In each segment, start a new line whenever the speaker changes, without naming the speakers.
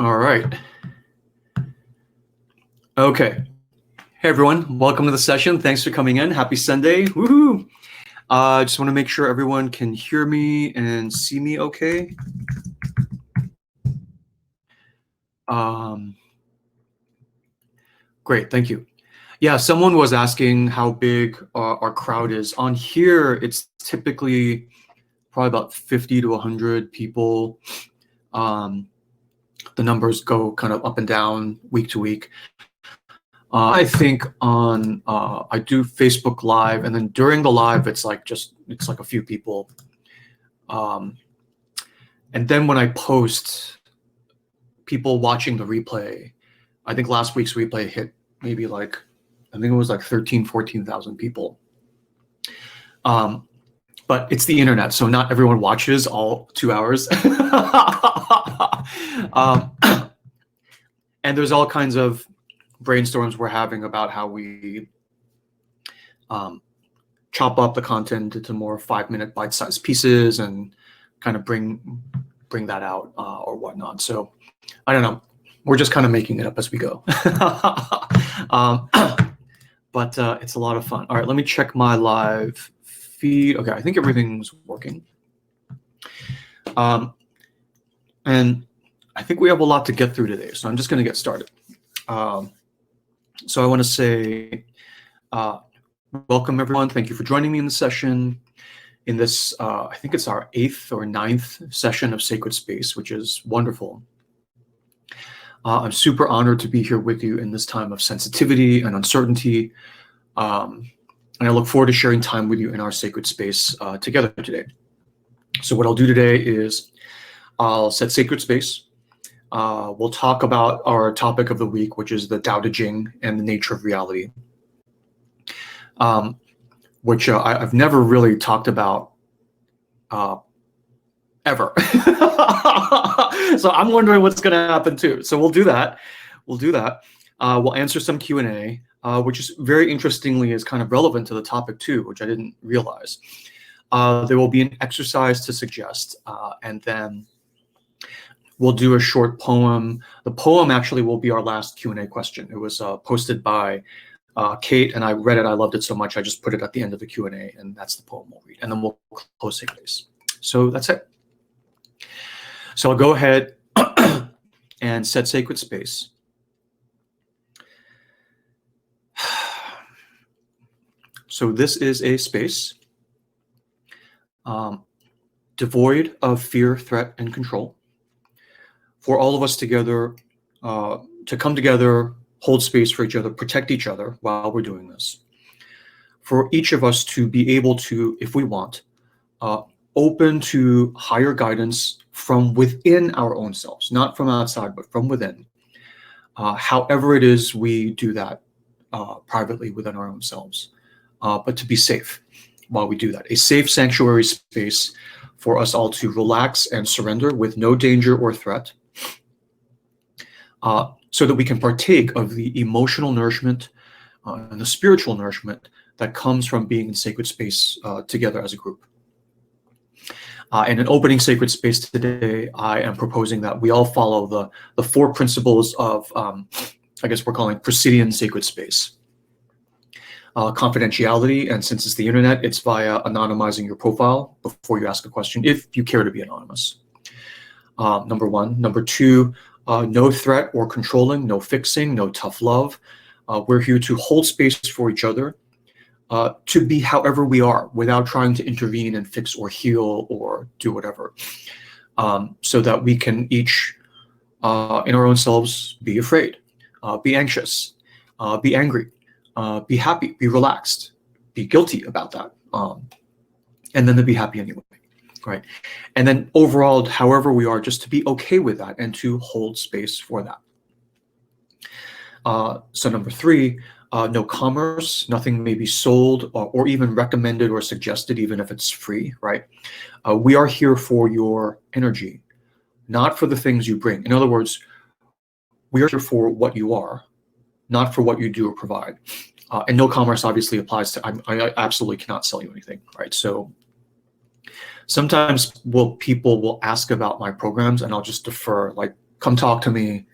All right. Okay. Hey, everyone. Welcome to the session. Thanks for coming in. Happy Sunday. Woohoo. I just want to make sure everyone can hear me and see me okay. Great. Thank you. Yeah, someone was asking how big our crowd is. On here, it's typically probably about 50 to 100 people. The numbers go kind of up and down week to week. I think on I do Facebook Live, and then during the live, it's like a few people. And then when I post, people watching the replay, I think last week's replay hit maybe like, I think it was like 14,000 people. But it's the internet, so not everyone watches all 2 hours. And there's all kinds of brainstorms we're having about how we chop up the content into more 5-minute bite-sized pieces and kind of bring that out or whatnot. So I don't know. We're just kind of making it up as we go. But it's a lot of fun. All right, let me check my live feed. Okay, I think everything's working. And I think we have a lot to get through today, so I'm just going to get started. So I want to say welcome, everyone. Thank you for joining me in the session. In this, I think it's our 8th or 9th session of Sacred Space, which is wonderful. I'm super honored to be here with you in this time of sensitivity and uncertainty. And I look forward to sharing time with you in our sacred space together today. So what I'll do today is I'll set sacred space. We'll talk about our topic of the week, which is the Dao De Jing and the nature of reality, which I've never really talked about ever. So I'm wondering what's going to happen too. So we'll do that. We'll answer some Q&A, which is very interestingly is kind of relevant to the topic too, which I didn't realize. There will be an exercise to suggest, and then we'll do a short poem. The poem actually will be our last Q&A question. It was posted by Kate, and I read it. I loved it so much, I just put it at the end of the Q&A, and that's the poem we'll read. And then we'll close sacred space. So that's it. So I'll go ahead and set sacred space. So this is a space devoid of fear, threat, and control, for all of us together to come together, hold space for each other, protect each other while we're doing this. For each of us to be able to, if we want, open to higher guidance from within our own selves, not from outside, but from within. However it is we do that privately within our own selves, but to be safe while we do that. A safe sanctuary space for us all to relax and surrender with no danger or threat, so that we can partake of the emotional nourishment and the spiritual nourishment that comes from being in sacred space together as a group. In an opening sacred space today, I am proposing that we all follow the 4 principles of, I guess we're calling Presidian sacred space. Confidentiality, and since it's the internet, it's via anonymizing your profile before you ask a question, if you care to be anonymous. Number 1. Number 2, no threat or controlling, no fixing, no tough love. We're here to hold space for each other, to be however we are without trying to intervene and fix or heal or do whatever, so that we can each in our own selves be afraid, be anxious, be angry, be happy, be relaxed, be guilty about that, and then to be happy anyway, right? And then overall, however we are, just to be okay with that and to hold space for that. So number 3, no commerce, nothing may be sold or even recommended or suggested, even if it's free, right? We are here for your energy, not for the things you bring. In other words, we are here for what you are, not for what you do or provide. And no commerce obviously applies to, I absolutely cannot sell you anything, right? So sometimes people will ask about my programs and I'll just defer, like come talk to me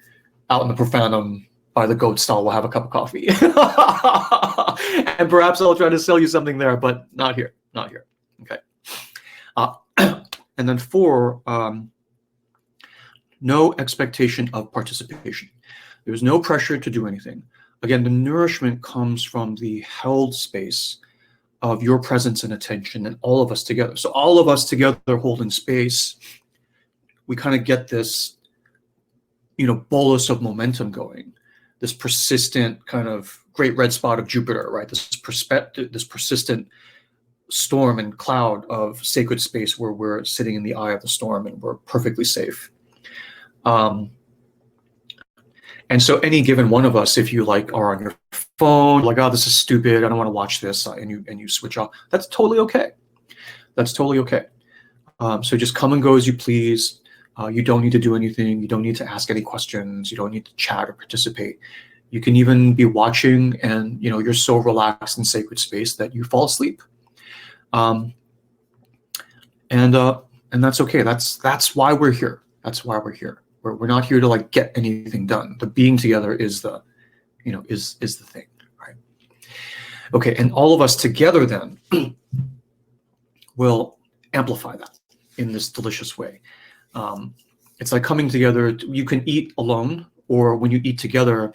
out in the profanum by the goat stall. We'll have a cup of coffee. And perhaps I'll try to sell you something there, but not here, not here. Okay. And then 4, no expectation of participation. There's no pressure to do anything. Again, the nourishment comes from the held space of your presence and attention and all of us together. So all of us together holding space, we kind of get this, bolus of momentum going, this persistent kind of great red spot of Jupiter, right? This persistent storm and cloud of sacred space where we're sitting in the eye of the storm and we're perfectly safe. And so any given one of us, if you are on your phone, oh, this is stupid, I don't want to watch this, and you switch off, that's totally okay. That's totally okay. So just come and go as you please. You don't need to do anything. You don't need to ask any questions. You don't need to chat or participate. You can even be watching and you're so relaxed in sacred space that you fall asleep. And that's okay. That's why we're here. That's why we're here. We're not here to get anything done. The being together is the, is the thing, right? Okay, and all of us together then will amplify that in this delicious way. It's like coming together. You can eat alone, or when you eat together,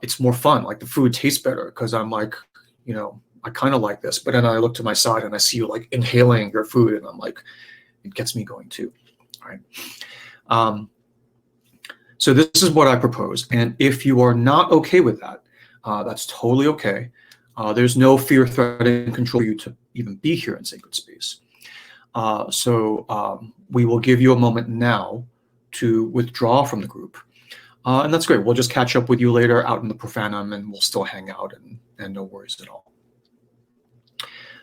it's more fun. The food tastes better because I'm I kind of like this, but then I look to my side and I see you inhaling your food, and I'm it gets me going too, right? So this is what I propose, and if you are not okay with that, that's totally okay. There's no fear, threat, and control for you to even be here in sacred space. So we will give you a moment now to withdraw from the group, and that's great. We'll just catch up with you later out in the profanum, and we'll still hang out, and no worries at all.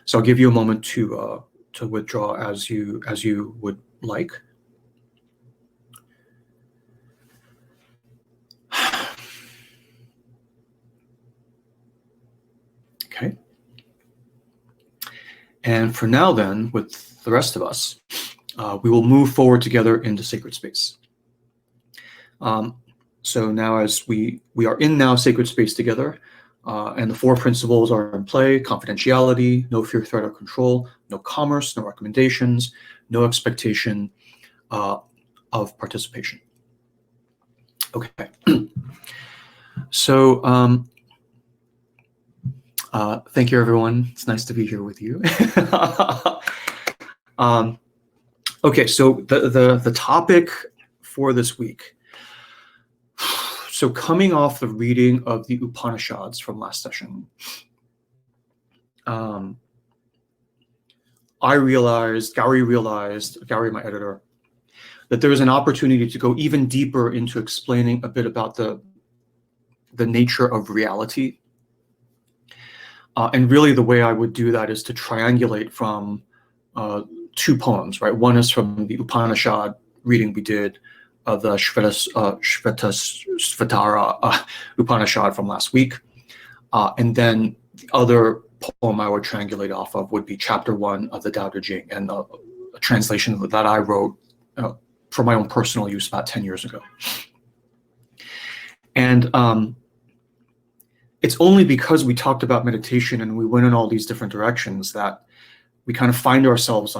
So I'll give you a moment to withdraw as you would like. Okay. And for now then, with the rest of us, we will move forward together into sacred space. So now as we are in now sacred space together, and the 4 principles are in play: confidentiality, no fear, threat, or control, no commerce, no recommendations, no expectation of participation. Okay. So thank you, everyone. It's nice to be here with you. Okay, so the topic for this week. So coming off the reading of the Upanishads from last session, Gary, my editor, that there was an opportunity to go even deeper into explaining a bit about the nature of reality. And really the way I would do that is to triangulate from 2 poems, right? One is from the Upanishad reading we did of the Shwetashwara Upanishad from last week. And then the other poem I would triangulate off of would be chapter 1 of the Dao De Jing, and a translation that I wrote for my own personal use about 10 years ago. And it's only because we talked about meditation and we went in all these different directions that we kind of find ourselves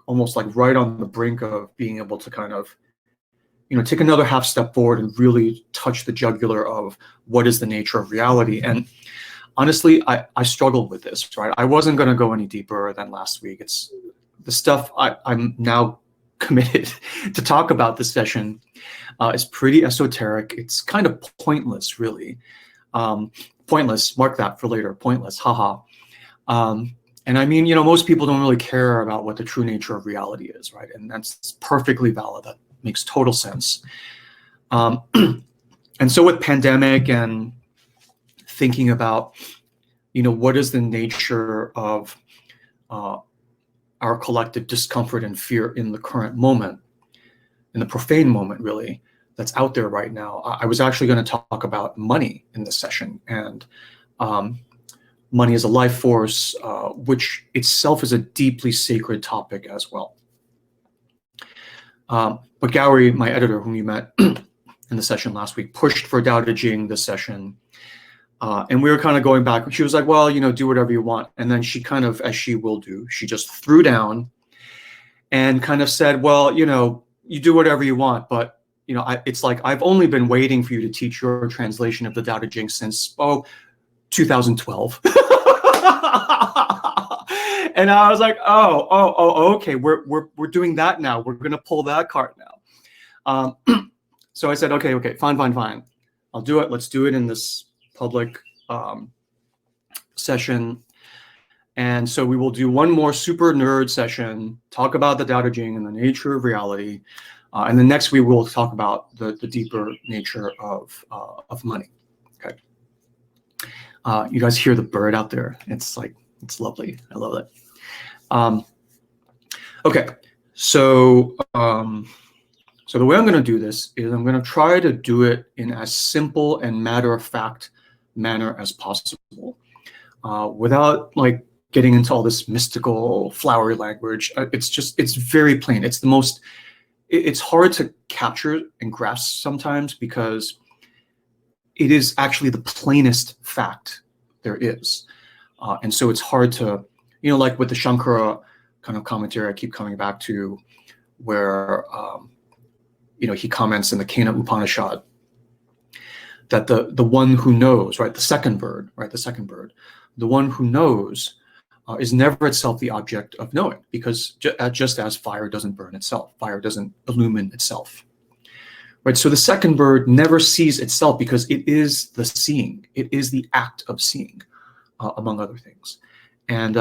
almost right on the brink of being able to kind of, take another half step forward and really touch the jugular of what is the nature of reality. And honestly, I struggled with this, right? I wasn't going to go any deeper than last week. It's the stuff I'm now committed to talk about this session is pretty esoteric. It's kind of pointless, really. Pointless, mark that for later, pointless, haha. And I mean, most people don't really care about what the true nature of reality is, right? And that's perfectly valid. That makes total sense. And so with pandemic and thinking about, what is the nature of our collective discomfort and fear in the current moment, in the profane moment, really, that's out there right now. I was actually going to talk about money in this session, and money as a life force, which itself is a deeply sacred topic as well. But Gowrie, my editor, whom you met in the session last week, pushed for Dao De Jing this session. And we were kind of going back. She was like, well, do whatever you want. And then she kind of, as she will do, she just threw down and kind of said, well, you do whatever you want. But, it's like, I've only been waiting for you to teach your translation of the Dao De Jing since, 2012. And I was like, okay, we're doing that now. We're going to pull that card now. So I said, okay, fine. I'll do it. Let's do it in this public session. And so we will do one more super nerd session, talk about the Dao De Jing and the nature of reality. And then next we will talk about the deeper nature of money. Okay. You guys hear the bird out there? It's lovely. I love it. Okay. So the way I'm going to do this is I'm going to try to do it in as simple and matter-of-fact manner as possible, without getting into all this mystical, flowery language. It's very plain. It's hard to capture and grasp sometimes because it is actually the plainest fact there is. And so it's hard to, like with the Shankara kind of commentary I keep coming back to, where, he comments in the Kena Upanishad that the one who knows, right, the second bird, the one who knows is never itself the object of knowing, because just as fire doesn't burn itself, fire doesn't illumine itself, right? So the second bird never sees itself because it is the seeing. It is the act of seeing, among other things. And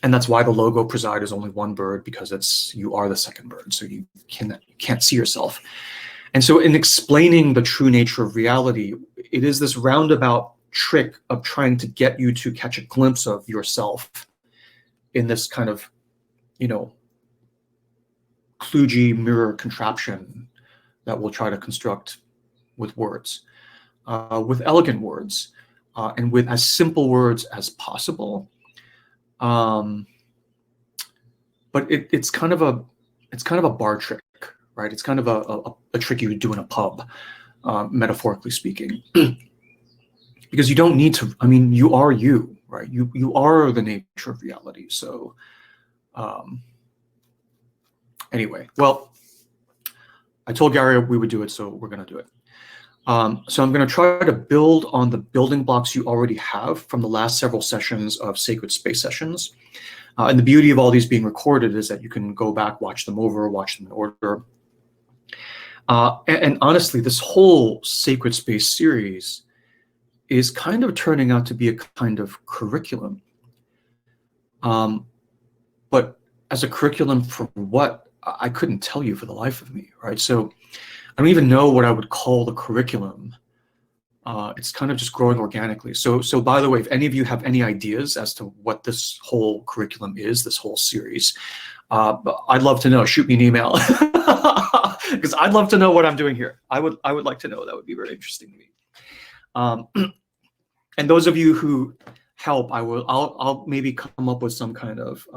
that's why the logo preside is only one bird, because you are the second bird, so you can't see yourself. And so in explaining the true nature of reality, it is this roundabout trick of trying to get you to catch a glimpse of yourself in this kind of, kludgy mirror contraption that we'll try to construct with words, with elegant words, and with as simple words as possible. But it's kind of a bar trick, right? It's kind of a trick you would do in a pub, metaphorically speaking. Because you don't need to, you are you, right? You are the nature of reality. So anyway, well, I told Gary we would do it, so we're going to do it. So I'm going to try to build on the building blocks you already have from the last several sessions of Sacred Space sessions. And the beauty of all these being recorded is that you can go back, watch them over, watch them in order. And honestly, this whole Sacred Space series is kind of turning out to be a kind of curriculum. But as a curriculum for what, I couldn't tell you for the life of me, right? So I don't even know what I would call the curriculum. It's kind of just growing organically. So by the way, if any of you have any ideas as to what this whole curriculum is, this whole series, I'd love to know. Shoot me an email, because I'd love to know what I'm doing here. I would like to know. That would be very interesting to me. And those of you who help, I'll maybe come up with some kind of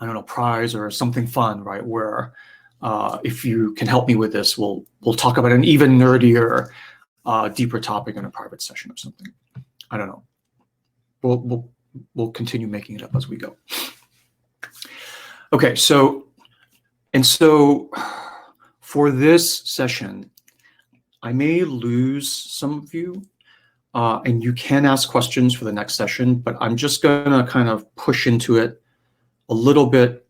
I don't know, prize or something fun, right? Where if you can help me with this, we'll talk about an even nerdier, deeper topic in a private session or something. I don't know. We'll continue making it up as we go. Okay, so for this session, I may lose some of you, and you can ask questions for the next session, but I'm just gonna kind of push into it a little bit,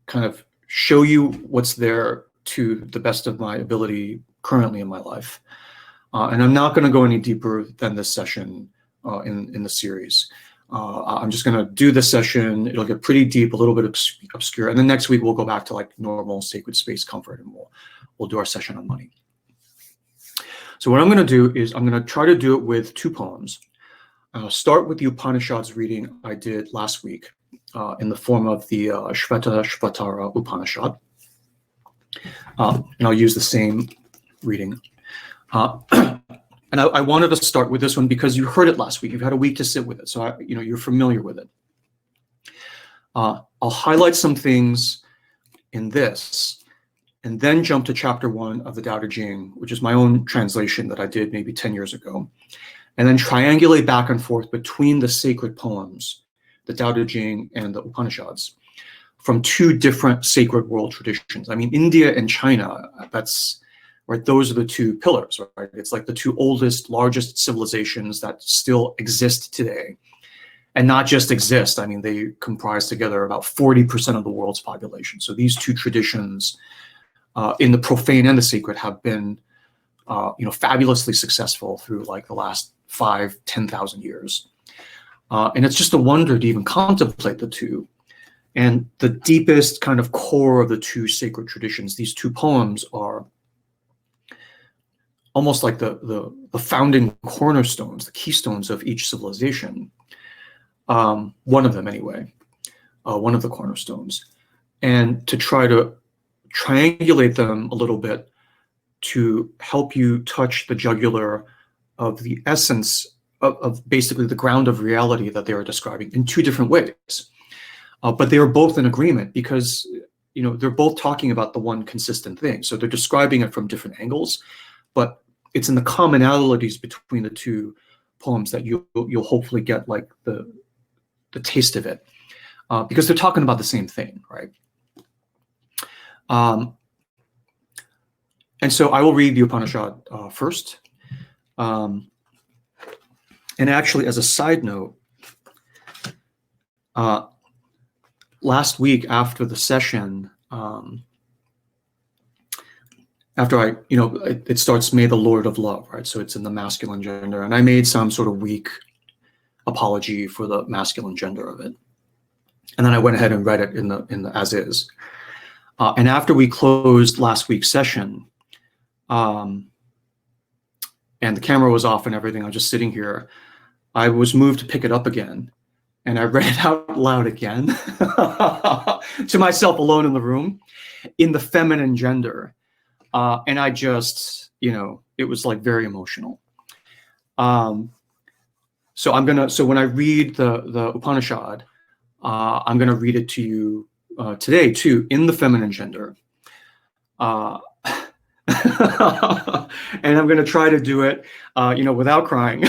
kind of show you what's there to the best of my ability currently in my life. And I'm not gonna go any deeper than this session in the series. I'm just gonna do this session. It'll get pretty deep, a little bit obscure. And then next week we'll go back to like normal sacred space comfort, and we'll do our session on money. So what I'm gonna do is I'm gonna try to do it with two poems. I'll start with the Upanishads reading I did last week in the form of the Shwetashwara Upanishad. And I'll use the same reading. And I wanted to start with this one because you heard it last week. You've had a week to sit with it, so you're familiar with it. I'll highlight some things in this, and then jump to chapter 1 of the Dao De Jing, which is my own translation that I did maybe 10 years ago, and then triangulate back and forth between the sacred poems, the Dao De Jing and the Upanishads, from two different sacred world traditions. I mean, India and China, that's right, those are the two pillars, right? It's like the two oldest, largest civilizations that still exist today. And not just exist, I mean, they comprise together about 40% of the world's population. So these two traditions, in the profane and the sacred, have been fabulously successful through like the last 5,000-10,000 years. And it's just a wonder to even contemplate the two. And the deepest kind of core of the two sacred traditions, these two poems, are almost like the founding cornerstones, the keystones of each civilization. One of them anyway, one of the cornerstones. And to try to triangulate them a little bit to help you touch the jugular of the essence of basically the ground of reality that they are describing in two different ways. But they are both in agreement because, they're both talking about the one consistent thing. So they're describing it from different angles, but it's in the commonalities between the two poems that you'll hopefully get like the taste of it, because they're talking about the same thing, right? And so I will read the Upanishad first. And actually, as a side note, last week after the session, after it starts, "May the Lord of Love," right? So it's in the masculine gender, and I made some sort of weak apology for the masculine gender of it, and then I went ahead and read it in the as is. And after we closed last week's session, and the camera was off and everything, I was just sitting here. I was moved to pick it up again, and I read it out loud again to myself alone in the room in the feminine gender. And I just, it was like very emotional. So when I read the Upanishad, I'm gonna read it to you today too, in the feminine gender. And I'm gonna try to do it, without crying.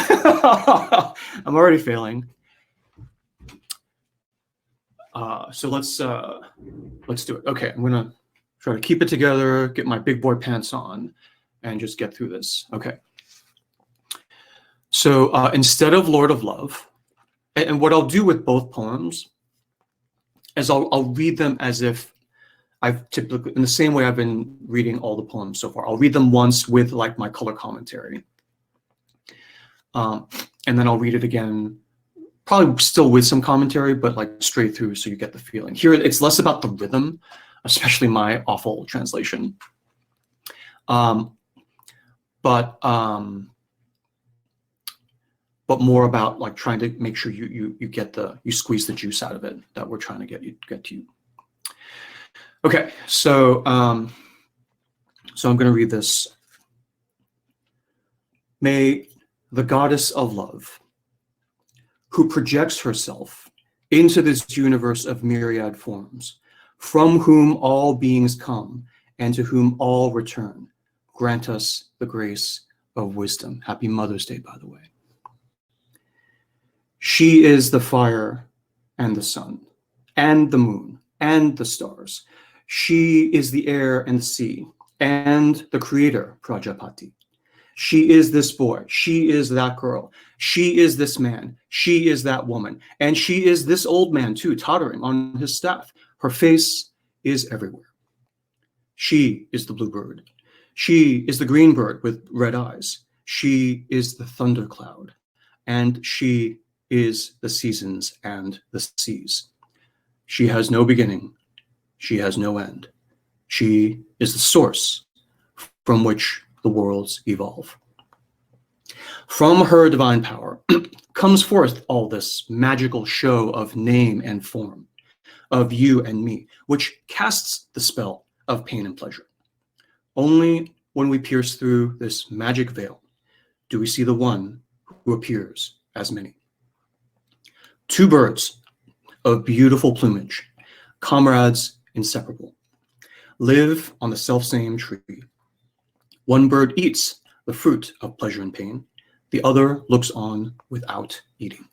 I'm already failing. So let's do it. Okay, I'm gonna try to keep it together, get my big boy pants on, and just get through this. Okay. So instead of Lord of Love, and what I'll do with both poems is I'll read them as if I've typically, in the same way I've been reading all the poems so far. I'll read them once with like my color commentary. And then I'll read it again, probably still with some commentary, but like straight through so you get the feeling. Here, it's less about the rhythm, especially my awful translation. But more about like trying to make sure you squeeze the juice out of it that we're trying to get to you. Okay, so I'm going to read this. May the goddess of love, who projects herself into this universe of myriad forms, from whom all beings come and to whom all return, grant us the grace of wisdom. Happy Mother's Day, by the way. She is the fire and the sun and the moon and the stars. She is the air and the sea and the creator, Prajapati. She is this boy. She is that girl. She is this man. She is that woman. And she is this old man too, tottering on his staff. Her face is everywhere. She is the blue bird. She is the green bird with red eyes. She is the thunder cloud. And she is the seasons and the seas. She has no beginning. She has no end. She is the source from which the worlds evolve. From her divine power comes forth all this magical show of name and form, of you and me, which casts the spell of pain and pleasure. Only when we pierce through this magic veil do we see the one who appears as many. Two birds of beautiful plumage, comrades inseparable, live on the selfsame tree. One bird eats the fruit of pleasure and pain. The other looks on without eating.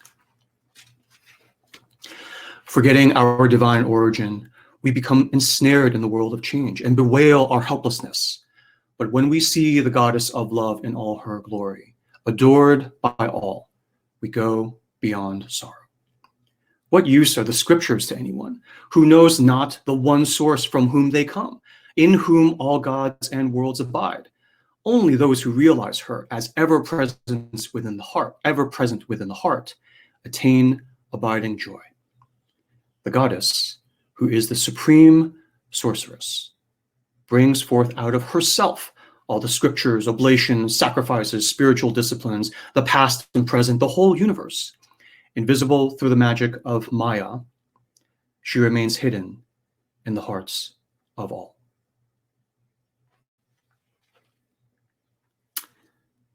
Forgetting our divine origin, we become ensnared in the world of change and bewail our helplessness. But when we see the goddess of love in all her glory, adored by all, we go beyond sorrow. What use are the scriptures to anyone who knows not the one source from whom they come, in whom all gods and worlds abide? Only those who realize her as ever present within the heart, attain abiding joy. The goddess, who is the supreme sorceress, brings forth out of herself all the scriptures, oblations, sacrifices, spiritual disciplines, the past and present, the whole universe. Invisible through the magic of Maya, she remains hidden in the hearts of all.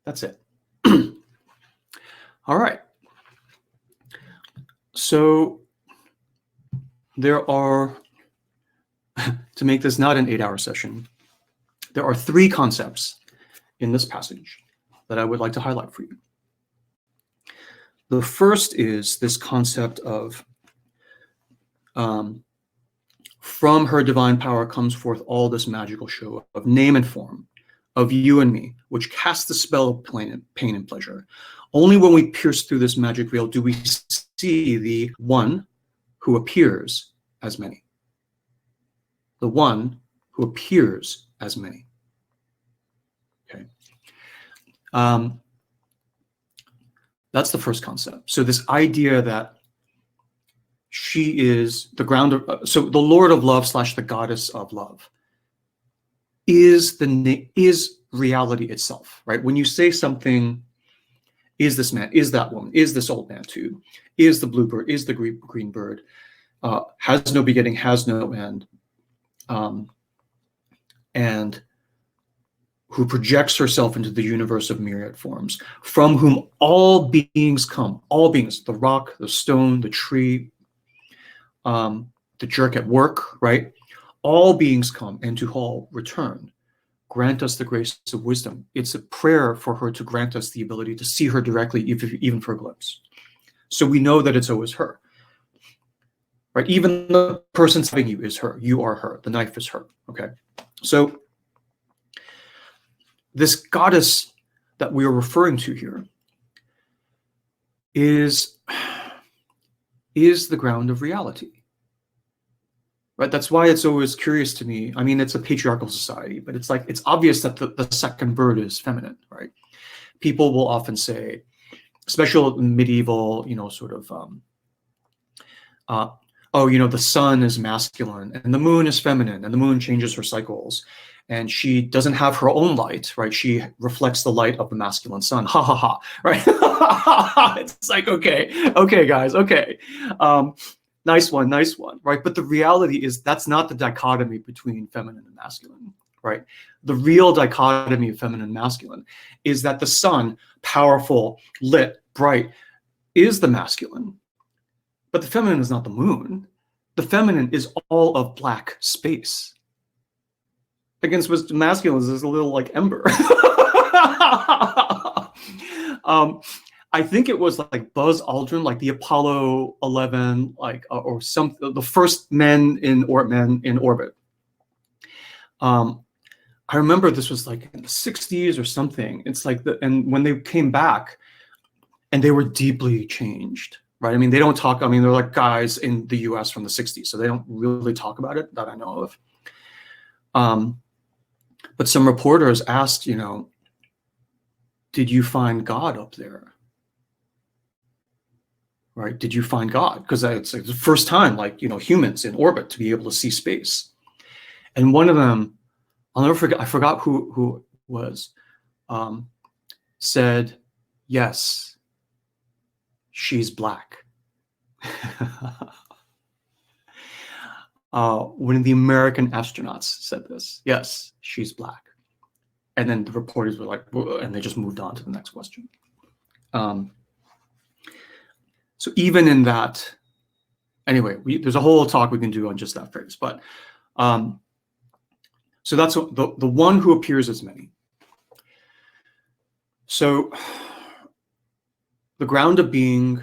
That's it. All right. So there are, to make this not an 8-hour session, there are 3 concepts in this passage that I would like to highlight for you. The first is this concept of from her divine power comes forth all this magical show of name and form, of you and me, which casts the spell of pain and pleasure. Only when we pierce through this magic veil do we see the one who appears as many. The one who appears as many. Okay. That's the first concept. So this idea that she is the ground of, so the Lord of love / the goddess of love is reality itself, right? When you say something, is this man, is that woman, is this old man too, is the bluebird, is the green bird, has no beginning, has no end, and who projects herself into the universe of myriad forms, from whom all beings come, all beings, the rock, the stone, the tree, the jerk at work, right? All beings come and to all return. Grant us the grace of wisdom. It's a prayer for her to grant us the ability to see her directly, even for a glimpse. So we know that it's always her, right? Even the person stabbing you is her. You are her. The knife is her, okay? So this goddess that we are referring to here is the ground of reality, right? That's why it's always curious to me. I mean, it's a patriarchal society, but it's like, it's obvious that the second bird is feminine, right? People will often say, especially medieval, sort of, the sun is masculine and the moon is feminine and the moon changes her cycles. And she doesn't have her own light, right? She reflects the light of the masculine sun. Ha ha ha, right? It's like, okay, guys, okay. Nice one, right? But the reality is that's not the dichotomy between feminine and masculine, right? The real dichotomy of feminine and masculine is that the sun, powerful, lit, bright, is the masculine. But the feminine is not the moon. The feminine is all of black space. Against which masculine is a little like ember. I think it was like Buzz Aldrin, like the Apollo 11, or some the first men in orbit. I remember this was like in the 60s or something. It's like and when they came back, and they were deeply changed, right? I mean, they don't talk. I mean, they're like guys in the U.S. from the 60s, so they don't really talk about it that I know of. But some reporters asked, did you find God up there? Right? Did you find God? Because it's like the first time, humans in orbit to be able to see space. And one of them, I'll never forget, I forgot who it was, said, yes, she's black. One of the American astronauts said this. Yes, she's black. And then the reporters were like, and they just moved on to the next question. So even in that, anyway, there's a whole talk we can do on just that phrase. But So that's the one who appears as many. So the ground of being,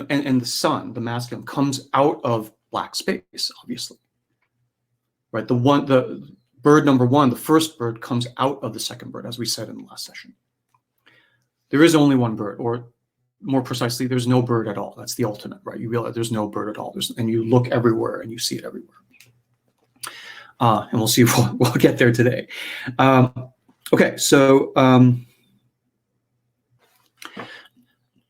and the sun, the masculine, comes out of black space, obviously. Right? The bird number one, the first bird, comes out of the second bird, as we said in the last session. There is only one bird, or more precisely, there's no bird at all. That's the ultimate, right? You realize there's no bird at all. And you look everywhere and you see it everywhere. And we'll see if we'll get there today. Okay, so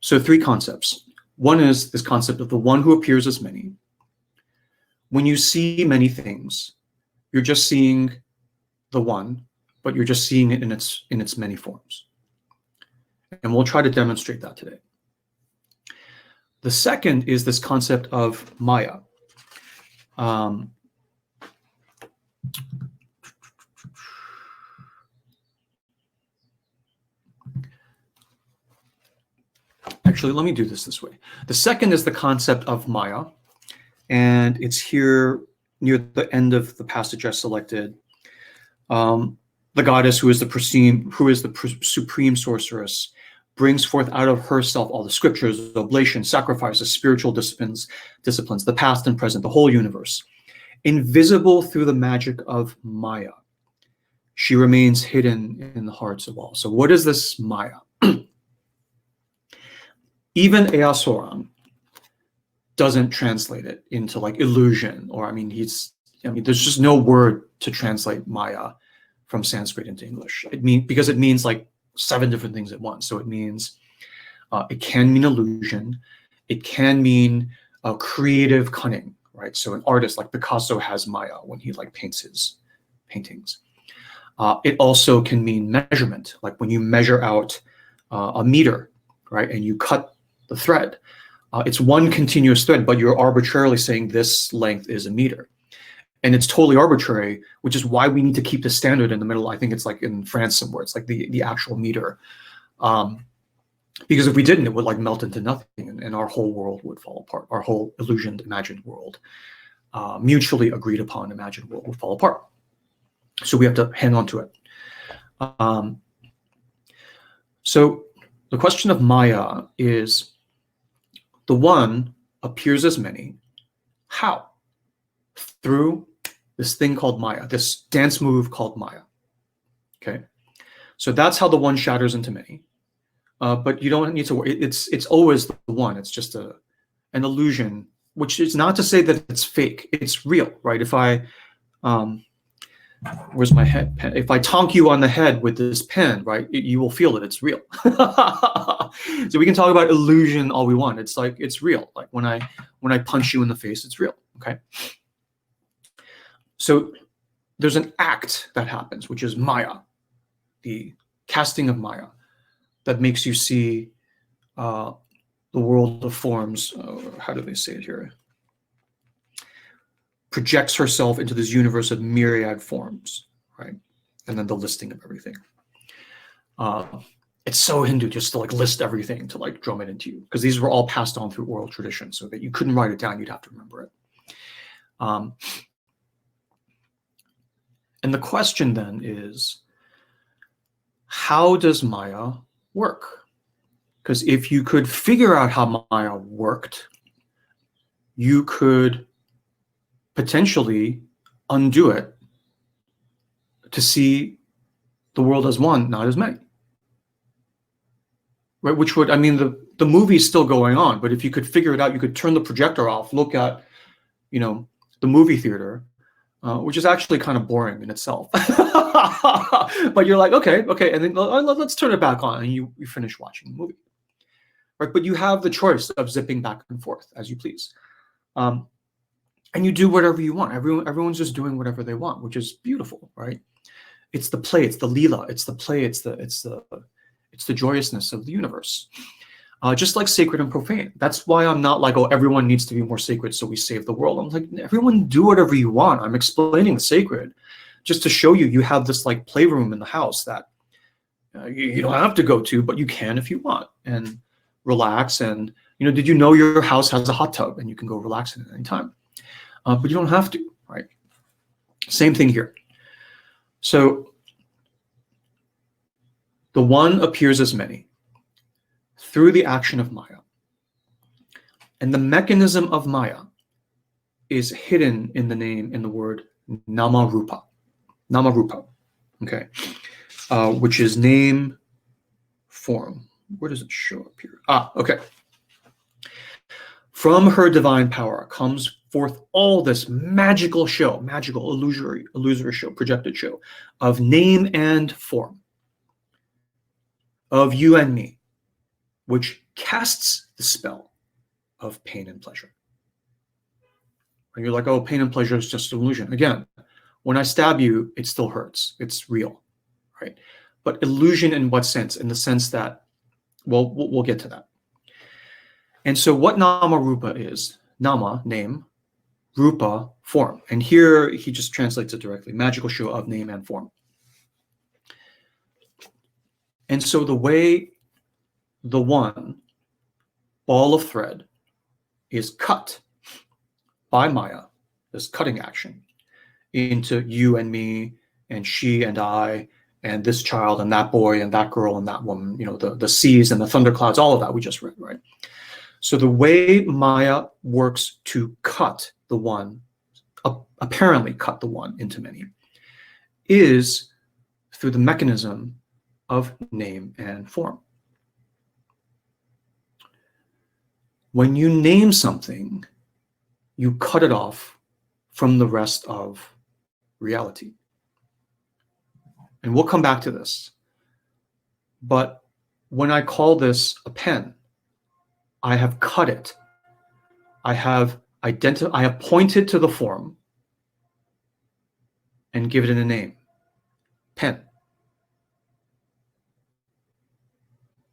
three concepts. One is this concept of the one who appears as many. When you see many things, you're just seeing the one, but you're just seeing it in its many forms. And we'll try to demonstrate that today. The second is this concept of Maya. Actually, let me do this way. The second is the concept of Maya, and it's here near the end of the passage I selected. The goddess, who is the supreme sorceress, brings forth out of herself all the scriptures, oblations, sacrifices, spiritual disciplines, the past and present, the whole universe. Invisible through the magic of Maya, she remains hidden in the hearts of all. So what is this Maya? Even Easoran doesn't translate it into like illusion, or there's just no word to translate Maya from Sanskrit into English. Because it means like 7 different things at once. So it means, it can mean illusion. It can mean creative cunning, right? So an artist like Picasso has Maya when he like paints his paintings. It also can mean measurement, like when you measure out a meter, right? And you cut the thread. It's one continuous thread, but you're arbitrarily saying this length is a meter. And it's totally arbitrary, which is why we need to keep the standard in the middle. I think it's like in France somewhere, it's like the actual meter. Because if we didn't, it would like melt into nothing, and our whole world would fall apart. Our whole illusioned, imagined world, mutually agreed upon imagined world, would fall apart. So we have to hang on to it. So the question of Maya is, the one appears as many. How? Through this thing called Maya, this dance move called Maya. Okay, so that's how the one shatters into many. But you don't need to worry. It's always the one. It's just an illusion, which is not to say that it's fake. It's real, right? If I where's my head pen? If I tonk you on the head with this pen, right, you will feel it. It's real. So we can talk about illusion all we want. It's like it's real. Like when I punch you in the face, it's real. Okay. So there's an act that happens, which is Maya, the casting of Maya, that makes you see the world of forms. How do they say it here? Projects herself into this universe of myriad forms, right? And then the listing of everything. It's so Hindu just to like list everything, to like drum it into you, because these were all passed on through oral tradition, so that you couldn't write it down, you'd have to remember it. And the question then is, how does Maya work? Because if you could figure out how Maya worked, you could potentially undo it to see the world as one, not as many. Right? Which would, the movie's still going on, but if you could figure it out, you could turn the projector off, look at, the movie theater, which is actually kind of boring in itself. But you're like, okay, and then let's turn it back on, and you finish watching the movie. Right? But you have the choice of zipping back and forth as you please. And you do whatever you want. Everyone's just doing whatever they want, which is beautiful, right? It's the play, it's the lila, it's the play, it's the joyousness of the universe. Just like sacred and profane. That's why I'm not like, oh, everyone needs to be more sacred, so we save the world. I'm like, everyone do whatever you want. I'm explaining the sacred just to show you have this like playroom in the house that you don't have to go to, but you can if you want, and relax. And did you know your house has a hot tub and you can go relax in it at any time? But you don't have to, right? Same thing here. So the one appears as many through the action of Maya. And the mechanism of Maya is hidden in the name, in the word Namarupa. Namarupa, okay, which is name, form. Where does it show up here? Okay. From her divine power comes forth all this magical show, magical, illusory show, projected show of name and form, of you and me, which casts the spell of pain and pleasure. And you're like, oh, pain and pleasure is just an illusion. Again, when I stab you, it still hurts. It's real, right? But illusion in what sense? In the sense that, well, we'll get to that. And so what Namarupa is, Nama, name, Rupa, form. And here he just translates it directly, magical show of name and form. And so the way the one ball of thread is cut by Maya, this cutting action, into you and me and she and I and this child and that boy and that girl and that woman, you know, the seas and the thunderclouds, all of that we just read, right? So the way Maya works to cut the one, apparently cut the one into many, is through the mechanism of name and form. When you name something, you cut it off from the rest of reality. And we'll come back to this. But when I call this a pen, I have cut it. I have pointed to the form and given it a name, pen.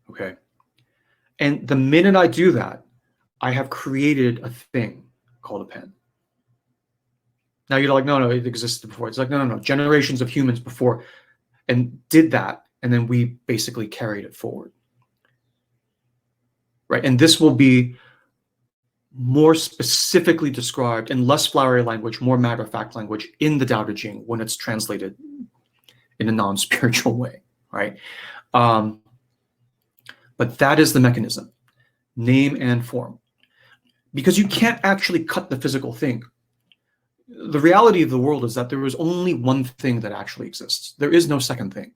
Okay. And the minute I do that, I have created a thing called a pen. Now you're like, no, it existed before. It's like, no. Generations of humans before and did that, and then we basically carried it forward. Right, and this will be more specifically described in less flowery language, more matter-of-fact language in the Dao De Jing when it's translated in a non-spiritual way, right? But that is the mechanism, name and form. Because you can't actually cut the physical thing. The reality of the world is that there is only one thing that actually exists. There is no second thing.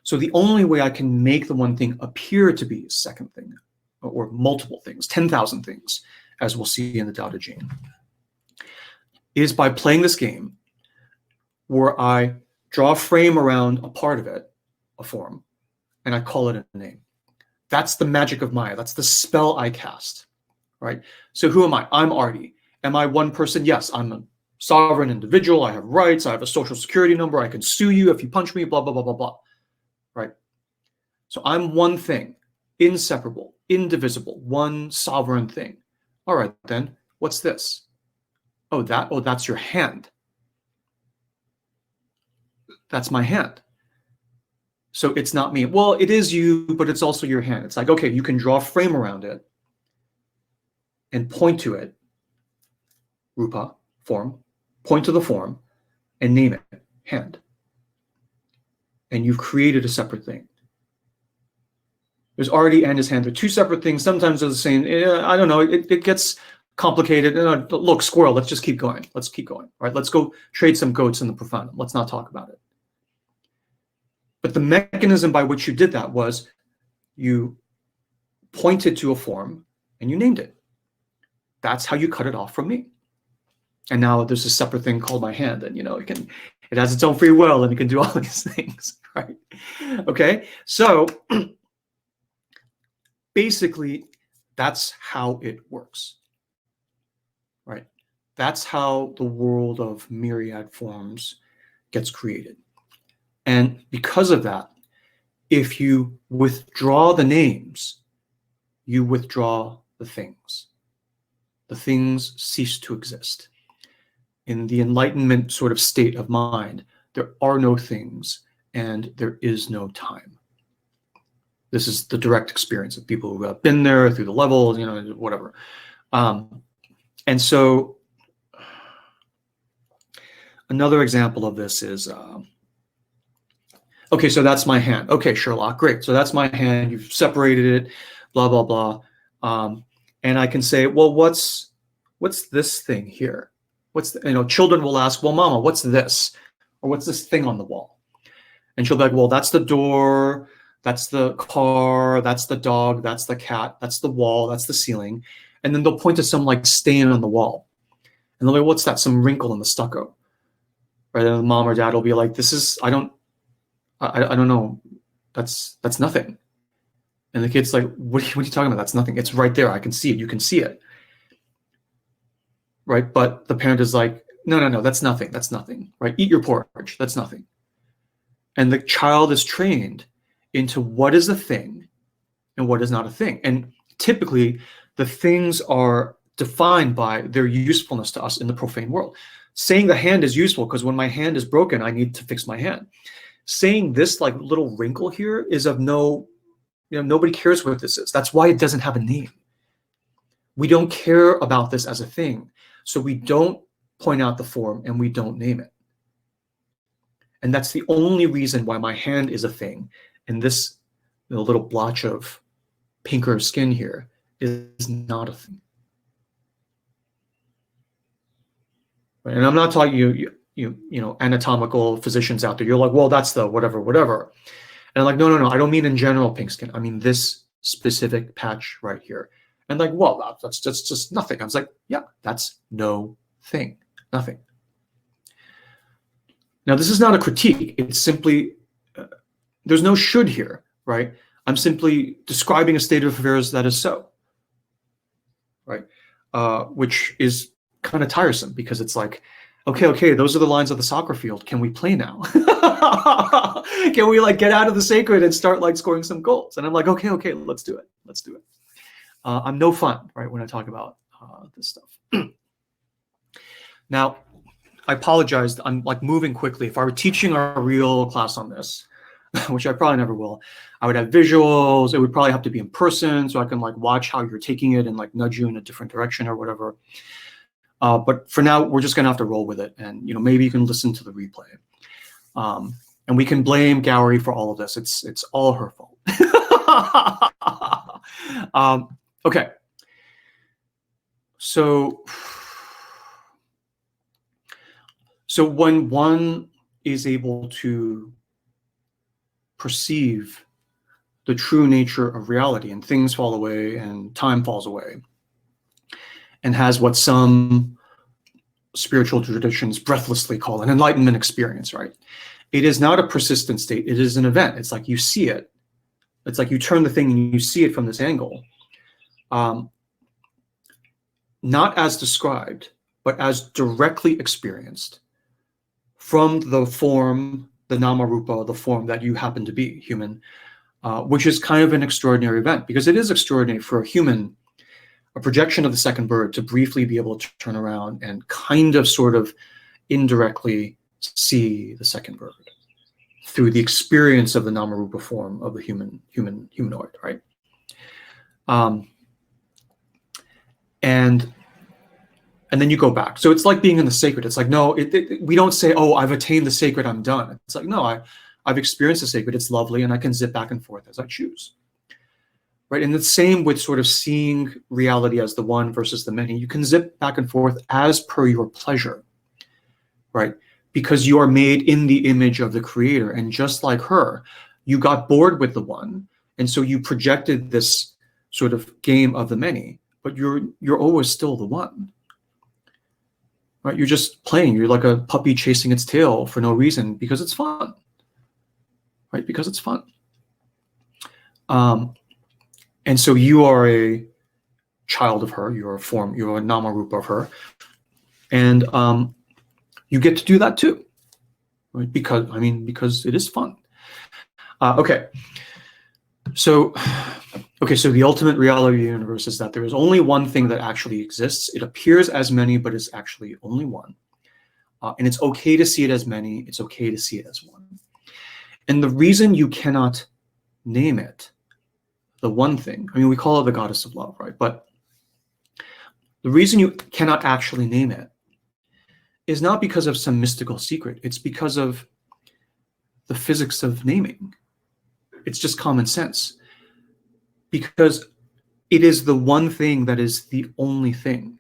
So the only way I can make the one thing appear to be a second thing, or multiple things, 10,000 things, as we'll see in the Dao De Jing, is by playing this game where I draw a frame around a part of it, a form, and I call it a name. That's the magic of Maya. That's the spell I cast, right? So who am I? I'm Artie. Am I one person? Yes, I'm a sovereign individual. I have rights. I have a social security number. I can sue you if you punch me, blah, blah, blah, blah, blah, right? So I'm one thing, inseparable, indivisible, one sovereign thing. All right, then, what's this? Oh, that's your hand. That's my hand. So it's not me. Well, it is you, but it's also your hand. It's like, okay, you can draw a frame around it and point to it, rupa, form, point to the form, and name it, hand. And you've created a separate thing. There's Artie and his hand. They're two separate things. Sometimes they're the same. I don't know. It gets complicated. Look, squirrel, let's just keep going. Let's keep going. All right, let's go trade some goats in the profoundum. Let's not talk about it. But the mechanism by which you did that was you pointed to a form and you named it. That's how you cut it off from me. And now there's a separate thing called my hand, and it has its own free will, and it can do all these things, right? Okay, so basically, that's how it works, right? That's how the world of myriad forms gets created. And because of that, if you withdraw the names, you withdraw the things. The things cease to exist. In the Enlightenment sort of state of mind, there are no things and there is no time. This is the direct experience of people who have been there through the levels, whatever. And so another example of this is, okay, so that's my hand. Okay, Sherlock, great. So that's my hand. You've separated it, blah, blah, blah. And I can say, well, what's this thing here? Children will ask, well, Mama, what's this? Or what's this thing on the wall? And she'll be like, well, that's the door, that's the car, that's the dog, that's the cat, that's the wall, that's the ceiling. And then they'll point to some like stain on the wall. And they'll be like, what's that? Some wrinkle in the stucco. Right? And the mom or dad will be like, I don't know. That's nothing. And the kid's like, what are you talking about? That's nothing. It's right there. I can see it. You can see it. Right? But the parent is like, no, that's nothing. That's nothing. Right? Eat your porridge. That's nothing. And the child is trained into what is a thing and what is not a thing. And typically, the things are defined by their usefulness to us in the profane world. Saying the hand is useful because when my hand is broken, I need to fix my hand. Saying this like little wrinkle here is of no, nobody cares what this is. That's why it doesn't have a name. We don't care about this as a thing. So we don't point out the form and we don't name it. And that's the only reason why my hand is a thing. And this little blotch of pinker skin here is not a thing. Right? And I'm not talking you anatomical physicians out there. You're like, well, that's the whatever. And I'm like, no, I don't mean in general pink skin. I mean this specific patch right here. And like, well, that's just nothing. I was like, yeah, that's no thing, nothing. Now, this is not a critique. It's simply, there's no should here, right? I'm simply describing a state of affairs that is so, right? Which is kind of tiresome because it's like, okay, those are the lines of the soccer field. Can we play now? Can we like get out of the sacred and start like scoring some goals? And I'm like, okay, let's do it. I'm no fun, right, when I talk about this stuff. Now, I apologize. I'm like moving quickly. If I were teaching a real class on this, which I probably never will, I would have visuals. It would probably have to be in person so I can like watch how you're taking it and like nudge you in a different direction or whatever. But for now, we're just going to have to roll with it. And, maybe you can listen to the replay. And we can blame Gowrie for all of this. It's all her fault. Okay. So when one is able to perceive the true nature of reality and things fall away and time falls away and has what some spiritual traditions breathlessly call an enlightenment experience, right? It is not a persistent state. It is an event. It's like you see it. It's like you turn the thing and you see it from this angle. Not as described, but as directly experienced from the form, the Namarupa, the form that you happen to be, human, which is kind of an extraordinary event because it is extraordinary for a human, a projection of the second bird, to briefly be able to turn around and kind of sort of indirectly see the second bird through the experience of the Namarupa form of the humanoid, right? And then you go back. So it's like being in the sacred. It's like, no, we don't say, oh, I've attained the sacred, I'm done. It's like, no, I've experienced the sacred, it's lovely, and I can zip back and forth as I choose. Right? And the same with sort of seeing reality as the one versus the many. You can zip back and forth as per your pleasure, right? Because you are made in the image of the creator. And just like her, you got bored with the one. And so you projected this sort of game of the many, but you're always still the one. Right? You're just playing. You're like a puppy chasing its tail for no reason because it's fun. Right? Because it's fun. And so you are a child of her. You're a form. You're a Namarupa of her. And you get to do that too. Right? Because it is fun. Okay. So the ultimate reality of the universe is that there is only one thing that actually exists. It appears as many, but it's actually only one. And it's okay to see it as many. It's okay to see it as one. And the reason you cannot name it, the one thing, we call it the goddess of love, right? But the reason you cannot actually name it is not because of some mystical secret. It's because of the physics of naming. It's just common sense. Because it is the one thing that is the only thing.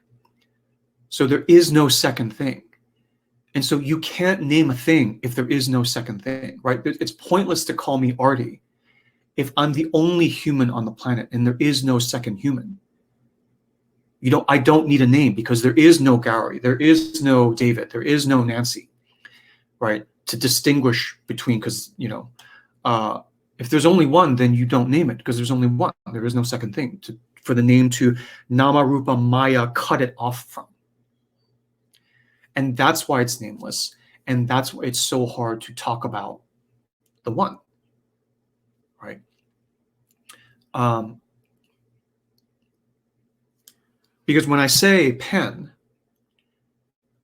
So there is no second thing. And so you can't name a thing if there is no second thing, right? It's pointless to call me Artie if I'm the only human on the planet and there is no second human. I don't need a name because there is no Gary, there is no David, there is no Nancy, right? To distinguish between, because, if there's only one, then you don't name it because there's only one. There is no second thing for the name to Namarupa Maya cut it off from. And that's why it's nameless. And that's why it's so hard to talk about the one, right? Because when I say pen,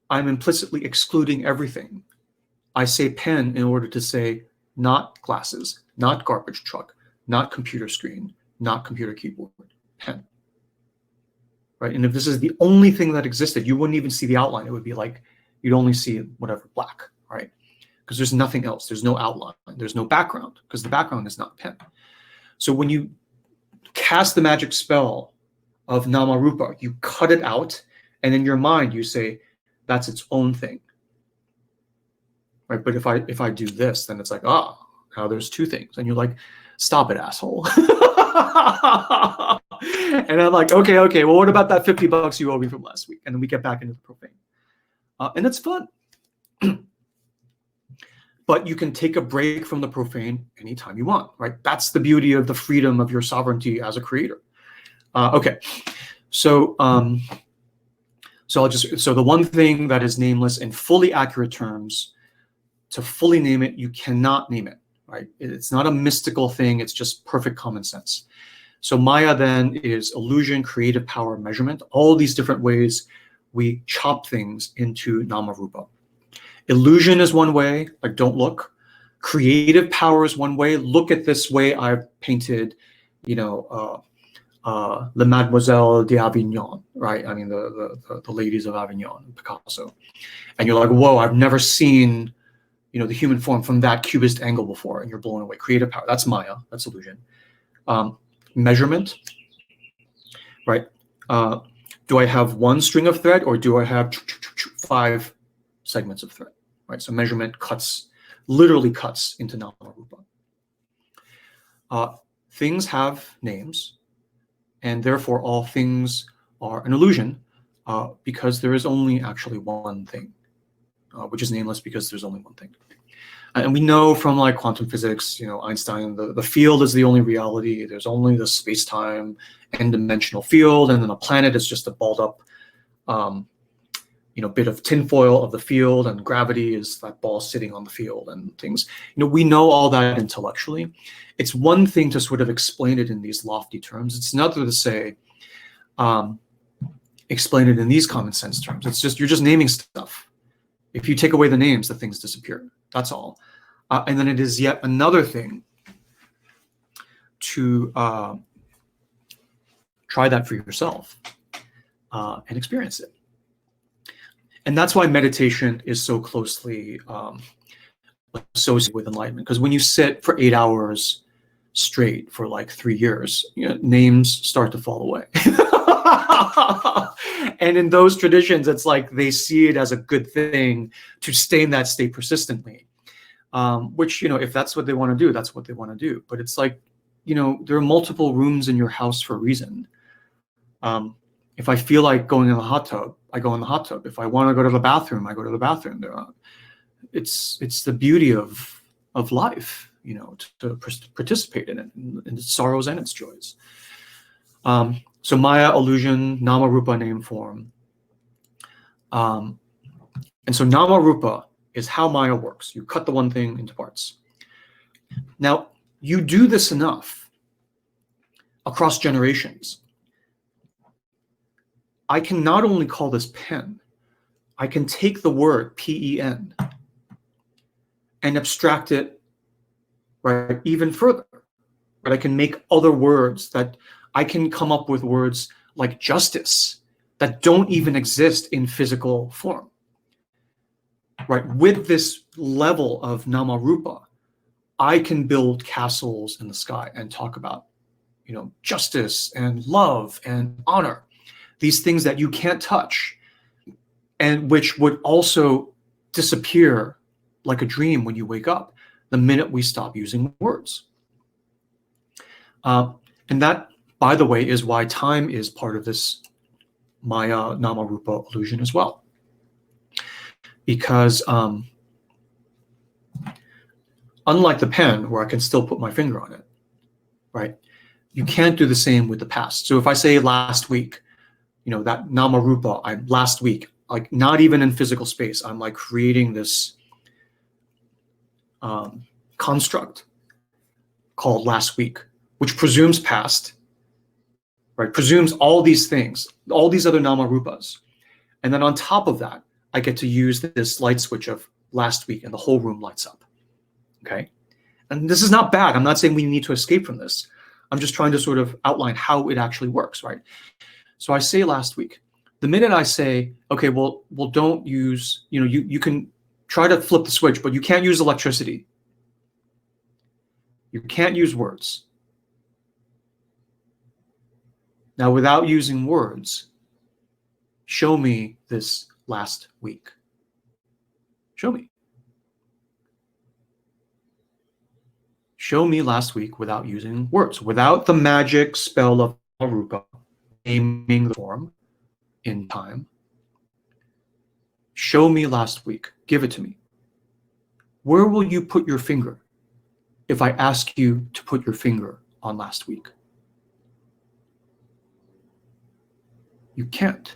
I'm implicitly excluding everything. I say pen in order to say not glasses, not garbage truck, not computer screen, not computer keyboard, pen. Right? And if this is the only thing that existed, you wouldn't even see the outline. It would be like, you'd only see whatever, black, right? Because there's nothing else. There's no outline. There's no background because the background is not pen. So when you cast the magic spell of Namarupa, you cut it out, and in your mind you say, that's its own thing. Right? But if I do this, then it's like, now there's two things. And you're like, stop it, asshole. And I'm like, okay, well, what about that $50 you owe me from last week? And then we get back into the profane. And it's fun. But you can take a break from the profane anytime you want, right? That's the beauty of the freedom of your sovereignty as a creator. Okay, so so the one thing that is nameless in fully accurate terms, to fully name it, you cannot name it, right? It's not a mystical thing. It's just perfect common sense. So Maya then is illusion, creative power, measurement, all these different ways we chop things into Namarupa. Illusion is one way, like don't look. Creative power is one way. Look at this way I've painted, Le Mademoiselle d'Avignon, right? I mean, the ladies of Avignon, Picasso. And you're like, whoa, I've never seen, the human form from that cubist angle before, and you're blown away. Creative power, that's Maya, that's illusion. Measurement, right? Do I have one string of thread or do I have 5 segments of thread, right? So measurement literally cuts into Namarupa. Things have names, and therefore all things are an illusion because there is only actually one thing, which is nameless because there's only one thing. And we know from like quantum physics, Einstein, the field is the only reality. There's only the space-time n-dimensional field, and then a planet is just a balled up, bit of tinfoil of the field, and gravity is that ball sitting on the field and things. We know all that intellectually. It's one thing to sort of explain it in these lofty terms. It's another to say, explain it in these common sense terms. It's just, you're just naming stuff. If you take away the names, the things disappear. That's all. And then it is yet another thing to try that for yourself and experience it. And that's why meditation is so closely associated with enlightenment. Because when you sit for 8 hours straight for like 3 years, names start to fall away. And in those traditions, it's like they see it as a good thing to stay in that state persistently. Which, if that's what they want to do, that's what they want to do. But it's like, there are multiple rooms in your house for a reason. If I feel like going in the hot tub, I go in the hot tub. If I want to go to the bathroom, I go to the bathroom. It's the beauty of life, to participate in it, in its sorrows and its joys. So Maya, illusion, Namarupa, name form. And so Namarupa is how Maya works. You cut the one thing into parts. Now, you do this enough across generations. I can not only call this pen, I can take the word P-E-N and abstract it, right, even further. But I can make other words that I can come up with words like justice that don't even exist in physical form. right? With this level of Namarupa, I can build castles in the sky and talk about, justice and love and honor, these things that you can't touch, and which would also disappear like a dream when you wake up the minute we stop using words. And that, by the way, is why time is part of this Maya Namarupa illusion as well. Because unlike the pen, where I can still put my finger on it, right? You can't do the same with the past. So if I say last week, that Namarupa, last week, like not even in physical space, I'm like creating this construct called last week, which presumes past, right? Presumes all these things, all these other Namarupas. And then on top of that, I get to use this light switch of last week and the whole room lights up, okay? And this is not bad. I'm not saying we need to escape from this. I'm just trying to sort of outline how it actually works, right? So I say last week. The minute I say, okay, well, don't use, you can try to flip the switch, but you can't use electricity. You can't use words. Now, without using words, show me this last week. Show me. Show me last week without using words, without the magic spell of Namarupa, naming the form in time. Show me last week. Give it to me. Where will you put your finger if I ask you to put your finger on last week? You can't.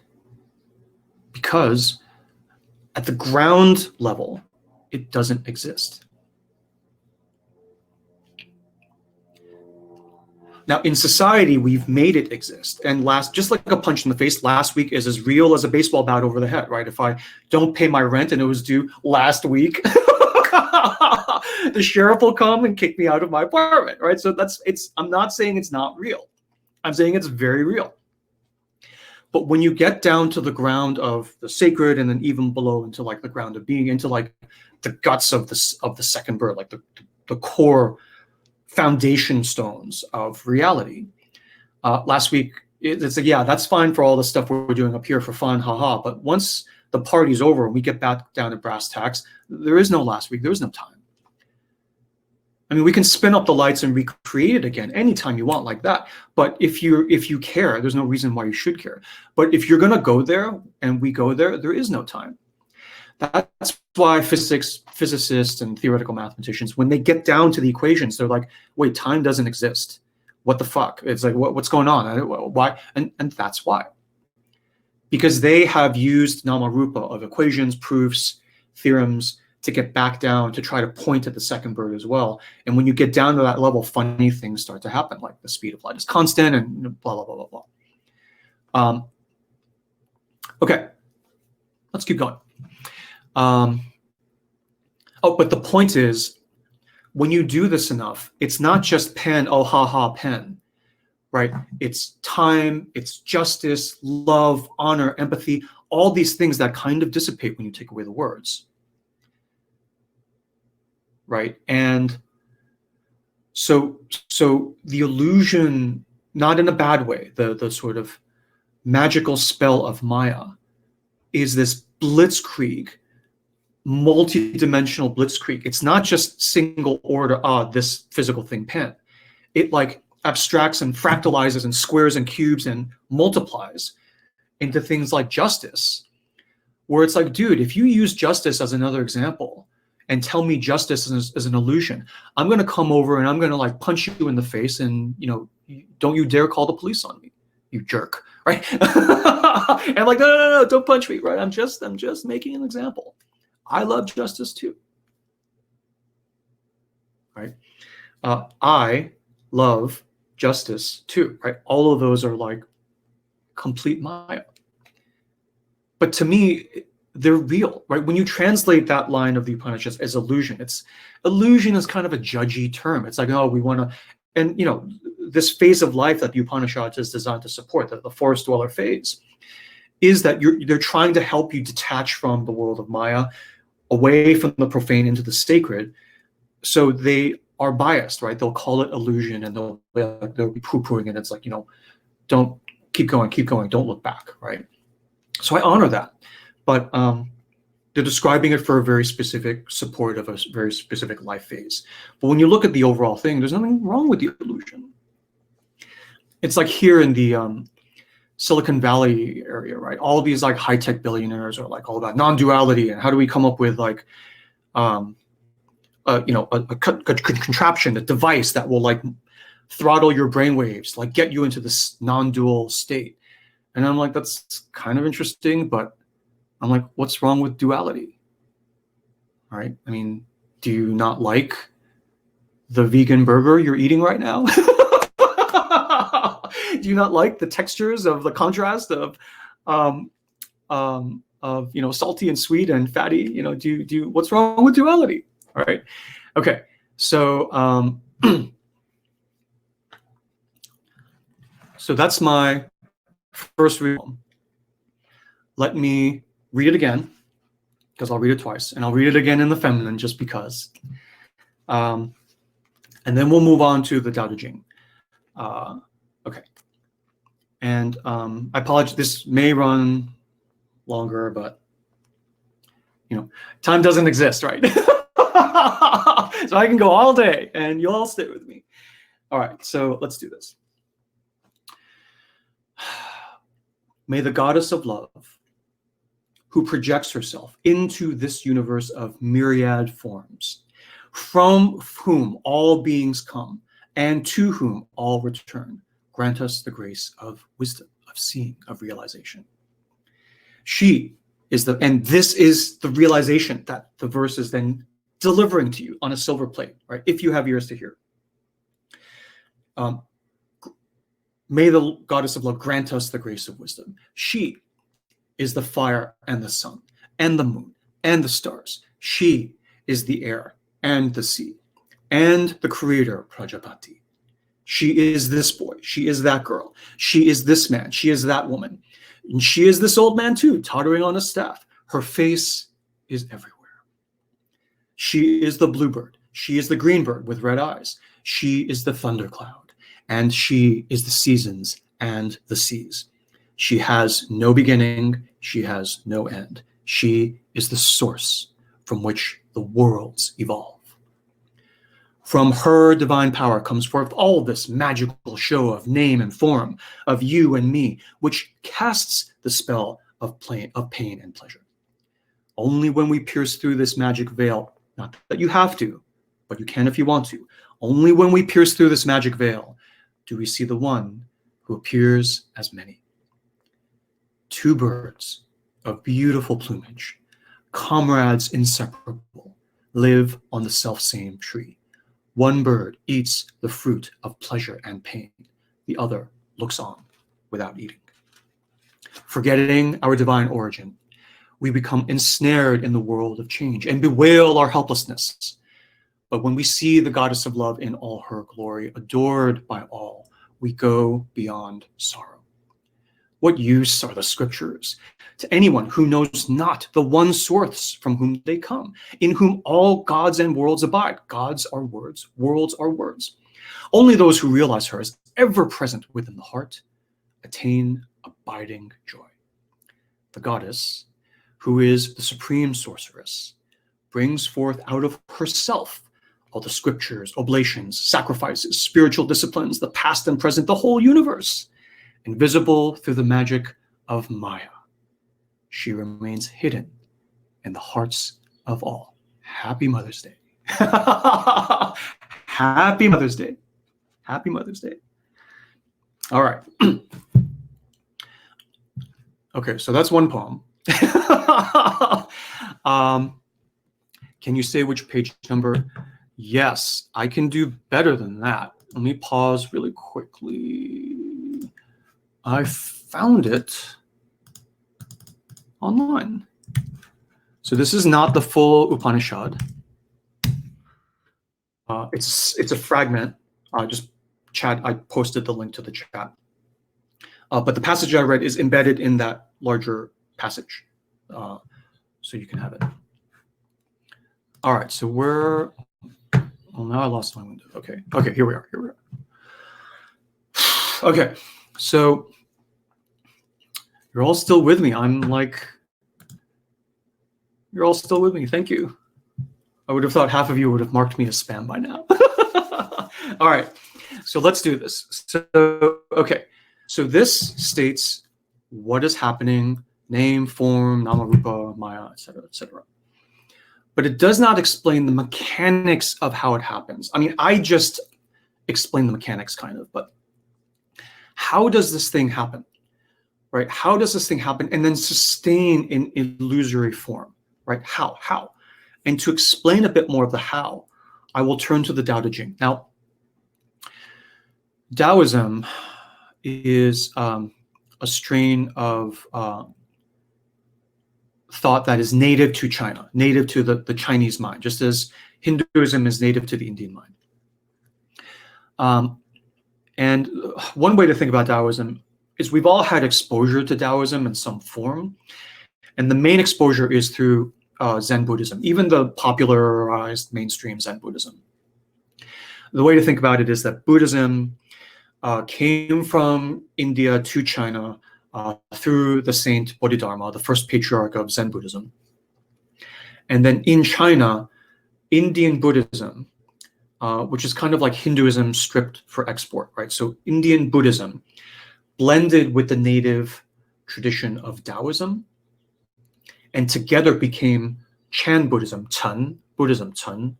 Because at the ground level, it doesn't exist. Now, in society, we've made it exist. And just like a punch in the face, last week is as real as a baseball bat over the head, right? If I don't pay my rent and it was due last week, the sheriff will come and kick me out of my apartment, right? So I'm not saying it's not real. I'm saying it's very real. But when you get down to the ground of the sacred, and then even below into like the ground of being, into like the guts of the second bird, like the core foundation stones of reality. Last week, it's like, yeah, that's fine for all the stuff we're doing up here for fun, haha. But once the party's over and we get back down to brass tacks, there is no last week. There is no time. I mean, we can spin up the lights and recreate it again anytime you want like that. But if you care, there's no reason why you should care. But if you're going to go there and we go there, there is no time. That's why physicists and theoretical mathematicians, when they get down to the equations, they're like, wait, time doesn't exist. What the fuck? It's like, what's going on? Why? And that's why. Because they have used Namarupa of equations, proofs, theorems, to get back down to try to point at the second bird as well. And when you get down to that level, funny things start to happen, like the speed of light is constant and blah, blah, blah, blah, blah. Okay, let's keep going. But the point is, when you do this enough, it's not just pen, oh, ha, ha, pen, right? It's time, it's justice, love, honor, empathy, all these things that kind of dissipate when you take away the words. Right? And so the illusion, not in a bad way, the sort of magical spell of Maya is this blitzkrieg, multi-dimensional blitzkrieg. It's not just single order, this physical thing, pen. It like abstracts and fractalizes and squares and cubes and multiplies into things like justice, where it's like, dude, if you use justice as another example, and tell me justice is an illusion, I'm going to come over and I'm going to like punch you in the face and, don't you dare call the police on me, you jerk, right? And I'm like, no, don't punch me, right? I'm just making an example. I love justice too, right? I love justice too, right? All of those are like complete Maya. But to me, they're real, right? When you translate that line of the Upanishads as illusion, illusion is kind of a judgy term. It's like, oh, we want to, and this phase of life that the Upanishads is designed to support, the forest dweller phase, is that they're trying to help you detach from the world of Maya, away from the profane into the sacred. So they are biased, right? They'll call it illusion, and they'll be poo-pooing, and it's like, don't keep going, don't look back, right? So I honor that, but they're describing it for a very specific support of a very specific life phase. But when you look at the overall thing, there's nothing wrong with the illusion. It's like here in the Silicon Valley area, right? All of these like high-tech billionaires are like all about non-duality, and how do we come up with like a contraption, a device that will like throttle your brainwaves, like get you into this non-dual state. And I'm like, that's kind of interesting, but I'm like, what's wrong with duality? All right. I mean, do you not like the vegan burger you're eating right now? Do you not like the textures of the contrast of salty and sweet and fatty? Do you what's wrong with duality? All right. Okay. So so that's my first read. Let me read it again, because I'll read it twice, and I'll read it again in the feminine just because. And then we'll move on to the Dao De Jing. Okay. And I apologize, this may run longer, but time doesn't exist, right? So I can go all day and you'll all stay with me. All right, so let's do this. May the goddess of love, who projects herself into this universe of myriad forms, from whom all beings come and to whom all return, grant us the grace of wisdom, of seeing, of realization. She is and this is the realization that the verse is then delivering to you on a silver plate, right? If you have ears to hear. May the goddess of love grant us the grace of wisdom. She is the fire and the sun and the moon and the stars. She is the air and the sea and the creator Prajapati. She is this boy. She is that girl. She is this man. She is that woman. And she is this old man too, tottering on a staff. Her face is everywhere. She is the bluebird. She is the green bird with red eyes. She is the thundercloud. And she is the seasons and the seas. She has no beginning. She has no end. She is the source from which the worlds evolve. From her divine power comes forth all this magical show of name and form, of you and me, which casts the spell of pain and pleasure. Only when we pierce through this magic veil, not that you have to, but you can if you want to, only when we pierce through this magic veil do we see the one who appears as many. Two birds of beautiful plumage, comrades inseparable, live on the selfsame tree. One bird eats the fruit of pleasure and pain. The other looks on without eating. Forgetting our divine origin, we become ensnared in the world of change and bewail our helplessness. But when we see the goddess of love in all her glory, adored by all, we go beyond sorrow. What use are the scriptures to anyone who knows not the one source from whom they come, in whom all gods and worlds abide? Gods are words, worlds are words. Only those who realize her as ever present within the heart attain abiding joy. The goddess, who is the supreme sorceress, brings forth out of herself all the scriptures, oblations, sacrifices, spiritual disciplines, the past and present, the whole universe. Invisible through the magic of Maya, she remains hidden in the hearts of all. Happy Mother's Day. Happy Mother's Day. Happy Mother's Day. All right. Okay, so that's one poem. Can you say which page number? Yes, I can do better than that. Let me pause really quickly. I found it online. So this is not the full Upanishad. It's a fragment. Just chat. I posted the link to the chat. But the passage I read is embedded in that larger passage, so you can have it. All right, so we're, well, now I lost my window. Okay, here we are. Okay, so you're all still with me. I'm like, you're all still with me. Thank you. I would have thought half of you would have marked me as spam by now. All right, so let's do this. So, okay, so this states what is happening, name, form, Namarupa, Maya, etc., etc. But it does not explain the mechanics of how it happens. I mean, I just explain the mechanics kind of, but how does this thing happen, right? How does this thing happen and then sustain in illusory form, right? How? And to explain a bit more of the how, I will turn to the Dao De Jing. Now, Daoism is a strain of thought that is native to China, native to the Chinese mind, just as Hinduism is native to the Indian mind. And one way to think about Daoism is we've all had exposure to Daoism in some form. And the main exposure is through Zen Buddhism, even the popularized mainstream Zen Buddhism. The way to think about it is that Buddhism came from India to China through the saint Bodhidharma, the first patriarch of Zen Buddhism. And then in China, Indian Buddhism, which is kind of like Hinduism stripped for export, right? So Indian Buddhism blended with the native tradition of Daoism, and together became Chan Buddhism, Chen Buddhism, Chen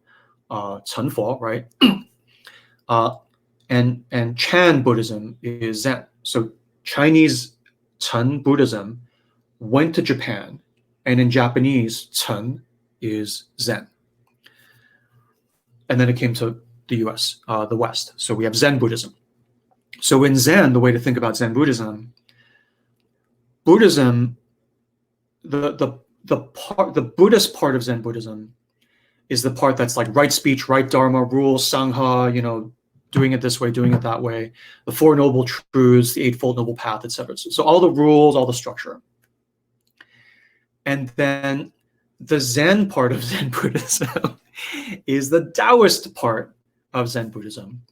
Fo, right? And Chan Buddhism is Zen. So Chinese Chen Buddhism went to Japan, and in Japanese, Chen is Zen. And then it came to the US, the West. So we have Zen Buddhism. So in Zen, the way to think about Zen Buddhism, the Buddhist part of Zen Buddhism is the part that's like right speech, right dharma, rules, sangha, doing it this way, doing it that way, the Four Noble Truths, the Eightfold Noble Path, etc. So all the rules, all the structure. And then the Zen part of Zen Buddhism is the Taoist part of Zen Buddhism,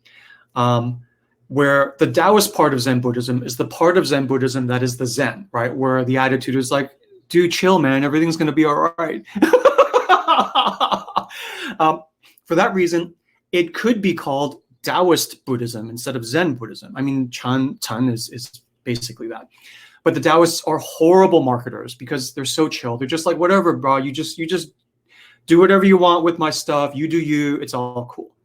where the Taoist part of Zen Buddhism is the part of Zen Buddhism that is the Zen, right? Where the attitude is like, dude, chill, man, everything's going to be all right. For that reason, it could be called Taoist Buddhism instead of Zen Buddhism. I mean, Chan is basically that. But the Taoists are horrible marketers because they're so chill. They're just like, whatever, bro, you just do whatever you want with my stuff. You do you. It's all cool.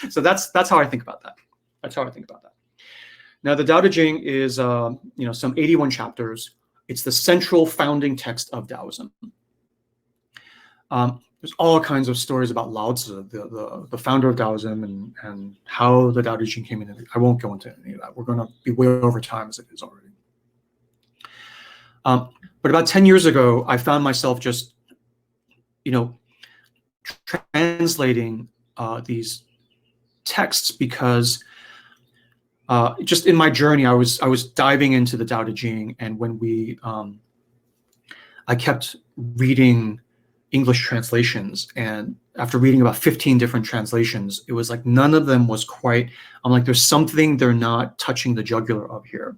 So that's how I think about that. That's how I think about that. Now, the Dao De Jing is some 81 chapters. It's the central founding text of Daoism. There's all kinds of stories about Lao Tzu, the founder of Daoism, and how the Dao De Jing came in. I won't go into any of that. We're going to be way over time as it is already. But about 10 years ago, I found myself just, translating these texts because just in my journey, I was diving into the Dao De Jing, and when I kept reading English translations, and after reading about 15 different translations, it was like none of them was quite, I'm like, there's something they're not touching the jugular of here.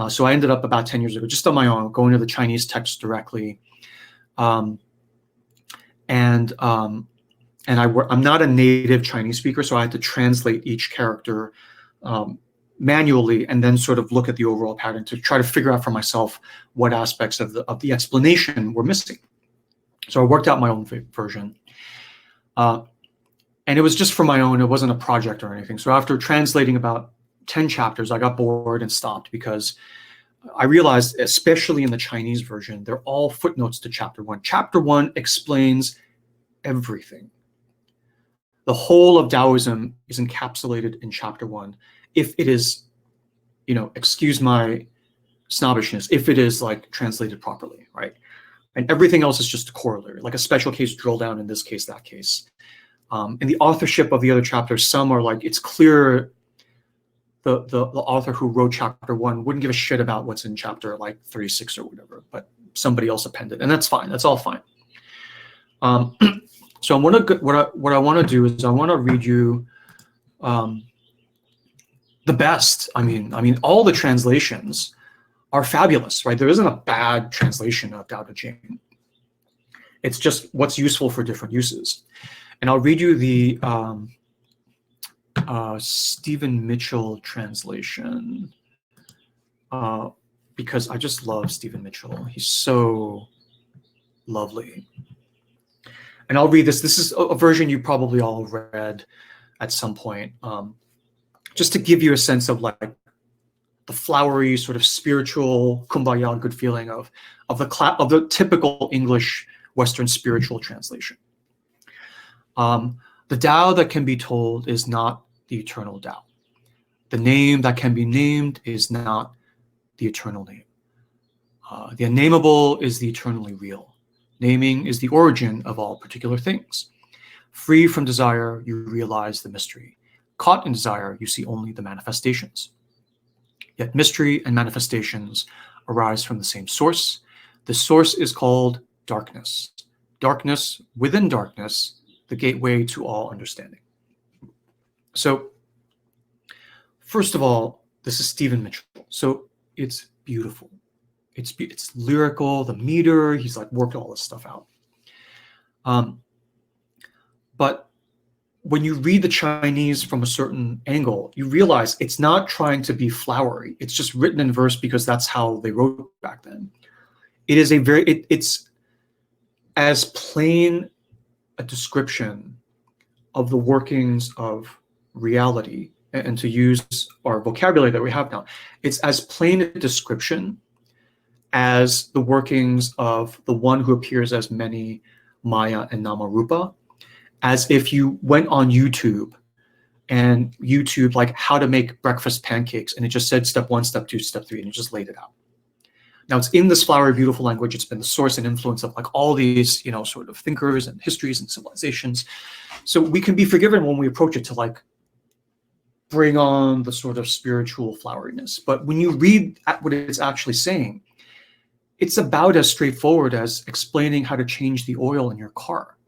So I ended up about 10 years ago, just on my own, going to the Chinese text directly. I'm not a native Chinese speaker, so I had to translate each character manually and then sort of look at the overall pattern to try to figure out for myself what aspects of the explanation were missing. So I worked out my own version. And it was just for my own, it wasn't a project or anything. So after translating about 10 chapters, I got bored and stopped because I realized, especially in the Chinese version, they're all footnotes to chapter 1. Chapter 1 explains everything. The whole of Daoism is encapsulated in chapter 1. If it is, excuse my snobbishness, if it is like translated properly, right? And everything else is just a corollary, like a special case drill down in this case, that case. And the authorship of the other chapters, some are like, it's clear the author who wrote chapter 1 wouldn't give a shit about what's in chapter like 36 or whatever, but somebody else appended, and that's fine. That's all fine. Um, so what I want to do is I want to read you the best. I mean, all the translations are fabulous, right? There isn't a bad translation of Dao De Jing. It's just what's useful for different uses. And I'll read you the Stephen Mitchell translation because I just love Stephen Mitchell. He's so lovely. And I'll read this. This is a version you probably all read at some point, just to give you a sense of like the flowery sort of spiritual kumbaya good feeling of the typical English Western spiritual translation. The Tao that can be told is not the eternal Tao. The name that can be named is not the eternal name. The unnameable is the eternally real. Naming is the origin of all particular things. Free from desire, you realize the mystery. Caught in desire, you see only the manifestations. Yet mystery and manifestations arise from the same source. The source is called darkness. Darkness within darkness, the gateway to all understanding. So, first of all, this is Stephen Mitchell. So it's beautiful. It's lyrical, the meter, he's like worked all this stuff out. But when you read the Chinese from a certain angle, you realize it's not trying to be flowery. It's just written in verse because that's how they wrote back then. It is it's as plain a description of the workings of reality, and to use our vocabulary that we have now, it's as plain a description as the workings of the one who appears as many, Maya and Namarupa, as if you went on YouTube and YouTube like how to make breakfast pancakes, and it just said step 1, step 2, step 3, and you just laid it out. Now it's in this flowery, beautiful language. It's been the source and influence of like all these, sort of thinkers and histories and civilizations. So we can be forgiven when we approach it to like bring on the sort of spiritual floweriness. But when you read what it's actually saying, it's about as straightforward as explaining how to change the oil in your car,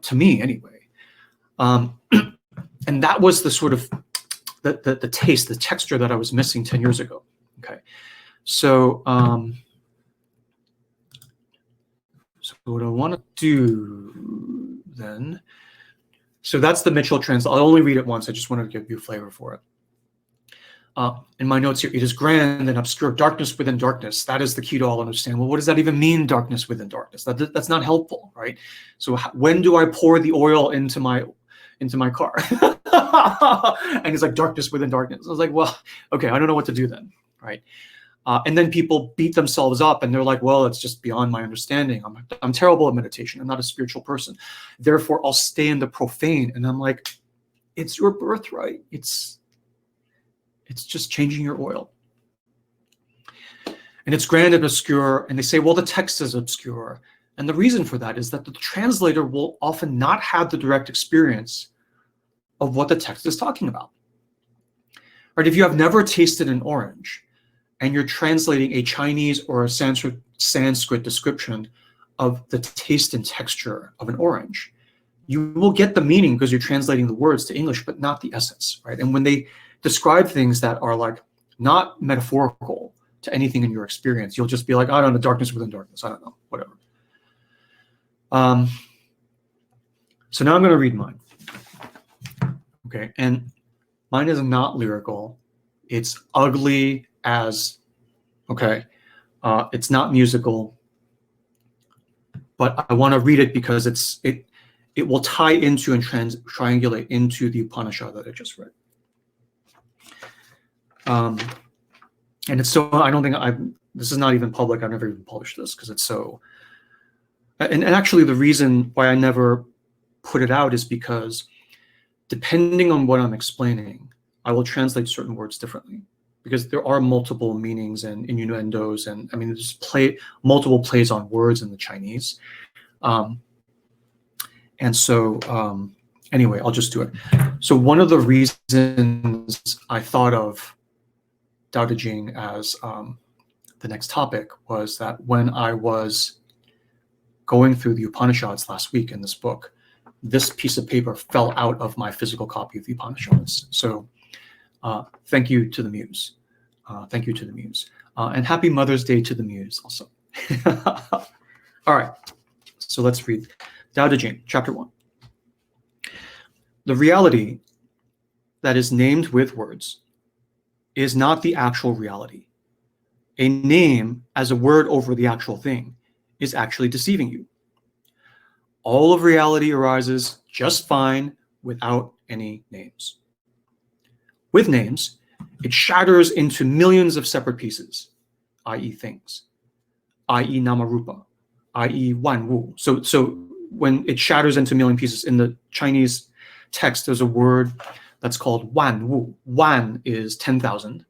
to me anyway. And that was the sort of the taste, the texture that I was missing 10 years ago. Okay, so so what I want to do then, so that's the Mitchell translation. I'll only read it once. I just want to give you a flavor for it. In my notes here, it is grand and obscure, darkness within darkness. That is the key to all understand. Well, what does that even mean, darkness within darkness? That's not helpful, right? So when do I pour the oil into my car? And it's like darkness within darkness. I was like, well, okay, I don't know what to do then, right? And then people beat themselves up and they're like, well, it's just beyond my understanding. I'm terrible at meditation. I'm not a spiritual person. Therefore, I'll stay in the profane. And I'm like, it's your birthright. It's just changing your oil. And it's grand and obscure. And they say, well, the text is obscure. And the reason for that is that the translator will often not have the direct experience of what the text is talking about. Right? If you have never tasted an orange and you're translating a Chinese or a Sanskrit description of the taste and texture of an orange, you will get the meaning because you're translating the words to English, but not the essence, right? And when they describe things that are like not metaphorical to anything in your experience, you'll just be like, I don't know, darkness within darkness. I don't know, whatever. So now I'm going to read mine. Okay, and mine is not lyrical. It's ugly as, okay, it's not musical, but I want to read it because it will tie into and triangulate into the Upanishad that I just read. And it's so, I don't think this is not even public. I've never even published this because it's so, and actually the reason why I never put it out is because depending on what I'm explaining, I will translate certain words differently because there are multiple meanings and innuendos. And I mean, there's multiple plays on words in the Chinese. And so anyway, I'll just do it. So one of the reasons I thought of Dao De Jing as the next topic was that when I was going through the Upanishads last week in this book, this piece of paper fell out of my physical copy of the Upanishads. So thank you to the muse. Thank you to the muse. And happy Mother's Day to the muse also. All right, so let's read Dao De Jing, chapter 1. The reality that is named with words is not the actual reality. A name as a word over the actual thing is actually deceiving you. All of reality arises just fine without any names. With names, it shatters into millions of separate pieces, i.e. things, i.e. Namarupa, i.e. Wanwu. So when it shatters into a million pieces, in the Chinese text, there's a word that's called Wanwu. Wan is 10,000.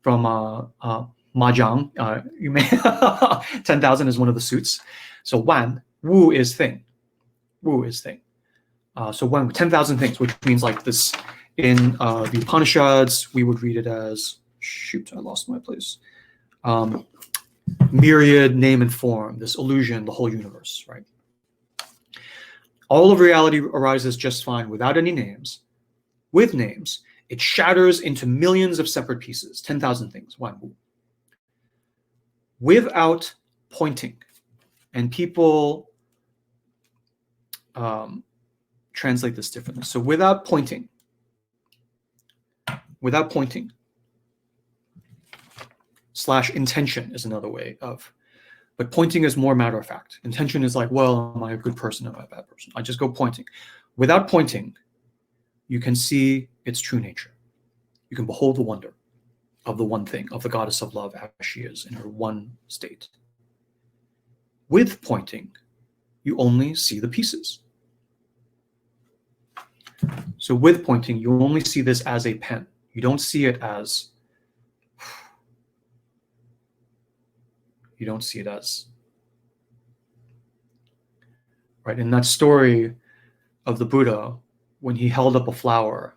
From Mahjong, you may 10,000 is one of the suits. So Wan, Wu is thing. Wu is thing. So Wan, 10,000 things, which means like this. In the Upanishads, we would read it as, shoot, I lost my place. Myriad, name and form, this illusion, the whole universe, right? All of reality arises just fine without any names. With names, it shatters into millions of separate pieces, 10,000 things, Wanwu. Without pointing, and people translate this differently. So without pointing, slash intention is another way of, but pointing is more matter of fact. Intention is like, well, am I a good person or am I a bad person? I just go pointing. Without pointing, you can see its true nature. You can behold the wonder of the one thing, of the goddess of love as she is in her one state. With pointing, you only see the pieces. So with pointing, you only see this as a pen. You don't see it as, right? In that story of the Buddha, when he held up a flower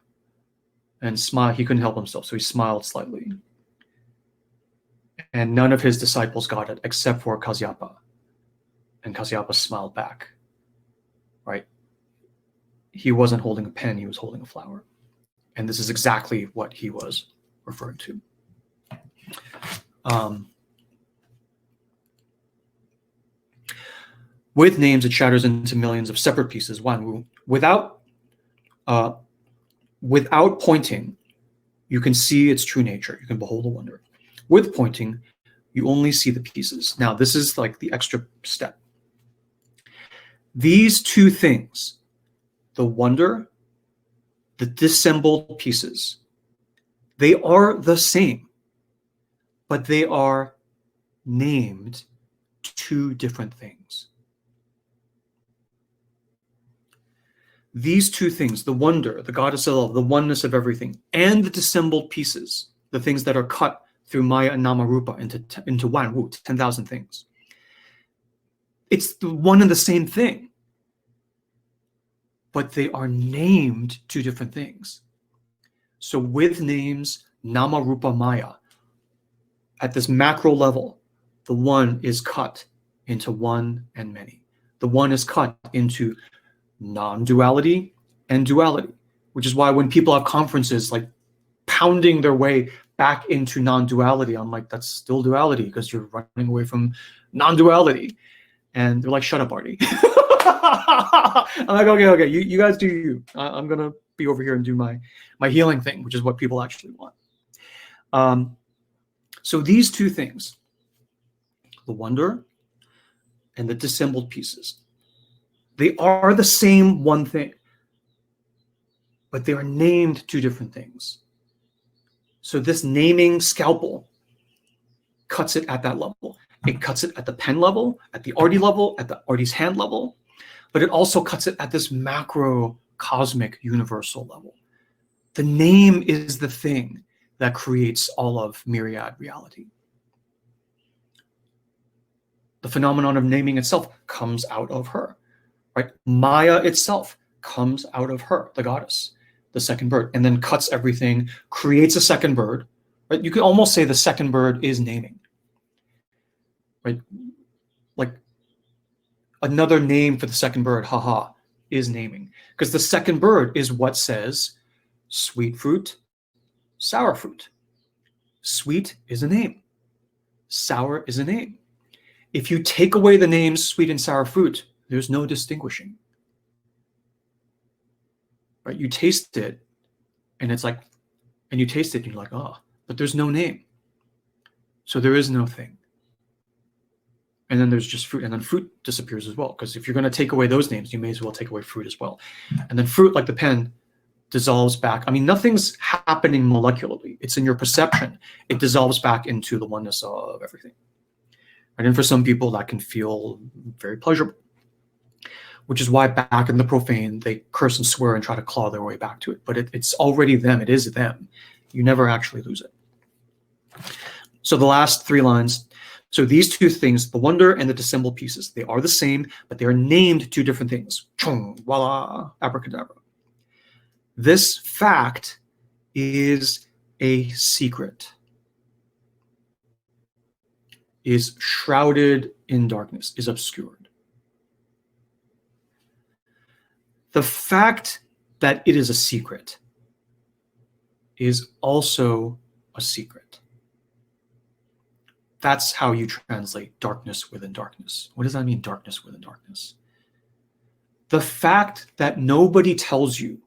and smiled, he couldn't help himself, so he smiled slightly. And none of his disciples got it except for Kasyapa. And Kasyapa smiled back, right? He wasn't holding a pen, he was holding a flower. And this is exactly what he was referring to. With names, it shatters into millions of separate pieces. One, without pointing, you can see its true nature. You can behold the wonder. With pointing, you only see the pieces. Now, this is like the extra step. These two things, the wonder, the dissembled pieces, they are the same, but they are named two different things. These two things, the wonder, the goddess of love, the oneness of everything, and the dissembled pieces, the things that are cut through Maya and Namarupa into Wanwu, 10,000 things. It's the one and the same thing, but they are named two different things. So with names, Namarupa Maya, at this macro level, the one is cut into one and many. The one is cut into non-duality and duality, which is why when people have conferences like pounding their way back into non-duality, I'm like, that's still duality because you're running away from non-duality. And they're like, shut up, Artie. I'm like, okay, you guys do you. I'm going to be over here and do my healing thing, which is what people actually want. So these two things, the wonder and the dissembled pieces, they are the same one thing, but they are named two different things. So this naming scalpel cuts it at that level. It cuts it at the pen level, at the Artie level, at the Artie's hand level, but it also cuts it at this macro cosmic universal level. The name is the thing that creates all of myriad reality. The phenomenon of naming itself comes out of her, right? Maya itself comes out of her, the goddess, the second bird, and then cuts everything, creates a second bird, right? You could almost say the second bird is naming, right? Like Another name for the second bird, haha, is naming. Because the second bird is what says sweet fruit, sour fruit. Sweet is a name. Sour is a name. If you take away the names sweet and sour fruit, there's no distinguishing. Right? You taste it, and it's like, and you taste it, and you're like, oh, but there's no name. So there is no thing. And then there's just fruit, and then fruit disappears as well. Because if you're going to take away those names, you may as well take away fruit as well. And then fruit, like the pen, dissolves back. I mean, nothing's happening molecularly. It's in your perception. It dissolves back into the oneness of everything. And then for some people, that can feel very pleasurable, which is why back in the profane, they curse and swear and try to claw their way back to it. But it's already them. It is them. You never actually lose it. So the last 3 lines. So these 2 things, the wonder and the dissembled pieces, they are the same, but they are named 2 different things. Chung, voila, abracadabra. This fact is a secret, is shrouded in darkness, is obscured. The fact that it is a secret is also a secret. That's how you translate darkness within darkness. What does that mean, darkness within darkness? The fact that nobody tells you,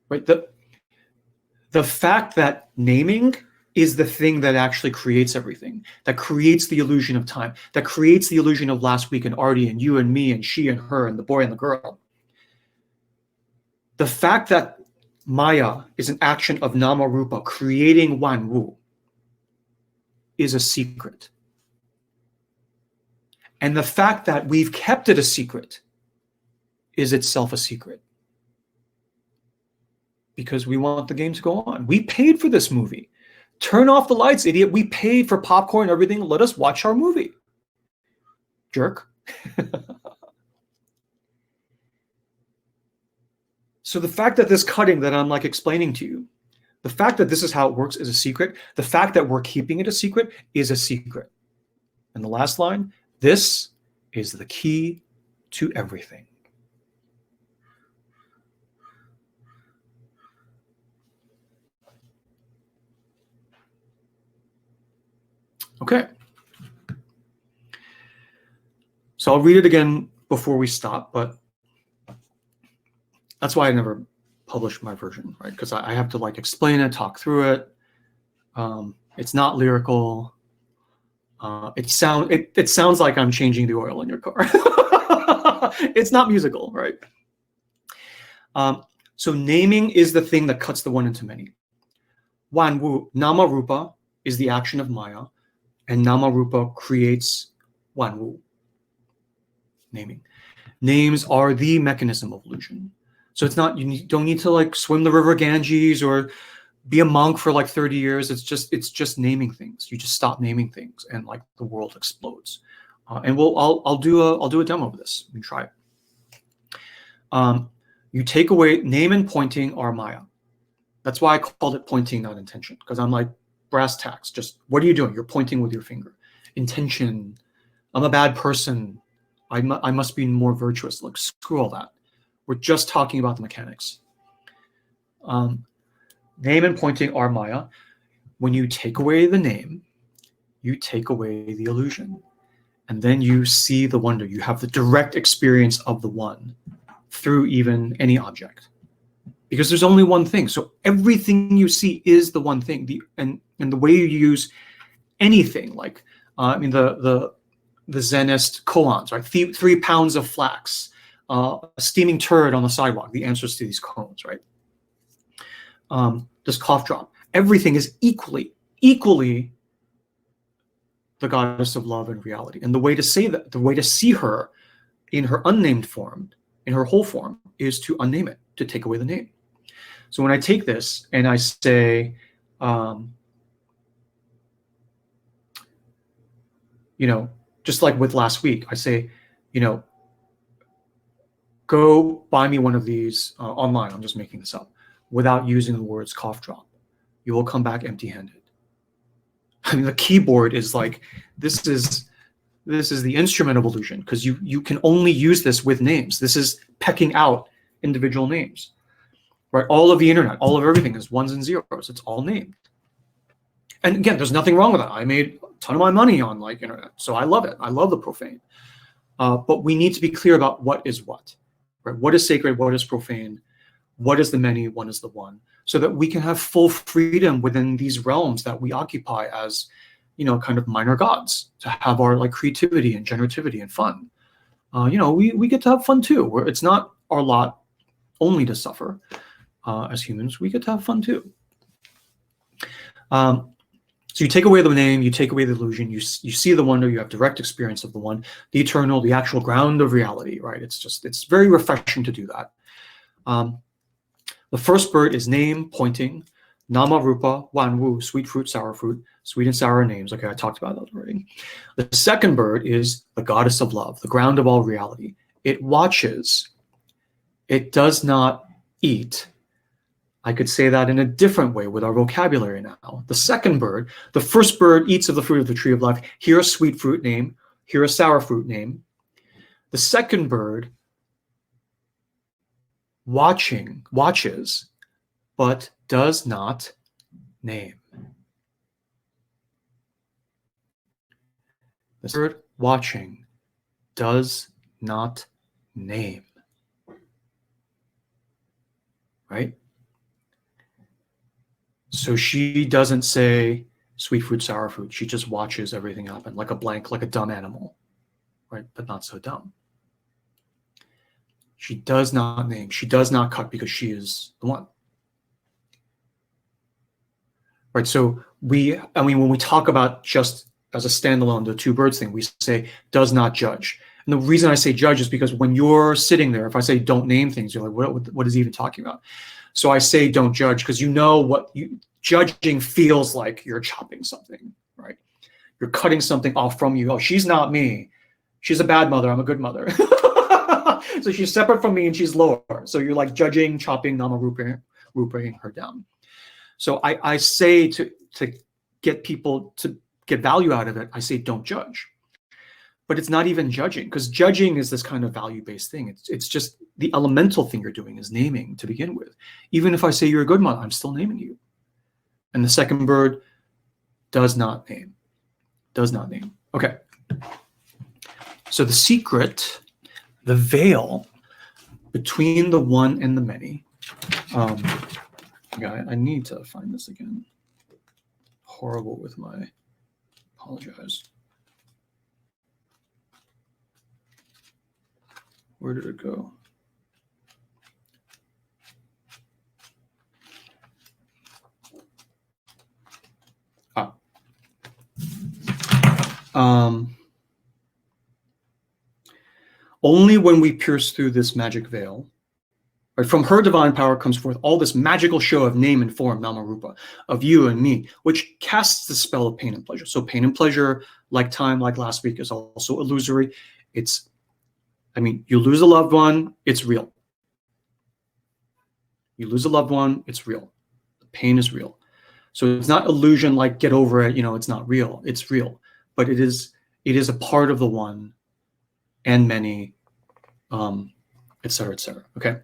right? The fact that naming is the thing that actually creates everything, that creates the illusion of time, that creates the illusion of last week and Artie and you and me and she and her and the boy and the girl. The fact that Maya is an action of Namarupa creating Wanwu is a secret. And the fact that we've kept it a secret is itself a secret. Because we want the game to go on. We paid for this movie. Turn off the lights, idiot. We paid for popcorn and everything. Let us watch our movie. Jerk. So the fact that this cutting that I'm like explaining to you, the fact that this is how it works is a secret. The fact that we're keeping it a secret is a secret. And the last line, this is the key to everything. Okay. So I'll read it again before we stop, but that's why I never published my version, right? Because I have to like explain it, talk through it. It's not lyrical. It sounds like I'm changing the oil in your car. It's not musical, right? So naming is the thing that cuts the one into many. Wanwu, Namarupa is the action of Maya, and Namarupa creates Wanwu, naming. Names are the mechanism of illusion. So it's not, don't need to like swim the river Ganges or be a monk for like 30 years. It's just naming things. You just stop naming things and like the world explodes. And I'll do a demo of this. You can try it. You take away, name and pointing are Maya. That's why I called it pointing, not intention. Because I'm like, brass tacks, just what are you doing? You're pointing with your finger. Intention, I'm a bad person. I must be more virtuous. Like, screw all that. We're just talking about the mechanics. Name and pointing are Maya. When you take away the name, you take away the illusion. And then you see the wonder. You have the direct experience of the one through even any object. Because there's only one thing. So everything you see is the one thing. And the way you use anything, like, I mean, the Zenist koans, right? 3 pounds of flax, a steaming turd on the sidewalk, the answers to these koans, right? This cough drop. Everything is equally the goddess of love and reality. And the way to say that, the way to see her in her unnamed form, in her whole form, is to unname it, to take away the name. So when I take this and I say, just like with last week, I say, go buy me one of these online. I'm just making this up, without using the words cough drop. You will come back empty-handed. I mean, the keyboard is like, this is This is the instrument of illusion, because you can only use this with names. This is pecking out individual names, right? All of the internet, all of everything is ones and zeros. It's all named. And again, there's nothing wrong with that. I made a ton of my money on like internet, so I love it. I love the profane. But we need to be clear about what is what, right? What is sacred? What is profane? What is the many? What is the one? So that we can have full freedom within these realms that we occupy as, kind of minor gods, to have our like creativity and generativity and fun. We get to have fun too. Where it's not our lot only to suffer as humans. We get to have fun too. So you take away the name, you take away the illusion, you see the wonder, you have direct experience of the one, the eternal, the actual ground of reality, right? It's very refreshing to do that. The first bird is name, pointing, Namarupa, Wanwu, sweet fruit, sweet and sour names. Okay, I talked about that already. The second bird is the goddess of love, the ground of all reality. It watches. It does not eat. I could say that in a different way with our vocabulary now. The second bird, the first bird eats of the fruit of the tree of life. Here a sweet fruit name, here a sour fruit name. The second bird watches, but does not name. The third watching does not name. Right? So she doesn't say sweet fruit, sour fruit. She just watches everything happen like a blank, like a dumb animal, right? But not so dumb. She does not name. She does not cut because she is the one. Right, so when we talk about just as a standalone, the two birds thing, we say does not judge. And the reason I say judge is because when you're sitting there, if I say don't name things, you're like, what is he even talking about? So I say don't judge because what judging feels like you're chopping something, right? You're cutting something off from you. Oh, she's not me. She's a bad mother. I'm a good mother. So she's separate from me and she's lower. So you're like judging, chopping, Namarupaing her down. So I say to get people to get value out of it, I say don't judge. But it's not even judging, because judging is this kind of value-based thing. It's just the elemental thing you're doing is naming to begin with. Even if I say you're a good mother, I'm still naming you. And the second bird does not name. Does not name. Okay. So the secret, the veil between the one and the many. I need to find this again. Horrible with my, apologize. Where did it go? Only when we pierce through this magic veil, right, from her divine power comes forth all this magical show of name and form, Namarupa, of you and me, which casts the spell of pain and pleasure. So pain and pleasure, like time, like last week, is also illusory. You lose a loved one, it's real. You lose a loved one, it's real. The pain is real. So it's not illusion like get over it, it's not real. It's real. But it is a part of the one and many, et cetera, et cetera. Okay.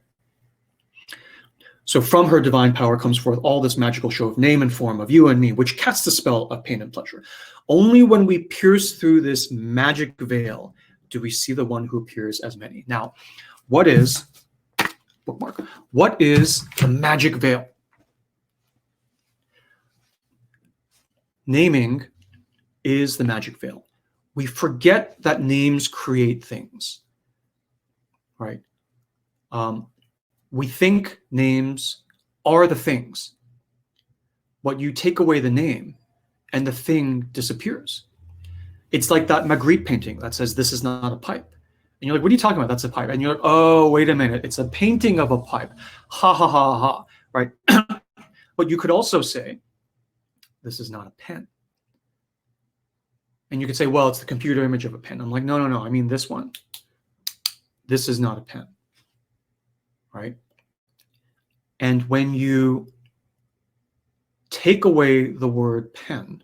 So from her divine power comes forth all this magical show of name and form of you and me, which casts the spell of pain and pleasure. Only when we pierce through this magic veil do we see the one who appears as many. Now, what is the magic veil? Naming is the magic veil. We forget that names create things, right? We think names are the things. But you take away the name and the thing disappears. It's like that Magritte painting that says, this is not a pipe. And you're like, what are you talking about? That's a pipe. And you're like, oh, wait a minute. It's a painting of a pipe. Ha, ha, ha, ha, right? But you could also say, this is not a pen. And you could say, well, it's the computer image of a pen. I'm like, no, no, no. I mean this one. This is not a pen, right? And when you take away the word pen,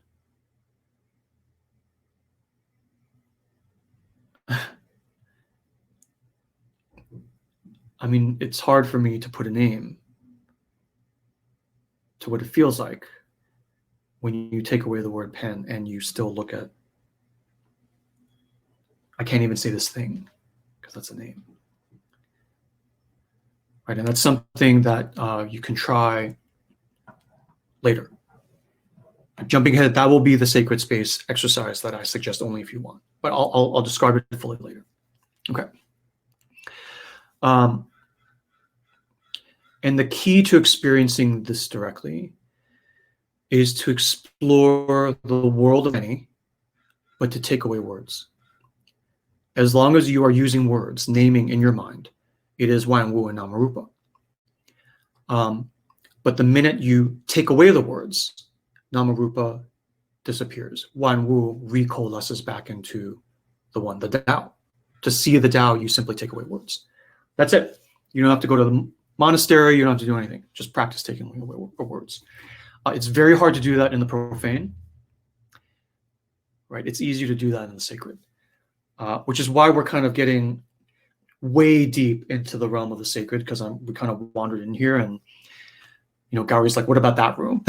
I mean, it's hard for me to put a name to what it feels like when you take away the word pen and you still look at, I can't even say this thing because that's a name. Right, and that's something that you can try later. Jumping ahead, that will be the sacred space exercise that I suggest only if you want, but I'll describe it fully later. Okay. And the key to experiencing this directly is to explore the world of many, but to take away words. As long as you are using words, naming in your mind, it is Wan Wu and Namarupa. But the minute you take away the words, Namarupa disappears. Wan Wu recoalesces back into the one, the Tao. To see the Tao, you simply take away words. That's it. You don't have to go to the monastery. You don't have to do anything. Just practice taking away words. It's very hard to do that in the profane. Right? It's easier to do that in the sacred, which is why we're kind of getting way deep into the realm of the sacred, because we kind of wandered in here, and Gauri's like, "What about that room?"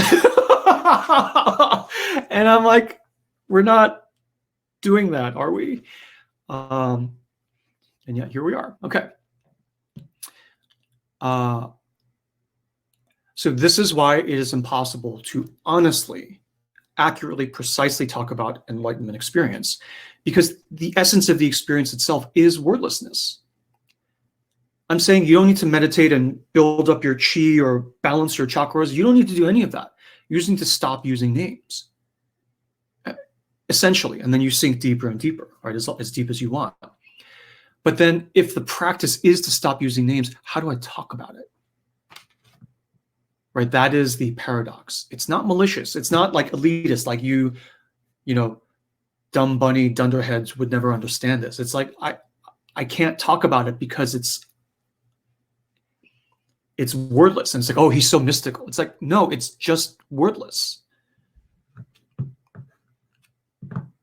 And I'm like, "We're not doing that, are we?" And yet here we are. Okay. So this is why it is impossible to honestly, accurately, precisely talk about enlightenment experience, because the essence of the experience itself is wordlessness. I'm saying you don't need to meditate and build up your chi or balance your chakras. You don't need to do any of that. You just need to stop using names, essentially, and then you sink deeper and deeper, right? As deep as you want. But then if the practice is to stop using names, how do I talk about it? Right? That is the paradox. It's not malicious. It's not like elitist, like you know, dumb bunny dunderheads would never understand this. It's like, I can't talk about it because it's wordless. And it's like, oh, he's so mystical. It's like, no, it's just wordless.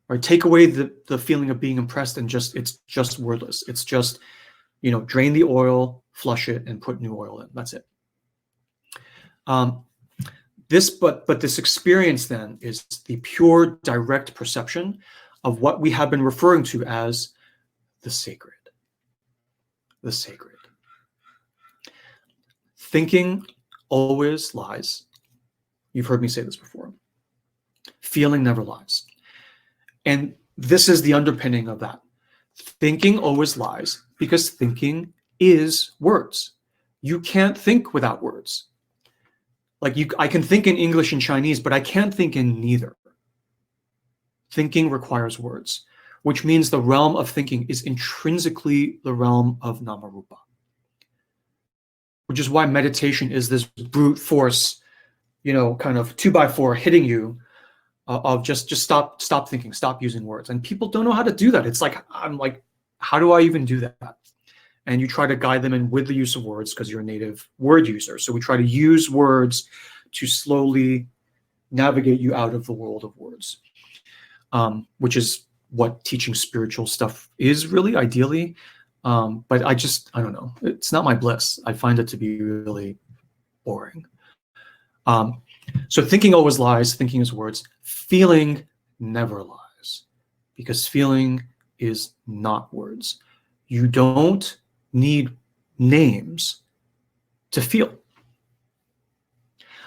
Right? Take away the feeling of being impressed and it's just wordless. It's just, drain the oil, flush it, and put new oil in. That's it. This experience then is the pure direct perception of what we have been referring to as the sacred. The sacred. Thinking always lies. You've heard me say this before. Feeling never lies. And this is the underpinning of that. Thinking always lies because thinking is words. You can't think without words. Like I can think in English and Chinese, but I can't think in neither. Thinking requires words, which means the realm of thinking is intrinsically the realm of Namarupa. Which is why meditation is this brute force, kind of 2x4 hitting you of just stop thinking, stop using words. And people don't know how to do that. It's like, I'm like, how do I even do that? And you try to guide them in with the use of words because you're a native word user. So we try to use words to slowly navigate you out of the world of words, which is what teaching spiritual stuff is really, ideally. But I don't know. It's not my bliss. I find it to be really boring. So thinking always lies. Thinking is words. Feeling never lies, because feeling is not words. You don't need names to feel.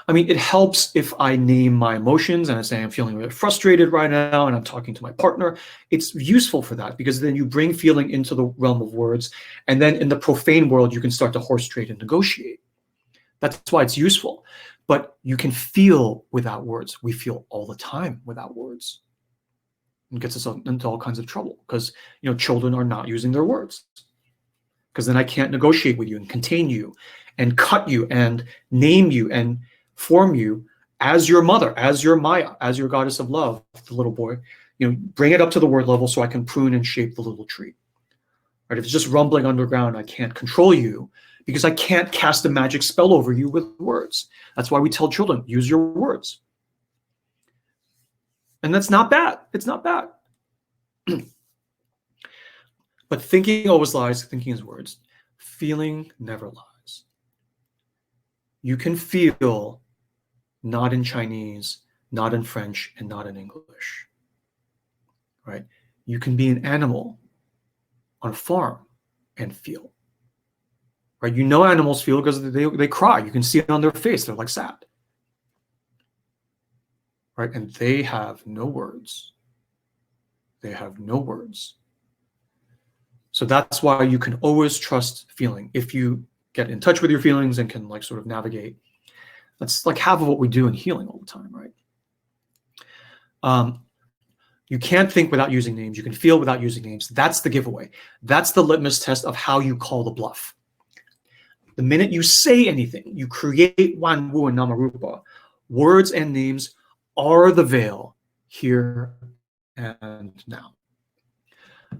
I mean, it helps if I name my emotions and I say I'm feeling really frustrated right now and I'm talking to my partner. It's useful for that, because then you bring feeling into the realm of words, and then in the profane world you can start to horse trade and negotiate. That's why it's useful. But you can feel without words. We feel all the time without words. It gets us into all kinds of trouble because children are not using their words. Because then I can't negotiate with you and contain you and cut you and name you and form you as your mother, as your Maya, as your goddess of love, the little boy. Bring it up to the word level so I can prune and shape the little tree. Right? If it's just rumbling underground, I can't control you because I can't cast a magic spell over you with words. That's why we tell children, use your words. And that's not bad. It's not bad. But thinking always lies. Thinking is words. feeling never lies. You can feel not in Chinese, not in French, and not in English, right? You can be an animal on a farm and feel, right? You know animals feel because they cry. You can see it on their face. They're like sad, right? And they have no words. They have no words. So that's why you can always trust feeling. If you get in touch with your feelings and can like sort of navigate, that's like half of what we do in healing all the time, right? You can't think without using names. You can feel without using names. That's the giveaway. That's the litmus test of how you call the bluff. The minute you say anything, you create Wan Wu and Namarupa. Words and names are the veil here and now.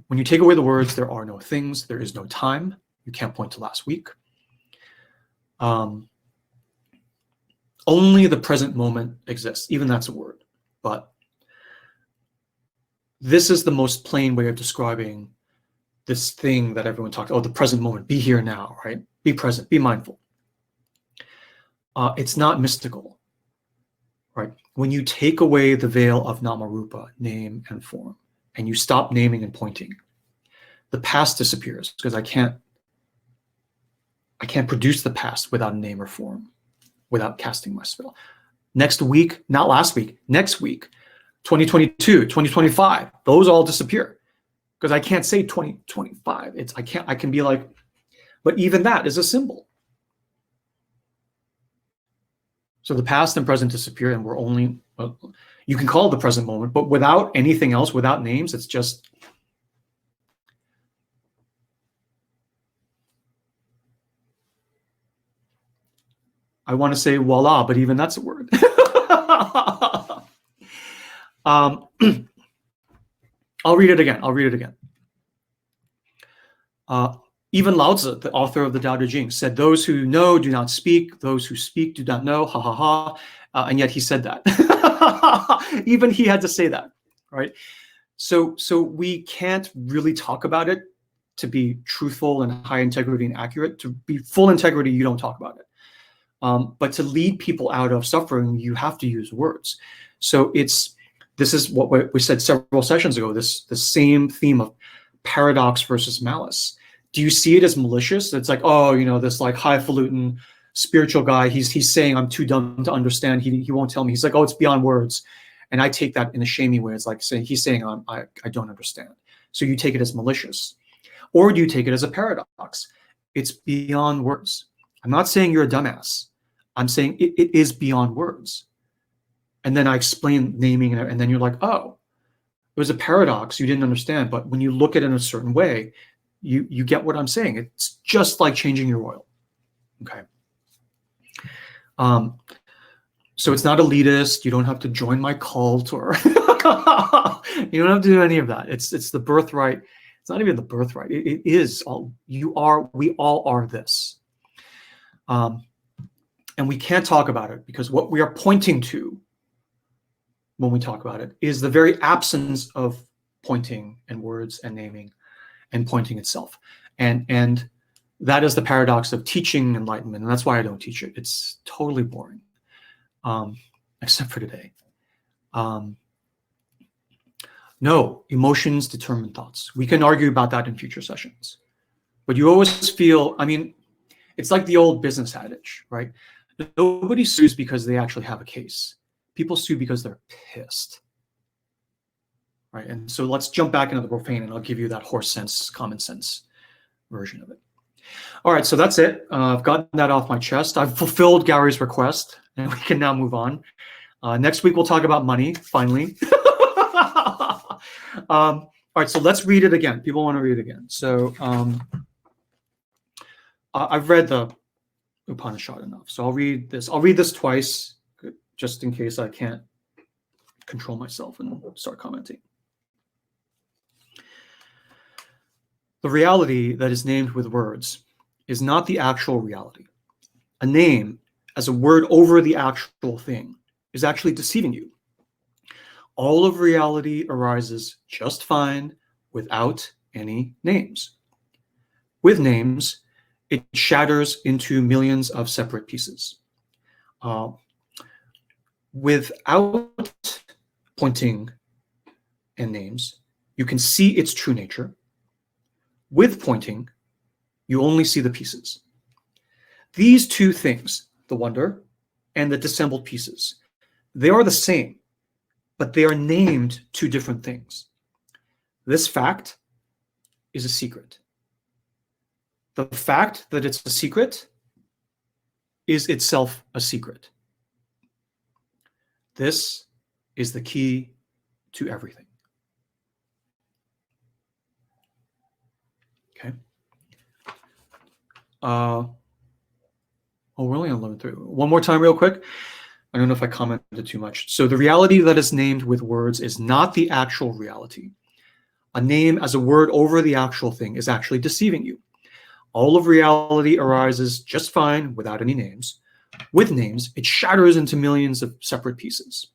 When you take away the words, there are no things. There is no time. You can't point to last week. Only the present moment exists. Even that's a word. But this is the most plain way of describing this thing that everyone talks about. Oh, the present moment. Be here now, right? Be present. Be mindful. It's not mystical, right? When you take away the veil of Namarupa, name and form, and you stop naming and pointing, the past disappears because I can't produce the past without a name or form, without casting my spell. Next week, not last week, next week, 2022, 2025, those all disappear because I can't say 2025. I can be like, but even that is a symbol. So the past and present disappear, and we're only, you can call it the present moment, but without anything else, without names, it's just, I want to say voila, but even that's a word. I'll read it again. Even Lao Tzu, the author of the Dao De Jing, said, "Those who know do not speak. Those who speak do not know." Ha ha ha. And yet he said that. Even he had to say that, right? So we can't really talk about it to be truthful and high integrity and accurate. To be full integrity, you don't talk about it. But to lead people out of suffering, you have to use words. So this is what we said several sessions ago, the same theme of paradox versus malice. Do you see it as malicious? It's like, oh, this like highfalutin spiritual guy, he's saying I'm too dumb to understand. He won't tell me. He's like, oh, it's beyond words. And I take that in a shamey way. It's like he's saying I don't understand. So you take it as malicious. Or do you take it as a paradox? It's beyond words. I'm not saying you're a dumbass. I'm saying it is beyond words. And then I explain naming, and then you're like, oh, it was a paradox you didn't understand. But when you look at it in a certain way, you get what I'm saying. It's just like changing your oil. Okay. So it's not elitist. You don't have to join my cult, or you don't have to do any of that. It's the birthright. It's not even the birthright. It is all you are. We all are this. And we can't talk about it because what we are pointing to when we talk about it is the very absence of pointing and words and naming and pointing itself. And that is the paradox of teaching enlightenment. And that's why I don't teach it. It's totally boring, except for today. No, emotions determine thoughts. We can argue about that in future sessions. But you always feel, it's like the old business adage, right? Nobody sues because they actually have a case. People sue because they're pissed, right? And so let's jump back into the profane, and I'll give you that horse sense, common sense version of it. All right, so that's it. I've gotten that off my chest. I've fulfilled Gary's request, and we can now move on. Next week, we'll talk about money, finally. All right, so let's read it again. People want to read it again. So I've read the Upanishad enough. So I'll read this. I'll read this twice, just in case I can't control myself and start commenting. The reality that is named with words is not the actual reality. A name as a word over the actual thing is actually deceiving you. All of reality arises just fine without any names. With names, it shatters into millions of separate pieces. Without pointing and names, you can see its true nature. With pointing, you only see the pieces. These two things, the wonder and the dissembled pieces, they are the same, but they are named two different things. This fact is a secret. The fact that it's a secret is itself a secret. This is the key to everything. Okay. Oh, we're only on 11:30. One more time real quick. I don't know if I commented too much. So the reality that is named with words is not the actual reality. A name as a word over the actual thing is actually deceiving you. All of reality arises just fine without any names. With names, it shatters into millions of separate pieces.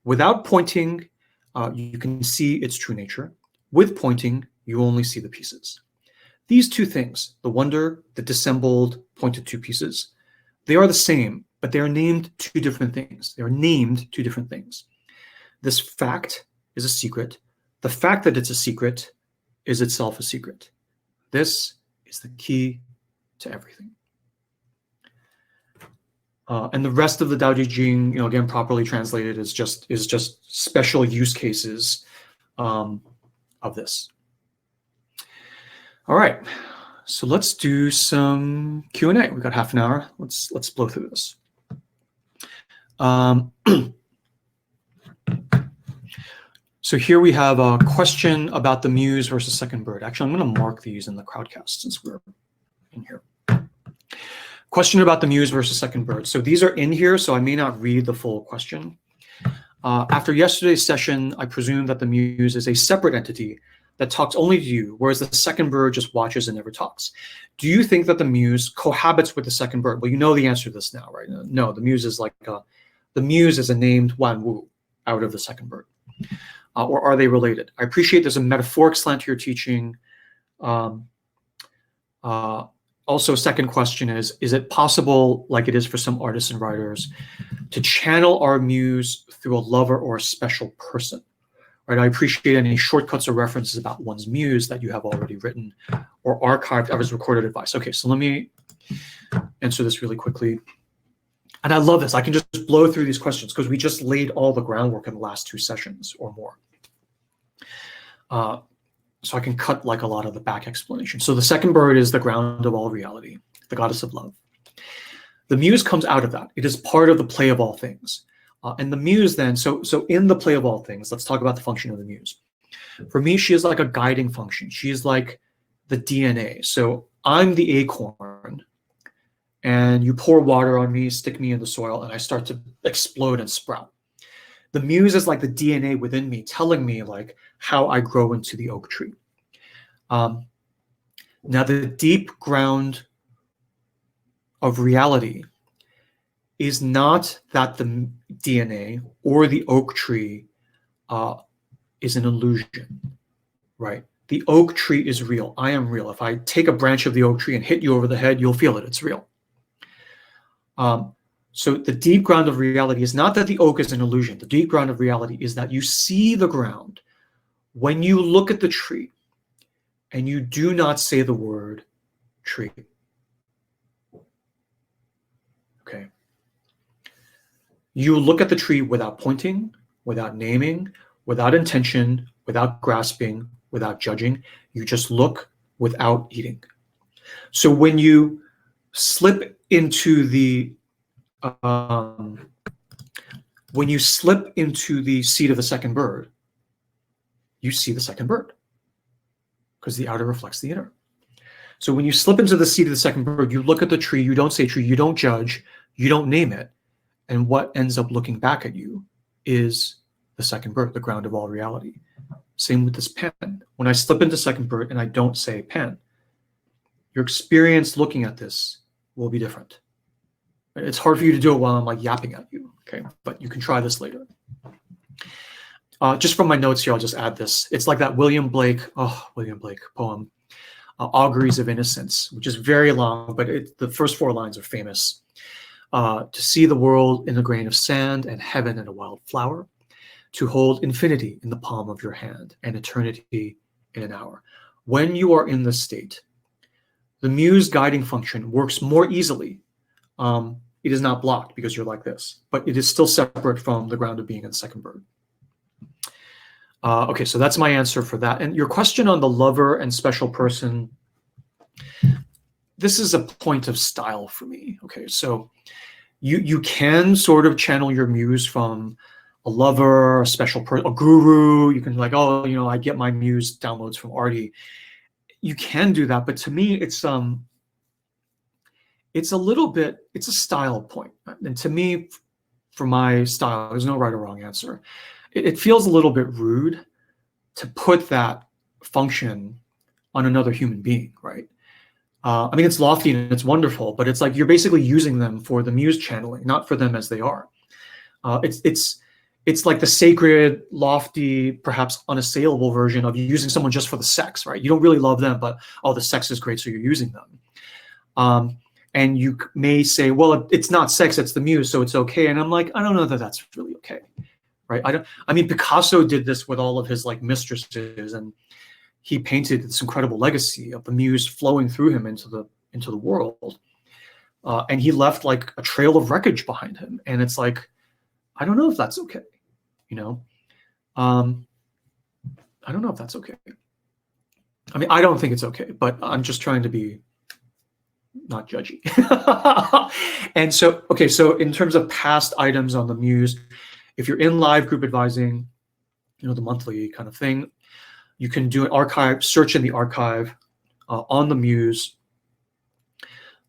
Without pointing, you can see its true nature. With pointing, you only see the pieces. These two things, the wonder, the dissembled, pointed two pieces, they are the same, but they are named two different things. They are named two different things. This fact is a secret. The fact that it's a secret is itself a secret. This is the key to everything. And the rest of the Dao De Jing, again, properly translated, is just special use cases of this. All right, so let's do some Q&A. We've got half an hour. Let's blow through this. So here we have a question about the muse versus second bird. Actually, I'm going to mark these in the crowdcast since we're in here. Question about the muse versus second bird. So these are in here, so I may not read the full question. After yesterday's session, I presume that the muse is a separate entity that talks only to you, whereas the second bird just watches and never talks. Do you think that the muse cohabits with the second bird? Well, you know the answer to this now, right? No, the muse is the muse is a named Wan Wu out of the second bird. Or are they related? I appreciate there's a metaphoric slant to your teaching. Also, second question is it possible, like it is for some artists and writers, to channel our muse through a lover or a special person? Right? I appreciate any shortcuts or references about one's muse that you have already written or archived as recorded advice. Okay, so let me answer this really quickly. And I love this. I can just blow through these questions because we just laid all the groundwork in the last two sessions or more. So I can cut like a lot of the back explanation. So the second bird is the ground of all reality, the goddess of love. The muse comes out of that. It is part of the play of all things. And the muse then, so in the play of all things, let's talk about the function of the muse. For me, she is like a guiding function. She is like the DNA. So I'm the acorn, and you pour water on me, stick me in the soil, and I start to explode and sprout. The muse is like the DNA within me, telling me like how I grow into the oak tree. Now, the deep ground of reality is not that the DNA or the oak tree is an illusion, right? The oak tree is real. I am real. If I take a branch of the oak tree and hit you over the head, you'll feel it. It's real. So the deep ground of reality is not that the oak is an illusion. The deep ground of reality is that you see the ground when you look at the tree and you do not say the word tree. Okay. You look at the tree without pointing, without naming, without intention, without grasping, without judging. You just look without eating. So when you slip into the seat of the second bird, you see the second bird because the outer reflects the inner. So when you slip into the seat of the second bird, you look at the tree, you don't say tree, you don't judge, you don't name it. And what ends up looking back at you is the second bird, the ground of all reality. Same with this pen. When I slip into second bird and I don't say pen, your experience looking at this will be different. It's hard for you to do it while I'm like yapping at you, okay? But you can try this later. Just from my notes here, I'll just add this. It's like that William Blake poem. Auguries of Innocence, which is very long, but the first 4 lines are famous. To see the world in a grain of sand and heaven in a wild flower, to hold infinity in the palm of your hand and eternity in an hour. When you are in this state, the muse guiding function works more easily. It is not blocked because you're like this, but it is still separate from the ground of being and the second bird. Okay, so that's my answer for that. And your question on the lover and special person, this is a point of style for me. Okay, so you can sort of channel your muse from a lover, a special person, a guru. You can like, oh, you know, I get my muse downloads from Artie. You can do that, but to me, it's a little bit, it's a style point. And to me, for my style, there's no right or wrong answer. It feels a little bit rude to put that function on another human being, right? I mean, it's lofty and it's wonderful, but it's like you're basically using them for the muse channeling, not for them as they are. It's like the sacred, lofty, perhaps unassailable version of using someone just for the sex, right? You don't really love them, but oh, the sex is great, so you're using them. And you may say, well, it's not sex, it's the muse, so it's okay. And I'm like, I don't know that that's really okay, right? I mean, Picasso did this with all of his like mistresses, and he painted this incredible legacy of the muse flowing through him into the world. And he left like a trail of wreckage behind him. And it's like, I don't know if that's okay, you know? I don't know if that's okay. I mean, I don't think it's okay, but I'm just trying to be not judgy. And so, okay, so in terms of past items on the muse, if you're in live group advising, you know, the monthly kind of thing, you can do an archive, search in the archive on the muse.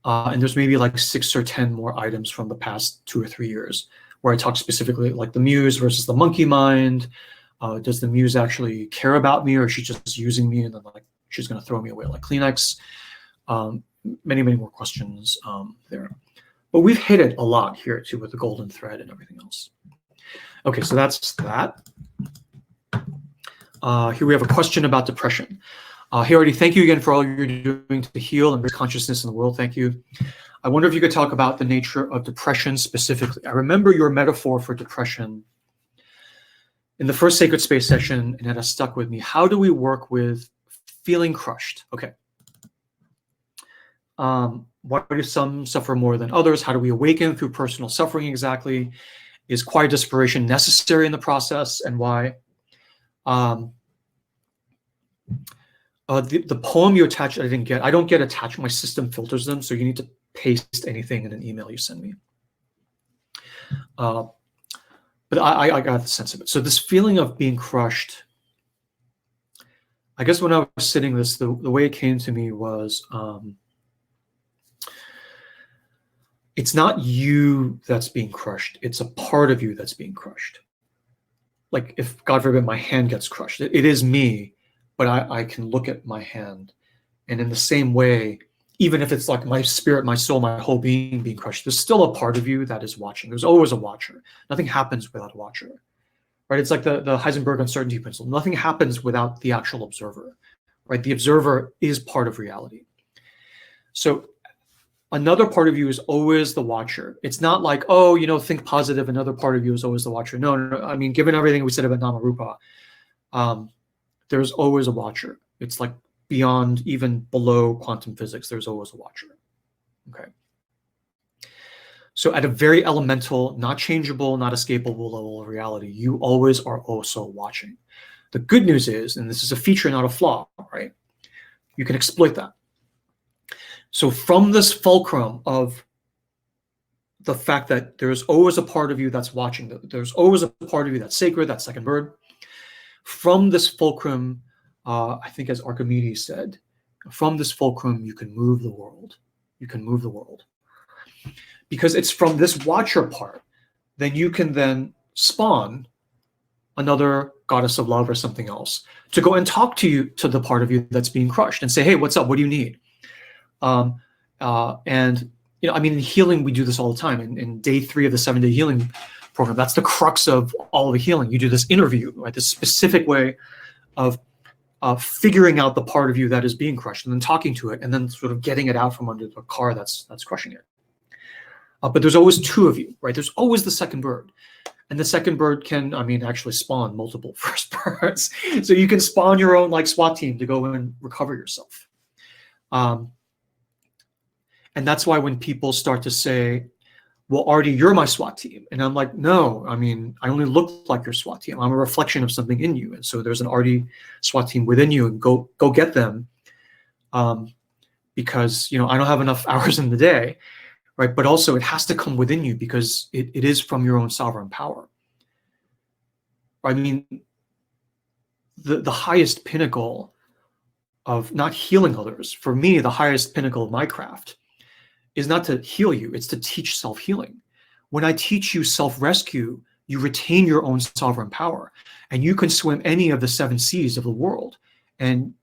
And there's maybe like 6 or 10 more items from the past 2 or 3 years where I talk specifically like the muse versus the monkey mind. Does the muse actually care about me, or is she just using me and then like she's going to throw me away like Kleenex? Many, many more questions there. But we've hit it a lot here too with the golden thread and everything else. Okay, so that's that. Here we have a question about depression. Hey, Artie, thank you again for all you're doing to heal and raise consciousness in the world. Thank you. I wonder if you could talk about the nature of depression specifically. I remember your metaphor for depression in the first Sacred Space session, and it has stuck with me. How do we work with feeling crushed? Okay. Why do some suffer more than others? How do we awaken through personal suffering exactly? Is quiet desperation necessary in the process, and why? The poem you attached, I didn't get. I don't get attached. My system filters them, so you need to paste anything in an email you send me. But I got the sense of it. So this feeling of being crushed, I guess when I was sitting this, the way it came to me was, it's not you that's being crushed. It's a part of you that's being crushed. Like if, God forbid, my hand gets crushed, it is me, but I can look at my hand. And in the same way, even if it's like my spirit, my soul, my whole being crushed, there's still a part of you that is watching. There's always a watcher. Nothing happens without a watcher, right? It's like the Heisenberg uncertainty principle. Nothing happens without the actual observer, right? The observer is part of reality. So another part of you is always the watcher. It's not like, oh, you know, think positive. Another part of you is always the watcher. No. I mean, given everything we said about Namarupa, there's always a watcher. It's like beyond, even below quantum physics, there's always a watcher. Okay. So at a very elemental, not changeable, not escapable level of reality, you always are also watching. The good news is, and this is a feature, not a flaw, right? You can exploit that. So from this fulcrum of the fact that there's always a part of you that's watching, there's always a part of you that's sacred, that's second bird. From this fulcrum, I think as Archimedes said, from this fulcrum, you can move the world. You can move the world. Because it's from this watcher part, then you can then spawn another goddess of love or something else to go and talk to you, to the part of you that's being crushed and say, hey, what's up? What do you need? And, you know, I mean, in healing, we do this all the time. In day 3 of the 7-day healing program, that's the crux of all of the healing. You do this interview, right? This specific way of figuring out the part of you that is being crushed, and then talking to it, and then sort of getting it out from under the car that's crushing it. But there's always two of you, right? There's always the second bird. And the second bird can, actually spawn multiple first birds. So you can spawn your own like SWAT team to go and recover yourself. And that's why when people start to say, well, Artie, you're my SWAT team. And I'm like, no, I only look like your SWAT team. I'm a reflection of something in you. And so there's an Artie SWAT team within you, and go get them. Because, I don't have enough hours in the day. Right, but also it has to come within you because it is from your own sovereign power. The highest pinnacle of not healing others, for me, the highest pinnacle of my craft is not to heal you, it's to teach self-healing. When I teach you self-rescue, you retain your own sovereign power, and you can swim any of the 7 seas of the world, and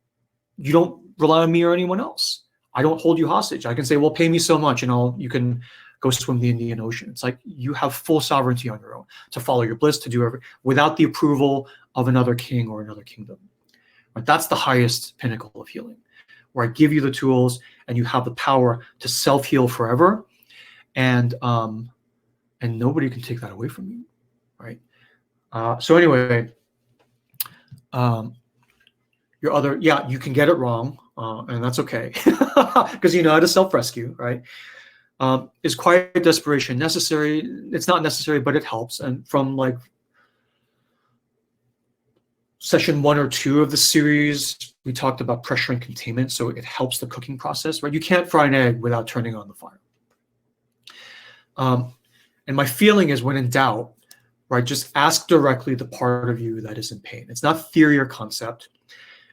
you don't rely on me or anyone else. I don't hold you hostage. I can say, well, pay me so much and you can go swim the Indian Ocean. It's like you have full sovereignty on your own to follow your bliss, to do everything without the approval of another king or another kingdom. Right? That's the highest pinnacle of healing, where I give you the tools and you have the power to self-heal forever. And nobody can take that away from you. Right? So anyway, your other, you can get it wrong. And that's okay, because you know how to self-rescue, right? Is quiet desperation necessary? It's not necessary, but it helps. And from like session 1 or 2 of the series, we talked about pressure and containment, so it helps the cooking process, right? You can't fry an egg without turning on the fire. And my feeling is, when in doubt, right, just ask directly the part of you that is in pain. It's not theory or concept.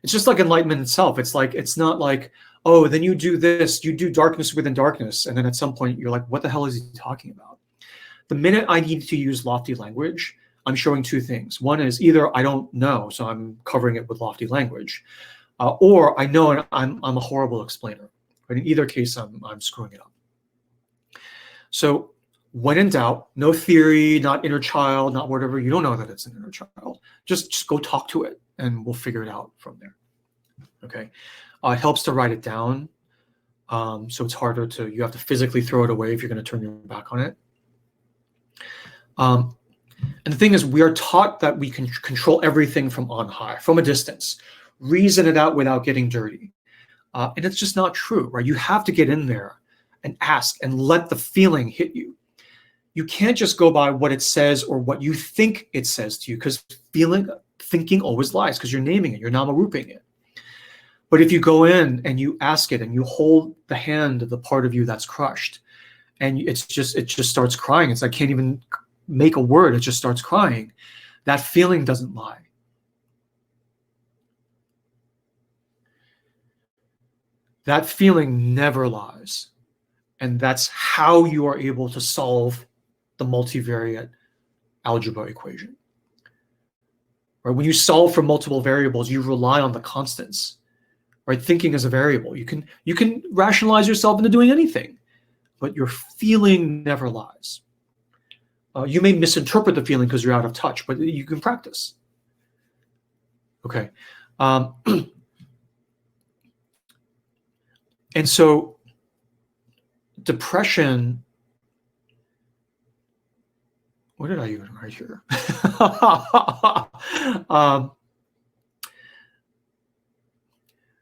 It's just like enlightenment itself. It's not like, oh, then you do this, you do darkness within darkness, and then at some point you're like, what the hell is he talking about? The minute I need to use lofty language, I'm showing 2 things. One is either I don't know, so I'm covering it with lofty language, or I know and I'm a horrible explainer. But in either case, I'm screwing it up. So when in doubt, no theory, not inner child, not whatever. You don't know that it's an inner child. Just go talk to it, and we'll figure it out from there. Okay, it helps to write it down, so it's harder to. You have to physically throw it away if you're going to turn your back on it. And the thing is, we are taught that we can control everything from on high, from a distance, reason it out without getting dirty, and it's just not true, right? You have to get in there and ask and let the feeling hit you. You can't just go by what it says or what you think it says to you, because thinking always lies, because you're naming it, you're Namaruping it. But if you go in and you ask it and you hold the hand of the part of you that's crushed, and it just starts crying. It's like, I can't even make a word. It just starts crying. That feeling doesn't lie. That feeling never lies. And that's how you are able to solve the multivariate algebra equation. Right? When you solve for multiple variables, you rely on the constants. Right? Thinking is a variable. You can rationalize yourself into doing anything, but your feeling never lies. You may misinterpret the feeling because you're out of touch, but you can practice. Okay. And so depression, what did I even write here?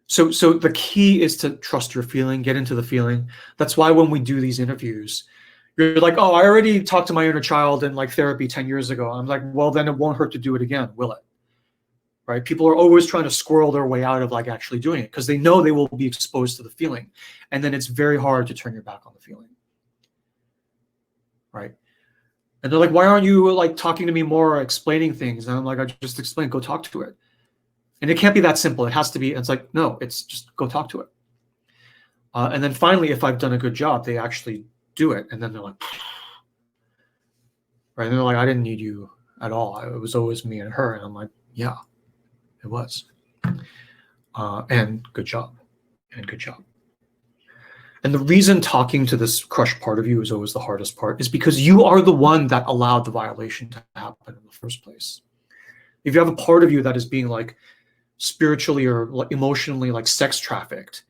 So the key is to trust your feeling, get into the feeling. That's why when we do these interviews, you're like, oh, I already talked to my inner child in like therapy 10 years ago. I'm like, well, then it won't hurt to do it again, will it? Right? People are always trying to squirrel their way out of like actually doing it because they know they will be exposed to the feeling. And then it's very hard to turn your back on the feeling. Right? And they're like, why aren't you like talking to me more or explaining things? And I'm like, I just explained, go talk to it. And it can't be that simple. It has to be, it's like, no, it's just go talk to it. And then finally, if I've done a good job, they actually do it. And then they're like, right? And they're like, I didn't need you at all. It was always me and her. And I'm like, yeah, it was. And good job. And good job. And the reason talking to this crushed part of you is always the hardest part is because you are the one that allowed the violation to happen in the first place. If you have a part of you that is being like spiritually or emotionally like sex trafficked,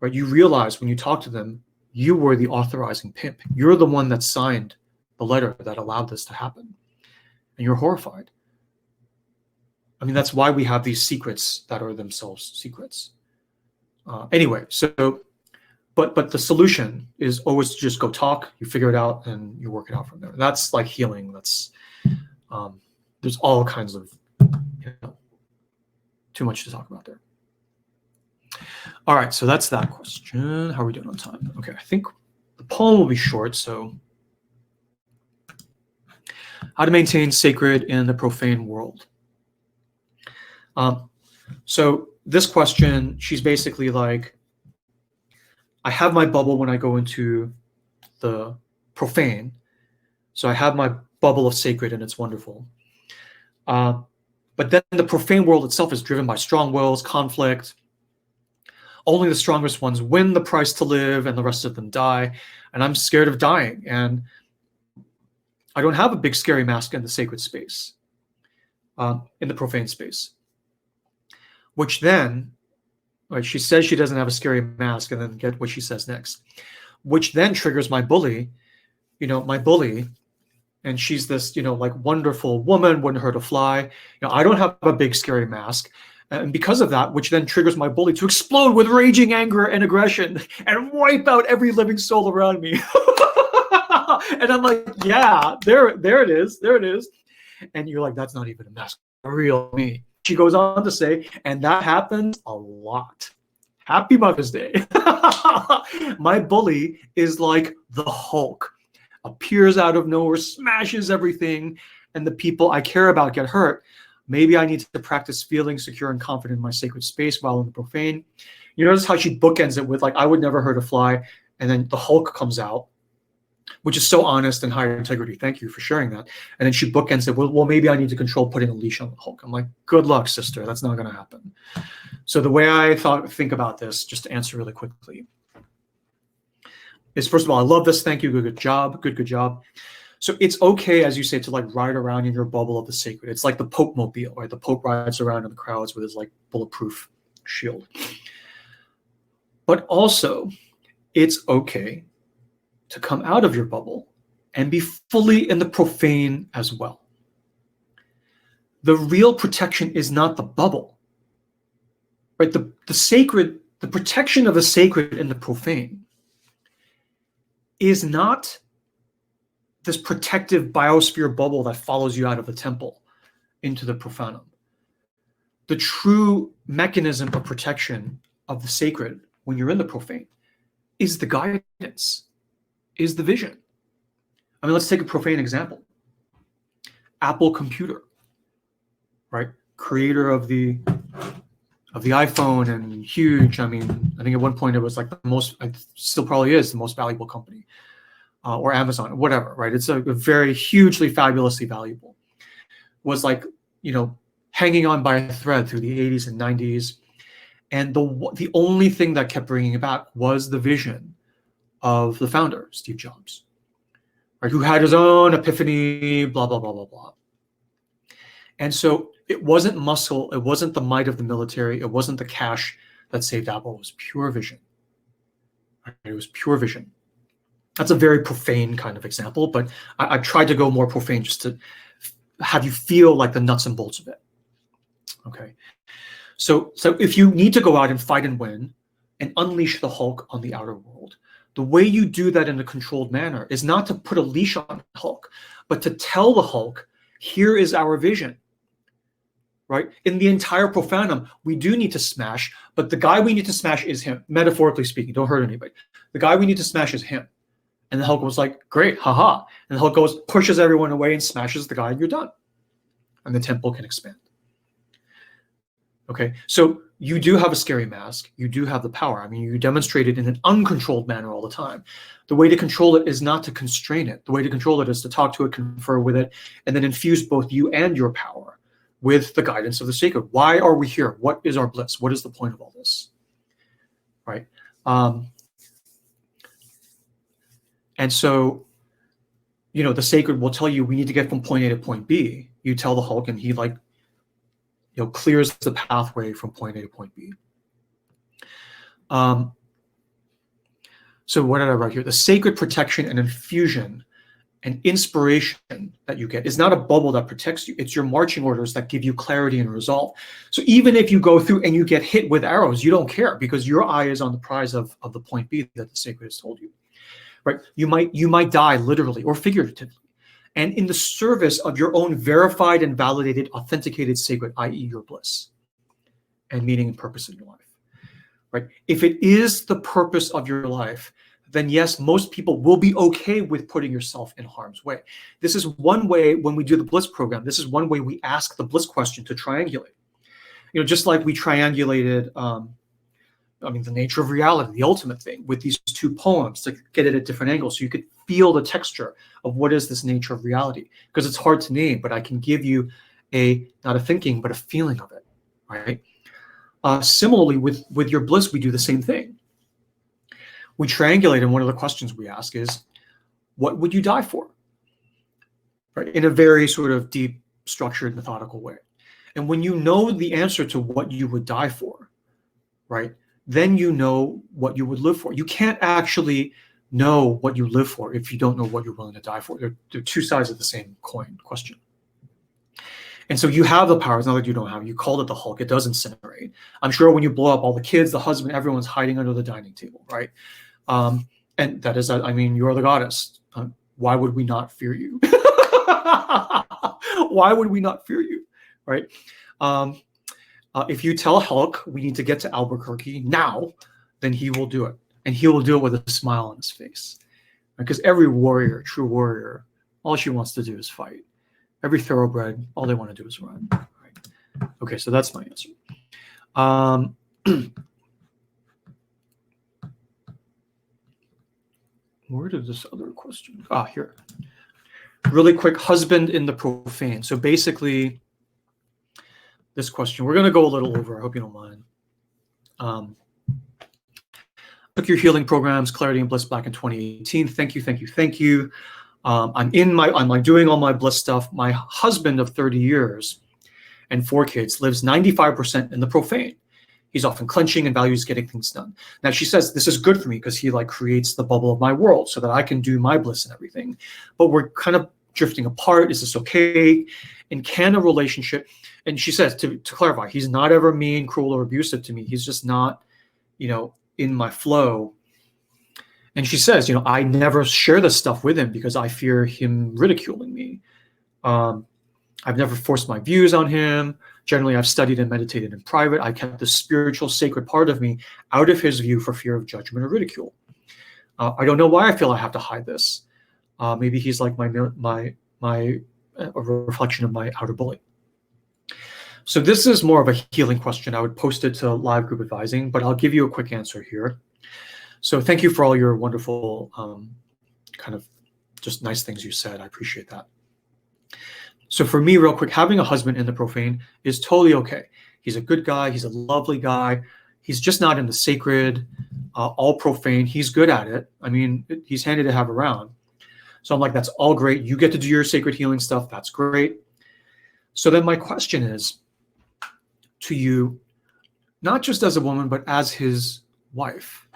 right? You realize when you talk to them, you were the authorizing pimp. You're the one that signed the letter that allowed this to happen. And you're horrified. I mean, that's why we have these secrets that are themselves secrets. Anyway, so, but the solution is always to just go talk, you figure it out, and you work it out from there. That's like healing. That's, there's all kinds of, too much to talk about there. All right, so that's that question. How are we doing on time? Okay, I think the poem will be short, so how to maintain sacred in the profane world. So this question, she's basically like, I have my bubble when I go into the profane. So I have my bubble of sacred and it's wonderful. But then the profane world itself is driven by strong wills, conflict. Only the strongest ones win the price to live and the rest of them die. And I'm scared of dying. And I don't have a big scary mask in the sacred space, in the profane space. Which then, right, she says she doesn't have a scary mask, and then get what she says next, which then triggers my bully, my bully, and she's this, like wonderful woman, wouldn't hurt a fly. I don't have a big scary mask. And because of that, which then triggers my bully to explode with raging anger and aggression and wipe out every living soul around me. And I'm like, yeah, there it is. There it is. And you're like, that's not even a mask. Real me. She goes on to say, and that happens a lot. Happy Mother's Day. My bully is like the Hulk. Appears out of nowhere, smashes everything, and the people I care about get hurt. Maybe I need to practice feeling secure and confident in my sacred space while in the profane. You notice how she bookends it with like, I would never hurt a fly, and then the Hulk comes out, which is so honest and high integrity. Thank you for sharing that. And then she bookends it, well, maybe I need to control putting a leash on the Hulk. I'm like, good luck, sister. That's not going to happen. So the way I think about this, just to answer really quickly, is first of all, I love this. Thank you. Good job. Good job. So it's okay, as you say, to like ride around in your bubble of the sacred. It's like the Pope mobile, right? The Pope rides around in the crowds with his like bulletproof shield. But also, it's okay to come out of your bubble and be fully in the profane as well. The real protection is not the bubble, right? The sacred, the protection of the sacred in the profane is not this protective biosphere bubble that follows you out of the temple into the profanum. The true mechanism of protection of the sacred when you're in the profane is the guidance, is the vision. I mean, let's take a profane example. Apple computer, right? Creator of the iPhone and huge. I mean, I think at one point it was like the most, it still probably is the most valuable company. Or Amazon, whatever, right? It's a very hugely fabulously valuable. Was like, hanging on by a thread through the 80s and 90s. And the only thing that kept bringing it back was the vision of the founder, Steve Jobs, right? Who had his own epiphany, blah, blah, blah, blah, blah. And so it wasn't muscle. It wasn't the might of the military. It wasn't the cash that saved Apple. It was pure vision. Right? It was pure vision. That's a very profane kind of example, but I tried to go more profane just to have you feel like the nuts and bolts of it. Okay. So if you need to go out and fight and win and unleash the Hulk on the outer world, the way you do that in a controlled manner is not to put a leash on the Hulk, but to tell the Hulk, here is our vision. Right? In the entire profanum, we do need to smash, but the guy we need to smash is him, metaphorically speaking. Don't hurt anybody. The guy we need to smash is him. And the Hulk was like, great, haha. And the Hulk goes, pushes everyone away and smashes the guy, and you're done. And the temple can expand. Okay, so you do have a scary mask. You do have the power. I mean, you demonstrate it in an uncontrolled manner all the time. The way to control it is not to constrain it. The way to control it is to talk to it, confer with it, and then infuse both you and your power with the guidance of the sacred. Why are we here? What is our bliss? What is the point of all this? Right? And so, the sacred will tell you we need to get from point A to point B. You tell the Hulk, and he clears the pathway from point A to point B. So what did I write here? The sacred protection and infusion and inspiration that you get is not a bubble that protects you. It's your marching orders that give you clarity and resolve. So even if you go through and you get hit with arrows, you don't care because your eye is on the prize of the point B that the sacred has told you. Right? You might die literally or figuratively, and in the service of your own verified and validated, authenticated sacred, i.e., your bliss and meaning and purpose in your life. Right? If it is the purpose of your life, then yes, most people will be okay with putting yourself in harm's way. This is one way when we do the bliss program. This is one way we ask the bliss question to triangulate. Just like we triangulated. The nature of reality, the ultimate thing, with these two poems to get it at different angles so you could feel the texture of what is this nature of reality. Because it's hard to name, but I can give you not a thinking, but a feeling of it, right? Similarly, with your bliss, we do the same thing. We triangulate, and one of the questions we ask is, what would you die for? Right? In a very sort of deep, structured, methodical way. And when you know the answer to what you would die for, right, then you know what you would live for. You can't actually know what you live for if you don't know what you're willing to die for. They're two sides of the same coin question. And so you have the power. It's not that you don't have it. You called it the Hulk. It does incinerate. I'm sure when you blow up all the kids, the husband, everyone's hiding under the dining table, right? And that is, you're the goddess. Why would we not fear you? Why would we not fear you, right? If you tell Hulk we need to get to Albuquerque now, then he will do it. And he will do it with a smile on his face. Because every warrior, true warrior, all she wants to do is fight. Every thoroughbred, all they want to do is run. Right? Okay, so that's my answer. Where did this other question? Here. Really quick, husband in the profane. So basically, this question, we're going to go a little over. I hope you don't mind. Took your healing programs, Clarity and Bliss, back in 2018. Thank you. I'm doing all my bliss stuff. My husband of 30 years and 4 kids lives 95% in the profane. He's often clenching and values getting things done. Now she says this is good for me because he creates the bubble of my world so that I can do my bliss and everything. But we're kind of drifting apart. Is this okay? And can a relationship? And she says to clarify, he's not ever mean, cruel, or abusive to me. He's just not, in my flow. And she says, I never share this stuff with him because I fear him ridiculing me. I've never forced my views on him. Generally, I've studied and meditated in private. I kept the spiritual, sacred part of me out of his view for fear of judgment or ridicule. I don't know why I feel I have to hide this. Maybe he's like a reflection of my outer bully. So this is more of a healing question. I would post it to live group advising, but I'll give you a quick answer here. So thank you for all your wonderful kind of just nice things you said. I appreciate that. So for me, real quick, having a husband in the profane is totally okay. He's a good guy. He's a lovely guy. He's just not in the sacred, all profane. He's good at it. He's handy to have around. So I'm like, that's all great. You get to do your sacred healing stuff. That's great. So then my question is to you, not just as a woman, but as his wife.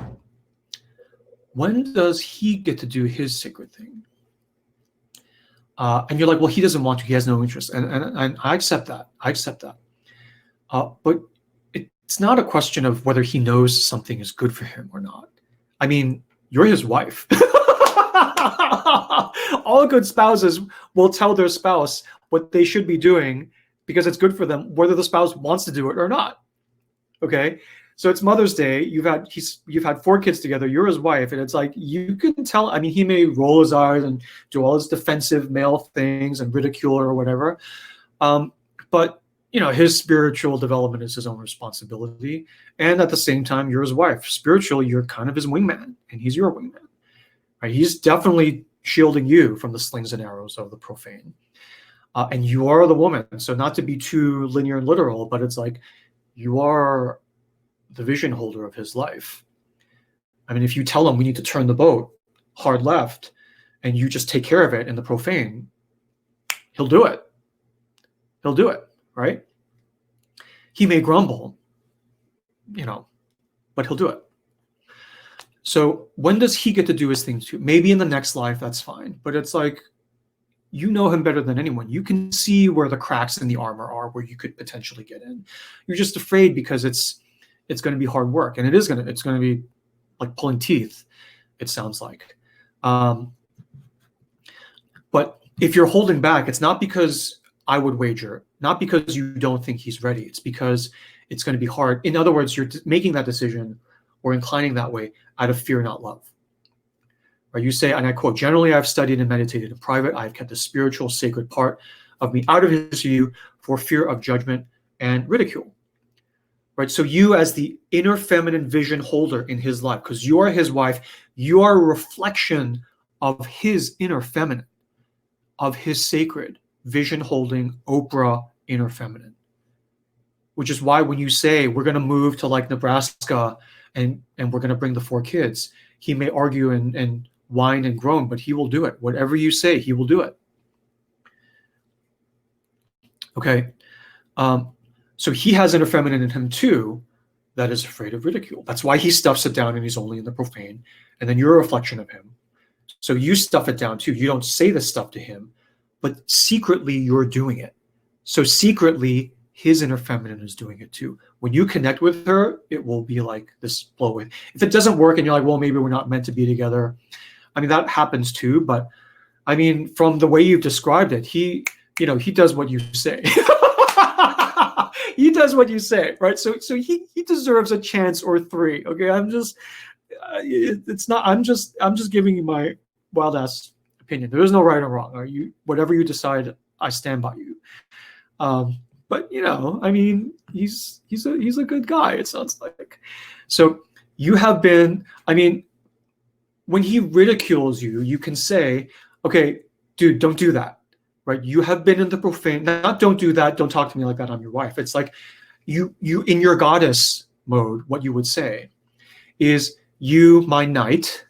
When does he get to do his sacred thing? And you're like, well, he doesn't want to. He has no interest. And I accept that. But it's not a question of whether he knows something is good for him or not. You're his wife. All good spouses will tell their spouse what they should be doing because it's good for them, whether the spouse wants to do it or not. Okay? So it's Mother's Day. You've had 4 kids together. You're his wife, and it's like you can tell. He may roll his eyes and do all his defensive male things and ridicule or whatever, but his spiritual development is his own responsibility. And at the same time, you're his wife. Spiritually, you're kind of his wingman, and he's your wingman. Right? He's definitely shielding you from the slings and arrows of the profane, and you are the woman. So not to be too linear and literal, but it's like you are the vision holder of his life. If you tell him we need to turn the boat hard left and you just take care of it in the profane, he'll do it. Right? He may grumble, but he'll do it. So when does he get to do his thing too? Maybe in the next life, that's fine. But it's like, you know him better than anyone. You can see where the cracks in the armor are, where you could potentially get in. You're just afraid because it's going to be hard work, and it's going to be like pulling teeth, it sounds like. But if you're holding back, it's not because, I would wager, not because you don't think he's ready. It's because it's going to be hard. In other words, you're making that decision or inclining that way out of fear, not love. Or you say, and I quote, "Generally, I've studied and meditated in private. I've kept the spiritual, sacred part of me out of his view for fear of judgment and ridicule." Right? So you, as the inner feminine vision holder in his life, because you are his wife, you are a reflection of his inner feminine, of his sacred vision holding Oprah inner feminine. Which is why when you say we're going to move to like Nebraska and we're going to bring the 4 kids, he may argue and whine and groan, but he will do it. Whatever you say, he will do it. Okay. So he has inner feminine in him too that is afraid of ridicule. That's why he stuffs it down and he's only in the profane. And then you're a reflection of him. So you stuff it down too. You don't say this stuff to him, but secretly you're doing it. So secretly his inner feminine is doing it too. When you connect with her, it will be like this flow with. If it doesn't work and you're like, well, maybe we're not meant to be together. I mean, that happens too. But I mean, from the way you've described it, he does what you say. He does what you say, right? So he deserves a chance or 3. Okay, I'm just giving you my wild ass opinion. There is no right or wrong. Whatever you decide, I stand by you. But I mean, he's a good guy, it sounds like. So you have been, I mean, when he ridicules you, you can say, okay, dude, don't do that. Right? You have been in the profane, not don't do that, don't talk to me like that, I'm your wife. It's like you in your goddess mode, what you would say is, you, my knight,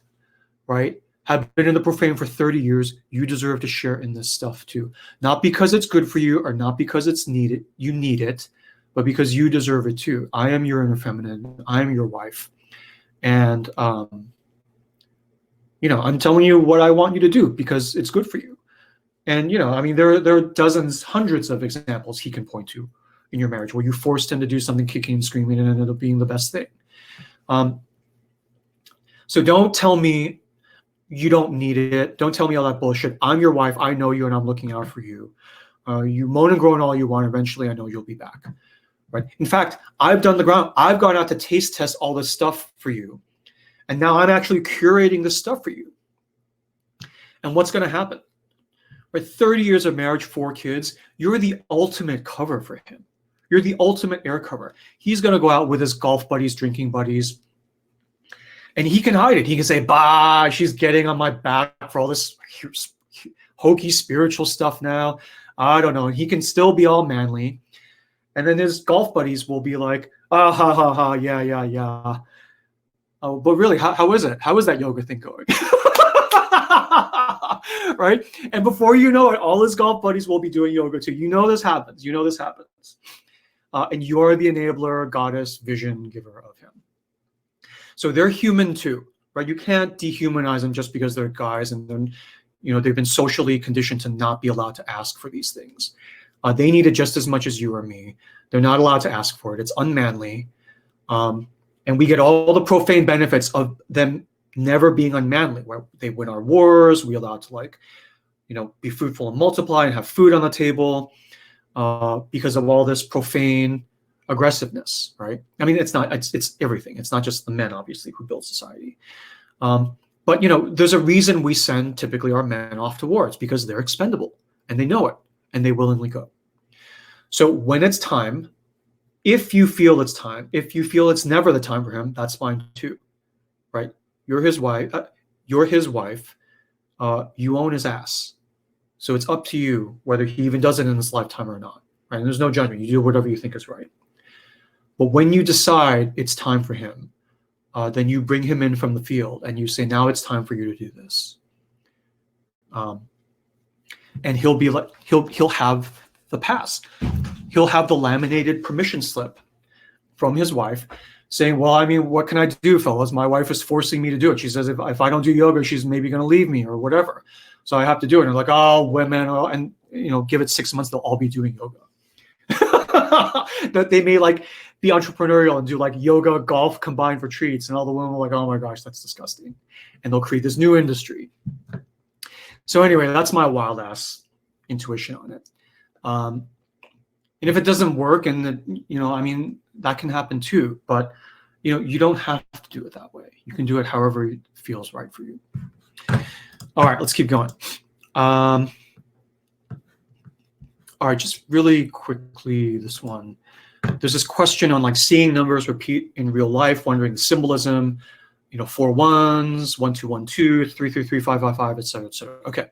right, have been in the profane for 30 years, you deserve to share in this stuff too. Not because it's good for you or not because it's needed, you need it, but because you deserve it too. I am your inner feminine, I am your wife. And I'm telling you what I want you to do because it's good for you. And, I mean, there are dozens, hundreds of examples he can point to in your marriage where you forced him to do something kicking and screaming and it ended up being the best thing. So don't tell me you don't need it. Don't tell me all that bullshit. I'm your wife. I know you and I'm looking out for you. You moan and groan all you want. Eventually, I know you'll be back. Right? In fact, I've done the ground. I've gone out to taste test all this stuff for you. And now I'm actually curating this stuff for you. And what's going to happen? Right, 30 years of marriage, 4 kids, you're the ultimate cover for him. You're the ultimate air cover. He's going to go out with his golf buddies, drinking buddies, and he can hide it. He can say, bah, she's getting on my back for all this hokey spiritual stuff now. I don't know. And he can still be all manly. And then his golf buddies will be like, ah, ha, ha, ha, yeah. Oh, but really, how is it? How is that yoga thing going? Right? And before you know it, all his golf buddies will be doing yoga too. This happens. And you're the enabler, goddess, vision giver of him. So they're human too, right? You can't dehumanize them just because they're guys and then, they've been socially conditioned to not be allowed to ask for these things. They need it just as much as you or me. They're not allowed to ask for it. It's unmanly. And we get all the profane benefits of them never being unmanly, where they win our wars, we allowed to be fruitful and multiply and have food on the table because of all this profane aggressiveness, right? I mean, it's everything. It's not just the men, obviously, who build society. But there's a reason we send typically our men off to war. It's because they're expendable and they know it and they willingly go. So when it's time, if you feel it's time, if you feel it's never the time for him, that's fine too, right? You're his wife. You own his ass. So it's up to you whether he even does it in this lifetime or not. Right? And there's no judgment. You do whatever you think is right. But when you decide it's time for him, then you bring him in from the field and you say, now it's time for you to do this. And he'll be like, he'll have the pass. he'll have the laminated permission slip from his wife saying, well, I mean, what can I do, fellas? My wife is forcing me to do it. She says, if I don't do yoga, she's maybe going to leave me or whatever. So I have to do it. And they're like, oh, women, oh, and give it 6 months, they'll all be doing yoga. That they may like be entrepreneurial and do like yoga, golf combined retreats. And all the women are like, oh my gosh, that's disgusting. And they'll create this new industry. So anyway, that's my wild ass intuition on it. And if it doesn't work, and I mean, that can happen too, but you don't have to do it that way. You can do it however it feels right for you. All right, let's keep going. All right, just really quickly, this one. There's this question on like seeing numbers repeat in real life, wondering the symbolism, 4 1s, 1 2 1 2, 3 3 3 5 5 5, et cetera, et cetera. Okay.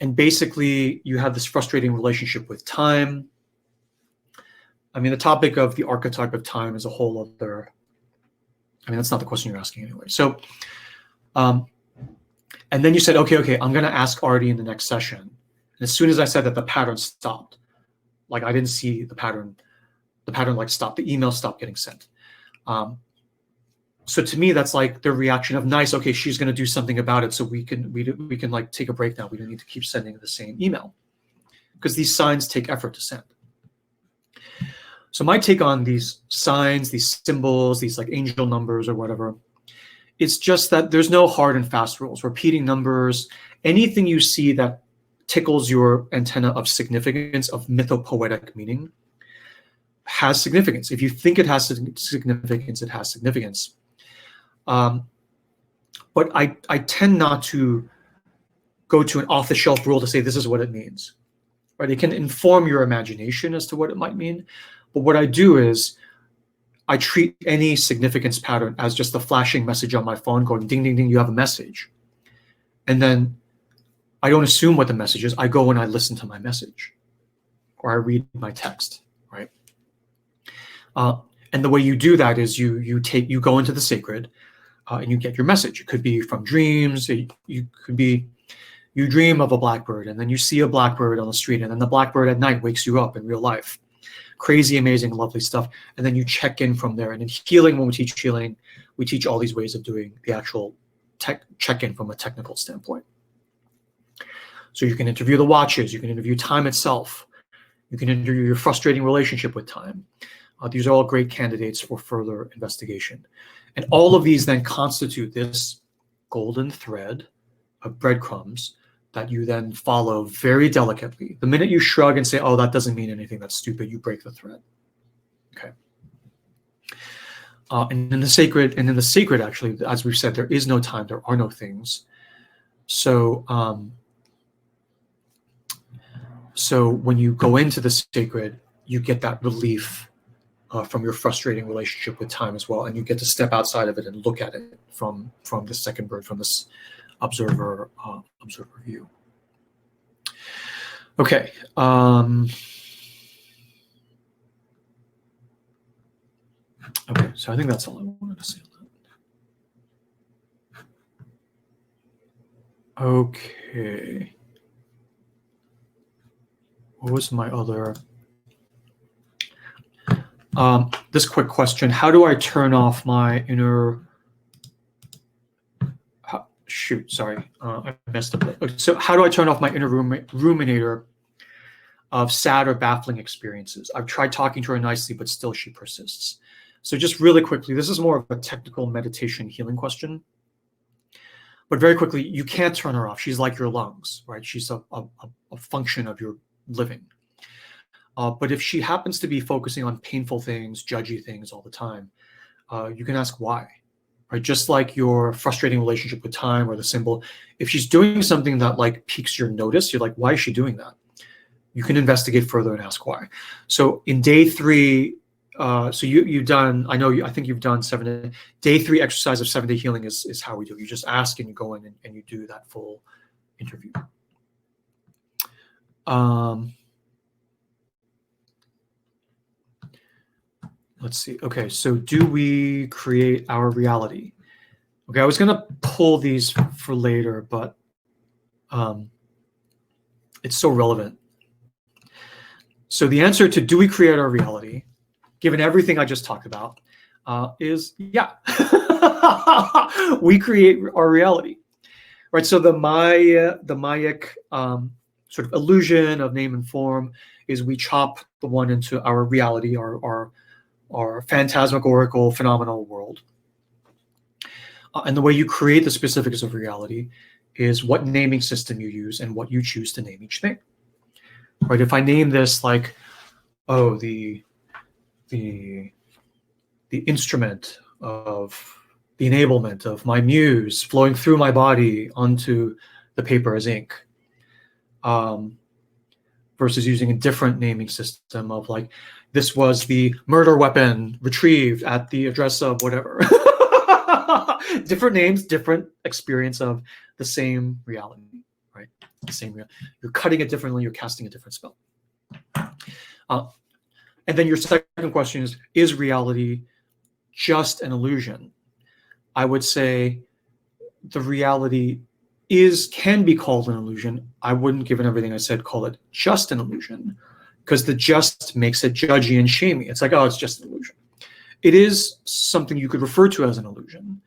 And basically, you have this frustrating relationship with time. I mean, the topic of the archetype of time is a whole other. I mean, that's not the question you're asking anyway. So, and then you said, okay, I'm going to ask Artie in the next session. And as soon as I said that, the pattern stopped. Like I didn't see the pattern. The pattern like stopped. The email stopped getting sent. So to me, that's like the reaction of nice. Okay, she's going to do something about it, so we can like take a break now. We don't need to keep sending the same email because these signs take effort to send. So my take on these signs, these symbols, these like angel numbers or whatever, it's just that there's no hard and fast rules. Repeating numbers, anything you see that tickles your antenna of significance, of mythopoetic meaning, has significance. If you think it has significance, it has significance. But I tend not to go to an off-the-shelf rule to say this is what it means. Right? It can inform your imagination as to what it might mean. But what I do is I treat any significance pattern as just a flashing message on my phone going ding, ding, ding, you have a message. And then I don't assume what the message is. I go and I listen to my message or I read my text, right? And the way you do that is you go into the sacred and you get your message. It could be from dreams. You dream of a blackbird and then you see a blackbird on the street and then the blackbird at night wakes you up in real life. Crazy, amazing, lovely stuff. And then you check in from there. And in healing, when we teach healing, we teach all these ways of doing the actual check-in from a technical standpoint. So you can interview the watches. You can interview time itself. You can interview your frustrating relationship with time. These are all great candidates for further investigation. And all of these then constitute this golden thread of breadcrumbs that you then follow very delicately. The minute you shrug and say, oh, that doesn't mean anything, that's stupid, you break the thread. Okay. And in the sacred, actually, as we've said, there is no time, there are no things. So, so when you go into the sacred, you get that relief from your frustrating relationship with time as well, and you get to step outside of it and look at it from the second bird, from this observer view. Okay. Okay, so I think that's all I wanted to say on that. Okay. What was my other? This quick question: how do I turn off my inner? Shoot, sorry, I messed up. Okay, so how do I turn off my inner ruminator of sad or baffling experiences? I've tried talking to her nicely, but still she persists. So just really quickly, this is more of a technical meditation healing question. But very quickly, you can't turn her off. She's like your lungs, right? She's a function of your living. But if she happens to be focusing on painful things, judgy things all the time, you can ask why. Right? Just like your frustrating relationship with time or the symbol, if she's doing something that like piques your notice, you're like, why is she doing that? You can investigate further and ask why. So in day 3, so you've done, I think you've done day 3 exercise of 7-day healing is how we do it. You just ask and you go in and you do that full interview. Let's see. Okay, so do we create our reality? Okay, I was going to pull these for later, but it's so relevant. So the answer to do we create our reality, given everything I just talked about, is yeah. We create our reality, right? So the Mayic sort of illusion of name and form is we chop the one into our reality, our phantasmagorical phenomenal world. And the way you create the specifics of reality is what naming system you use and what you choose to name each thing. Right? If I name this like, oh, the instrument of the enablement of my muse flowing through my body onto the paper as ink, versus using a different naming system of like, this was the murder weapon retrieved at the address of whatever. Different names, different experience of the same reality, right? The same reality. You're cutting it differently, you're casting a different spell. And then your second question is reality just an illusion? I would say the reality can be called an illusion. I wouldn't, given everything I said, call it just an illusion, because the just makes it judgy and shamey. It's like, oh, it's just an illusion. It is something you could refer to as an illusion,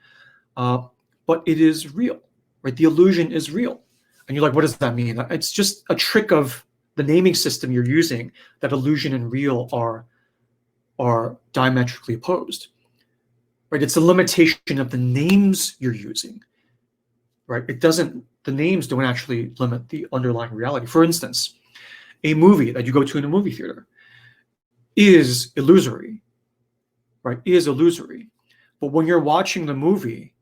but it is real, right? The illusion is real. And you're like, what does that mean? It's just a trick of the naming system you're using, that illusion and real are diametrically opposed, right? It's a limitation of the names you're using, right? The names don't actually limit the underlying reality. For instance, a movie that you go to in a movie theater is illusory, right? Is illusory. But when you're watching the movie,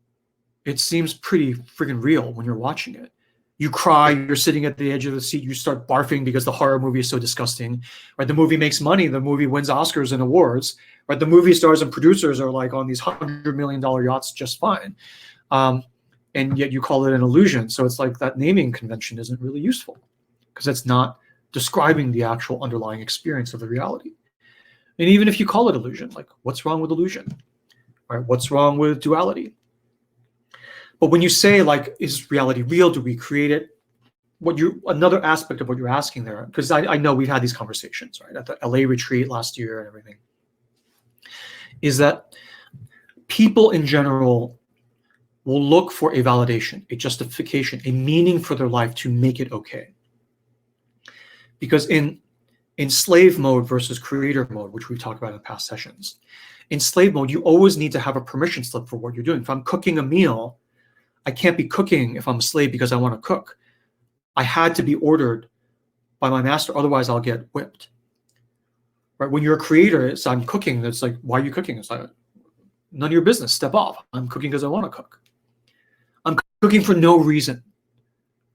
it seems pretty freaking real when you're watching it. You cry, you're sitting at the edge of the seat, you start barfing because the horror movie is so disgusting, right? The movie makes money, the movie wins Oscars and awards, right? The movie stars and producers are like on these $100 million yachts just fine. And yet you call it an illusion. So it's like that naming convention isn't really useful because it's not describing the actual underlying experience of the reality. And even if you call it illusion, like what's wrong with illusion, right? What's wrong with duality? But when you say like, is reality real? Do we create it? Another aspect of what you're asking there, because I know we've had these conversations, right, at the LA retreat last year and everything, is that people in general will look for a validation, a justification, a meaning for their life to make it okay. Because in slave mode versus creator mode, which we've talked about in past sessions, in slave mode, you always need to have a permission slip for what you're doing. If I'm cooking a meal, I can't be cooking if I'm a slave because I want to cook. I had to be ordered by my master, otherwise I'll get whipped. Right? When you're a creator, it's I'm cooking. It's like, why are you cooking? It's like, none of your business. Step off. I'm cooking because I want to cook. I'm cooking for no reason.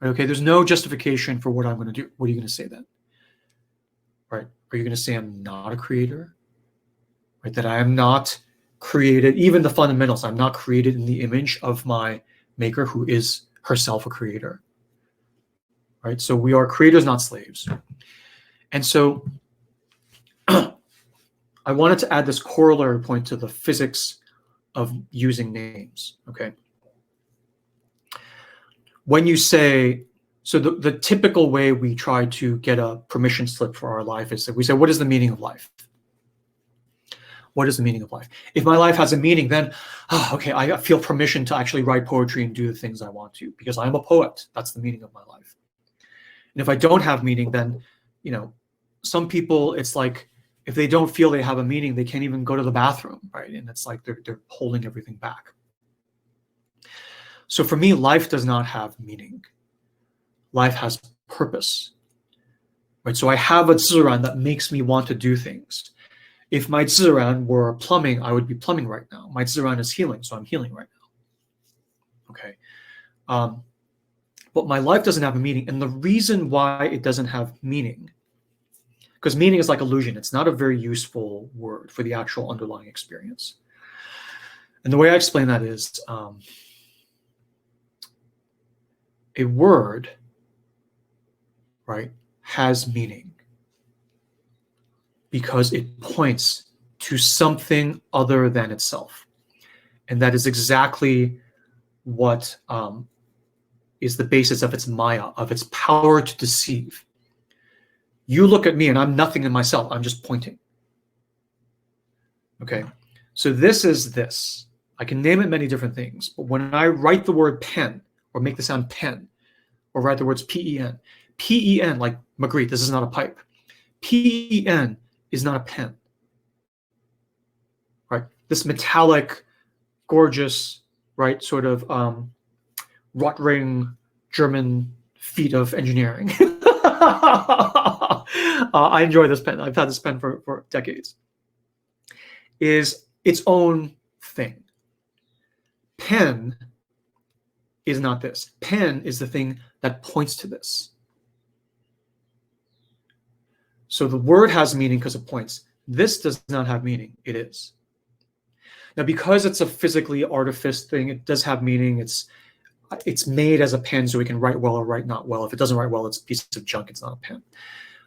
Right? Okay, there's no justification for what I'm going to do. What are you going to say then? Right? Are you going to say I'm not a creator? Right? That I am not created, even the fundamentals, I'm not created in the image of my maker, who is herself a creator, right? So we are creators, not slaves. And so I wanted to add this corollary point to the physics of using names, okay? When you say, so the typical way we try to get a permission slip for our life is that we say, what is the meaning of life? What is the meaning of life? If my life has a meaning, then, okay, I feel permission to actually write poetry and do the things I want to because I'm a poet. That's the meaning of my life. And if I don't have meaning, then, some people, it's like, if they don't feel they have a meaning, they can't even go to the bathroom, right? And it's like they're holding everything back. So for me, life does not have meaning. Life has purpose, right? So I have a tzuran that makes me want to do things. If my tzuran were plumbing, I would be plumbing right now. My tzuran is healing, so I'm healing right now. Okay. But my life doesn't have a meaning. And the reason why it doesn't have meaning, because meaning is like illusion. It's not a very useful word for the actual underlying experience. And the way I explain that is a word, right, has meaning because it points to something other than itself. And that is exactly what is the basis of its maya, of its power to deceive. You look at me and I'm nothing in myself. I'm just pointing. Okay, so this is this. I can name it many different things, but when I write the word pen or make the sound pen or write the words P-E-N, P-E-N, like Magritte, this is not a pipe. P-E-N is not a pen, right? This metallic, gorgeous, right, sort of rot-ring German feat of engineering. I enjoy this pen. I've had this pen for decades. Is its own thing. Pen is not this. Pen is the thing that points to this. So the word has meaning because it points. This does not have meaning. It is. Now, because it's a physically artificed thing, it does have meaning. It's made as a pen so we can write well or write not well. If it doesn't write well, it's a piece of junk. It's not a pen.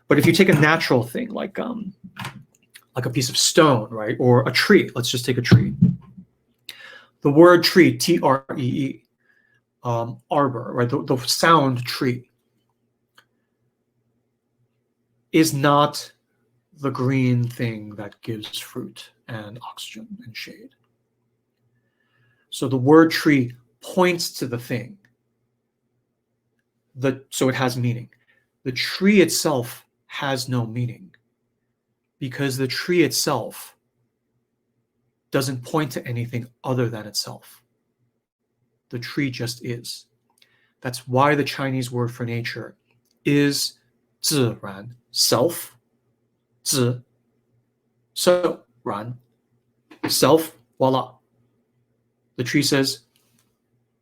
But if you take a natural thing like a piece of stone, right, or a tree, let's just take a tree. The word tree, T-R-E-E, arbor, right, the sound tree, is not the green thing that gives fruit and oxygen and shade. So the word tree points to the thing, so it has meaning. The tree itself has no meaning because the tree itself doesn't point to anything other than itself. The tree just is. That's why the Chinese word for nature is 自然, self, 自, so, 然, self, voila. The tree says,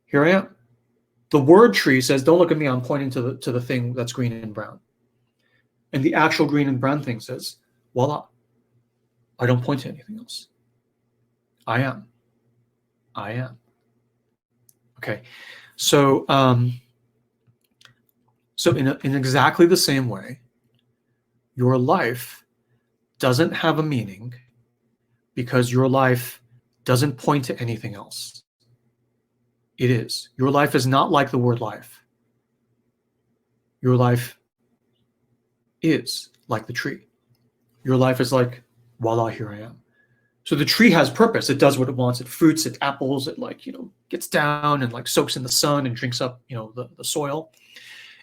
here I am. The word tree says, don't look at me, I'm pointing to the thing that's green and brown. And the actual green and brown thing says, voila, I don't point to anything else. I am. I am. Okay, so in exactly the same way, your life doesn't have a meaning because your life doesn't point to anything else. It is. Your life is not like the word life. Your life is like the tree. Your life is like, voila, here I am. So the tree has purpose. It does what it wants. It fruits, it apples, it gets down and soaks in the sun and drinks up, the soil.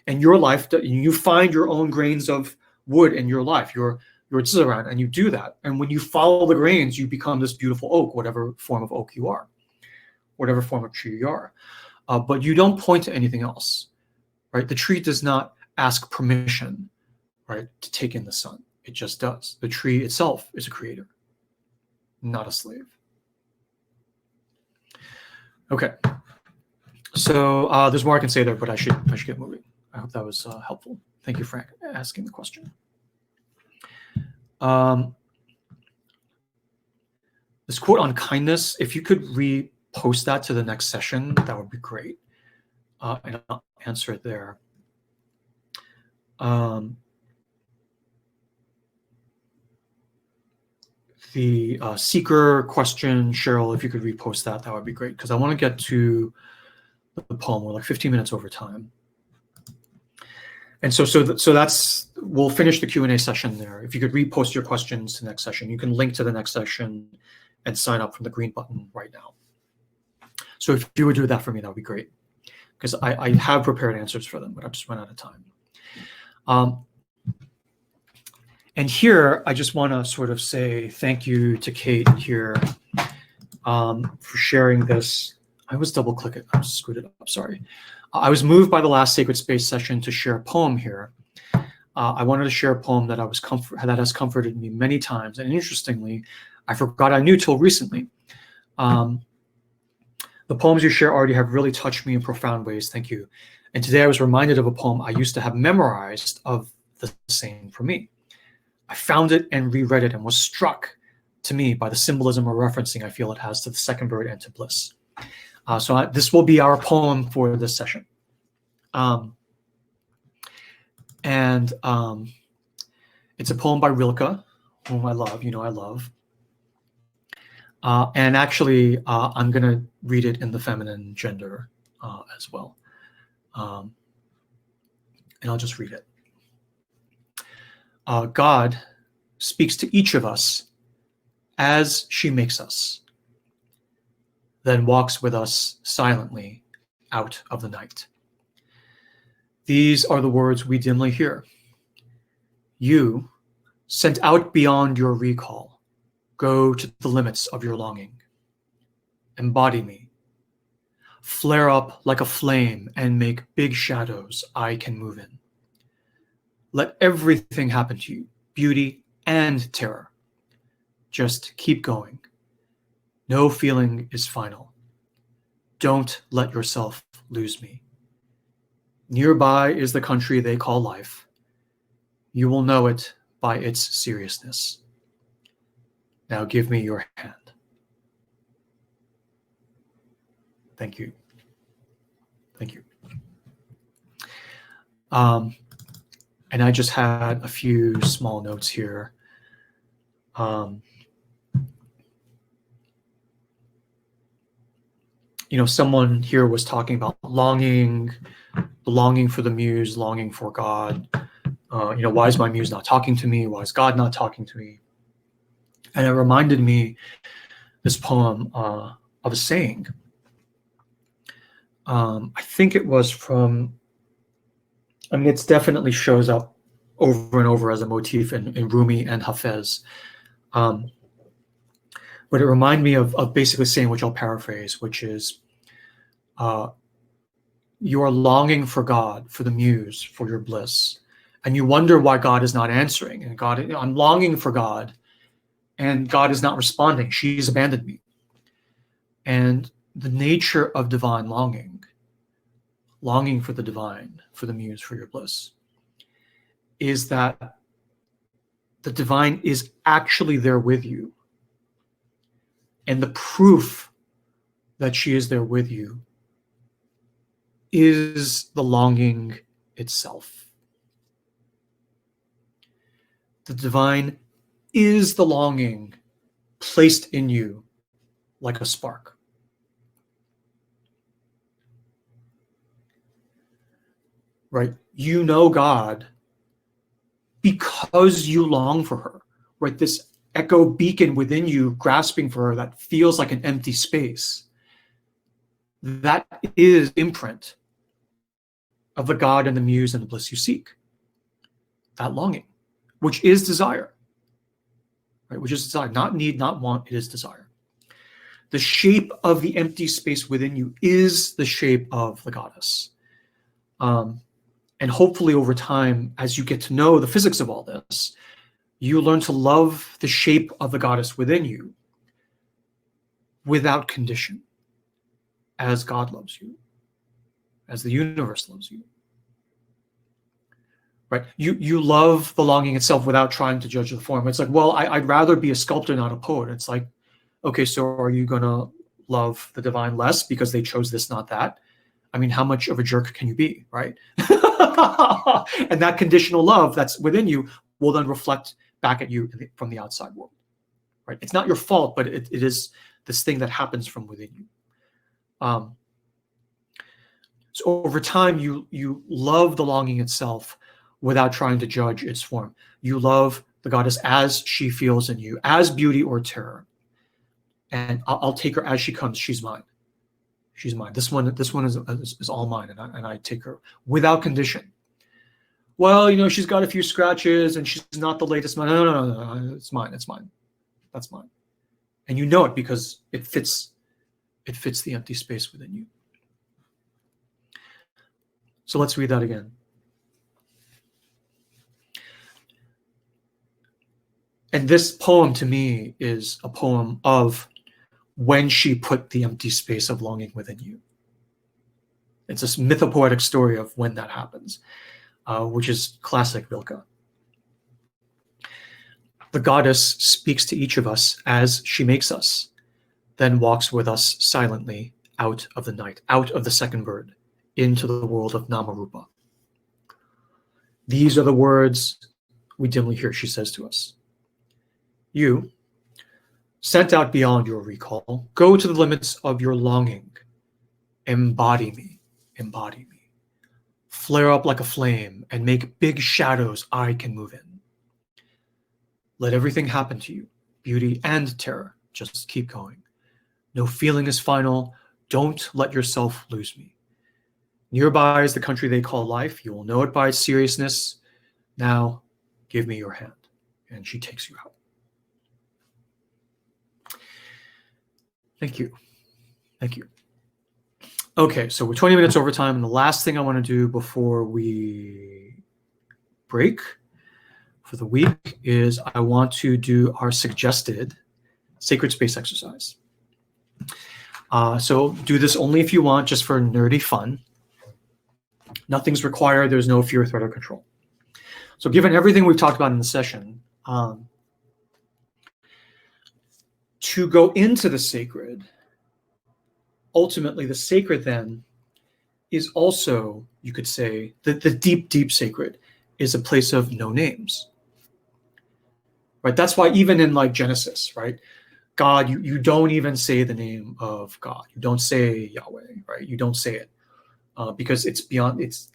And your life, you find your own grains of wood in your life, your ziran, and you do that. And when you follow the grains, you become this beautiful oak, whatever form of oak you are, whatever form of tree you are. But you don't point to anything else, right? The tree does not ask permission, right, to take in the sun. It just does. The tree itself is a creator, not a slave. Okay. So there's more I can say there, but I should get moving. I hope that was helpful. Thank you for asking the question. This quote on kindness, if you could repost that to the next session, that would be great. And I'll answer it there. The seeker question, Cheryl, if you could repost that, that would be great, because I want to get to the poem. We're 15 minutes over time. And so that's, we'll finish the Q&A session there. If you could repost your questions to the next session, you can link to the next session and sign up from the green button right now. So if you would do that for me, that would be great, because I have prepared answers for them, but I've just run out of time. And here, I just want to sort of say thank you to Kate here for sharing this. I was double click it. I screwed it up. Sorry. I was moved by the last Sacred Space session to share a poem here. I wanted to share a poem that that has comforted me many times. And interestingly, I forgot I knew till recently. The poems you share, Artie, have really touched me in profound ways. Thank you. And today I was reminded of a poem I used to have memorized of the same for me. I found it and reread it and was struck to me by the symbolism or referencing I feel it has to the second bird and to bliss. So this will be our poem for this session. It's a poem by Rilke, whom I love, I love. And actually, I'm going to read it in the feminine gender as well. And I'll just read it. God speaks to each of us as she makes us, then walks with us silently out of the night. These are the words we dimly hear. You, sent out beyond your recall, go to the limits of your longing. Embody me. Flare up like a flame and make big shadows I can move in. Let everything happen to you, beauty and terror. Just keep going. No feeling is final. Don't let yourself lose me. Nearby is the country they call life. You will know it by its seriousness. Now give me your hand. Thank you. Thank you. And I just had a few small notes here. Someone here was talking about longing, longing for the muse, longing for God. Why is my muse not talking to me? Why is God not talking to me? And it reminded me, this poem, of a saying. I think it was from, it definitely shows up over and over as a motif in Rumi and Hafez. But it reminded me of basically saying, which I'll paraphrase, which is, you are longing for God, for the muse, for your bliss. And you wonder why God is not answering. And I'm longing for God, and God is not responding. She's abandoned me. And the nature of divine longing, longing for the divine, for the muse, for your bliss, is that the divine is actually there with you. And the proof that she is there with you is the longing itself. The divine is the longing placed in you like a spark. Right? You know God because you long for her. Right? This echo beacon within you grasping for her that feels like an empty space. That is imprint of the God and the muse and the bliss you seek. That longing, which is desire. Right? Which is desire. Not need, not want, it is desire. The shape of the empty space within you is the shape of the goddess. And hopefully over time, as you get to know the physics of all this, you learn to love the shape of the goddess within you without condition, as God loves you, as the universe loves you. Right? You love the longing itself without trying to judge the form. It's like, well, I'd rather be a sculptor, not a poet. It's like, okay, so are you going to love the divine less because they chose this, not that? I mean, how much of a jerk can you be, right? And that conditional love that's within you will then reflect back at you from the outside world, right? It's not your fault, but it is this thing that happens from within you. So over time, you love the longing itself without trying to judge its form. You love the goddess as she feels in you, as beauty or terror. And I'll take her as she comes. She's mine. She's mine. This one is all mine, and I take her without condition. Well, she's got a few scratches, and she's not the latest. No, it's mine. It's mine. That's mine. And you know it because it fits the empty space within you. So let's read that again. And this poem to me is a poem of when she put the empty space of longing within you. It's a mythopoetic story of when that happens, which is classic Rilke. The goddess speaks to each of us as she makes us, then walks with us silently out of the night, out of the second bird, into the world of Namarupa. These are the words we dimly hear, she says to us. You, sent out beyond your recall, go to the limits of your longing. Embody me, embody me. Flare up like a flame and make big shadows I can move in. Let everything happen to you, beauty and terror. Just keep going. No feeling is final. Don't let yourself lose me. Nearby is the country they call life. You will know it by its seriousness. Now, give me your hand. And she takes you out. Thank you. Thank you. Okay, so we're 20 minutes over time, and the last thing I want to do before we break for the week is I want to do our suggested sacred space exercise. So do this only if you want, just for nerdy fun. Nothing's required. There's no fear, threat, or control. So given everything we've talked about in the session, to go into the sacred, ultimately the sacred then is also, you could say, the deep, deep sacred is a place of no names. Right? That's why even in like Genesis, right? God, you don't even say the name of God. You don't say Yahweh, right? You don't say it because it's beyond, it's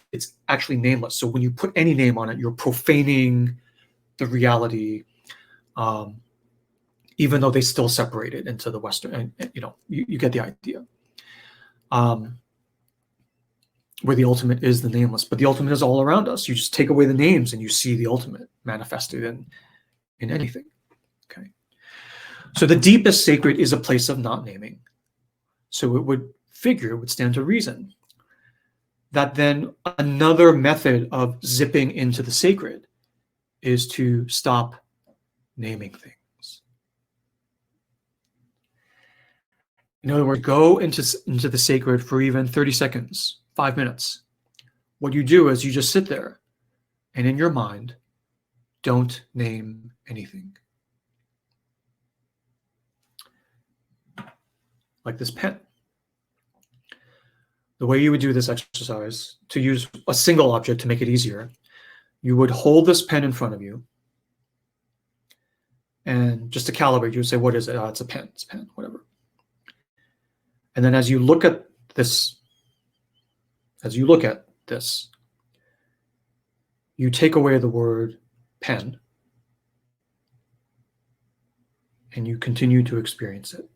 actually nameless. So when you put any name on it, you're profaning the reality, even though they still separate it into the Western, and you get the idea. Where the ultimate is the nameless, but the ultimate is all around us. You just take away the names and you see the ultimate manifested in anything. Okay. So the deepest sacred is a place of not naming. So it would stand to reason that then another method of zipping into the sacred is to stop naming things. In other words, go into the sacred for even 30 seconds, 5 minutes. What you do is you just sit there and in your mind, don't name anything. Like this pen. The way you would do this exercise, to use a single object to make it easier, you would hold this pen in front of you, and just to calibrate, you would say, what is it? It's a pen, whatever. And then as you look at this, you take away the word pen, and you continue to experience it.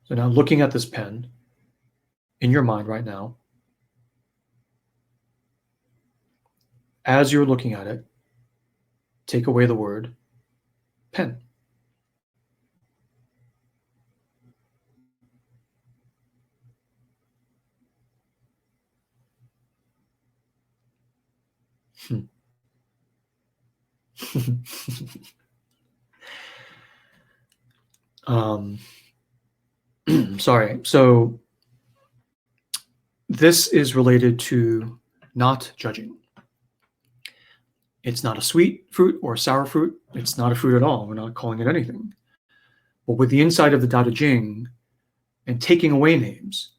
So now looking at this pen in your mind right now, as you're looking at it, take away the word pen. Sorry. So this is related to not judging. It's not a sweet fruit or a sour fruit. It's not a fruit at all. We're not calling it anything. But with the insight of the Dao De Jing and taking away names,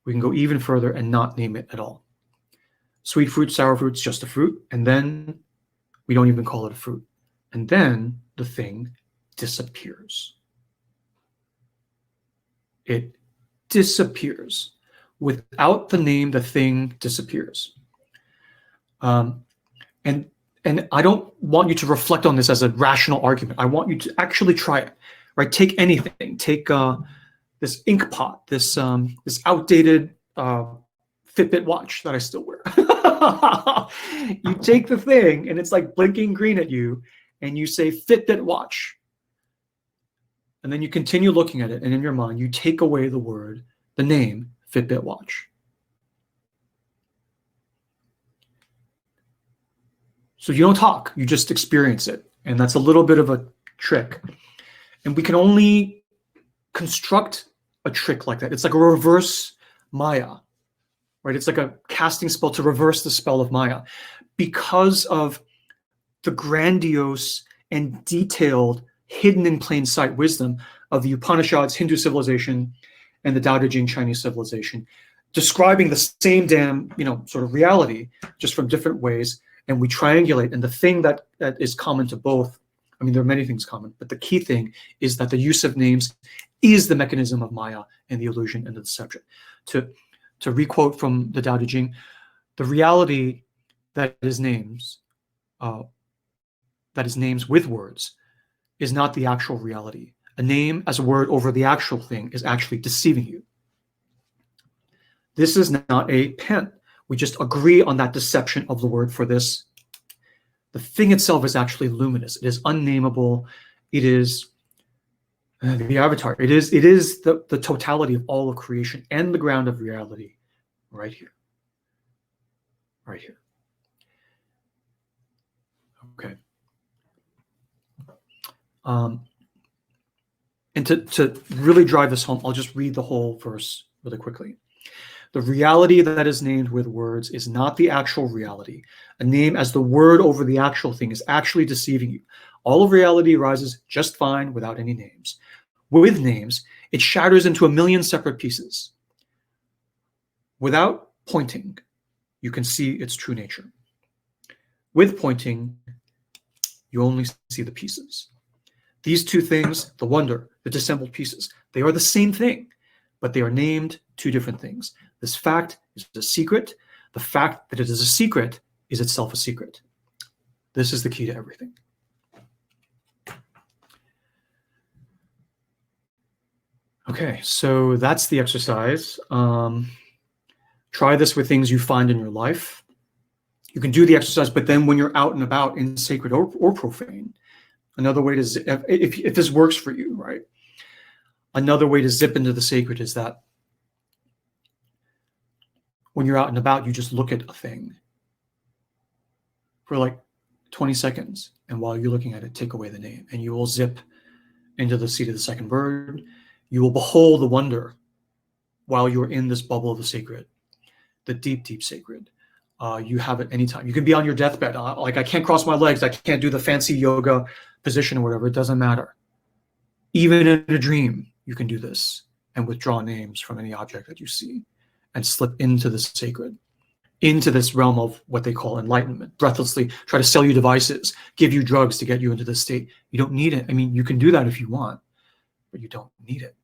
we can go even further and not name it at all. Sweet fruit, sour fruit's just a fruit, and then we don't even call it a fruit. And then the thing disappears. It disappears. Without the name, the thing disappears. And I don't want you to reflect on this as a rational argument. I want you to actually try it. Right? Take anything. Take this ink pot, this outdated Fitbit watch that I still wear. You take the thing, and it's like blinking green at you, and you say Fitbit watch. And then you continue looking at it, and in your mind, you take away the name Fitbit watch. So you don't talk, you just experience it. And that's a little bit of a trick. And we can only construct a trick like that. It's like a reverse Maya, right? It's like a casting spell to reverse the spell of Maya because of the grandiose and detailed, hidden in plain sight wisdom of the Upanishads, Hindu civilization, and the Dao De Jing Chinese civilization, describing the same damn, sort of reality, just from different ways. And we triangulate. And the thing that is common to both, I mean, there are many things common, but the key thing is that the use of names is the mechanism of Maya and the illusion and the deception. To requote from the Dao De Jing, the reality that is names that is names with words is not the actual reality. A name as a word over the actual thing is actually deceiving you. This is not a pen. We just agree on that deception of the word for this. The thing itself is actually luminous. It is unnameable. It is the avatar. It is the totality of all of creation and the ground of reality right here. Right here. Okay. And to really drive this home, I'll just read the whole verse really quickly. The reality that is named with words is not the actual reality. A name as the word over the actual thing is actually deceiving you. All of reality arises just fine without any names. With names, it shatters into a million separate pieces. Without pointing, you can see its true nature. With pointing, you only see the pieces. These two things, the wonder, the dissembled pieces, they are the same thing, but they are named two different things. This fact is a secret. The fact that it is a secret is itself a secret. This is the key to everything. Okay, so that's the exercise. Try this with things you find in your life. You can do the exercise, but then when you're out and about in sacred or profane, another way to, if this works for you, right? Another way to zip into the sacred is that when you're out and about, you just look at a thing for like 20 seconds. And while you're looking at it, take away the name and you will zip into the seat of the second bird. You will behold the wonder while you're in this bubble of the sacred, the deep, deep sacred. You have it anytime. You can be on your deathbed. Like, I can't cross my legs. I can't do the fancy yoga position or whatever. It doesn't matter. Even in a dream, you can do this and withdraw names from any object that you see and slip into the sacred, into this realm of what they call enlightenment. Breathlessly try to sell you devices, give you drugs to get you into this state. You don't need it. I mean, you can do that if you want, but you don't need it.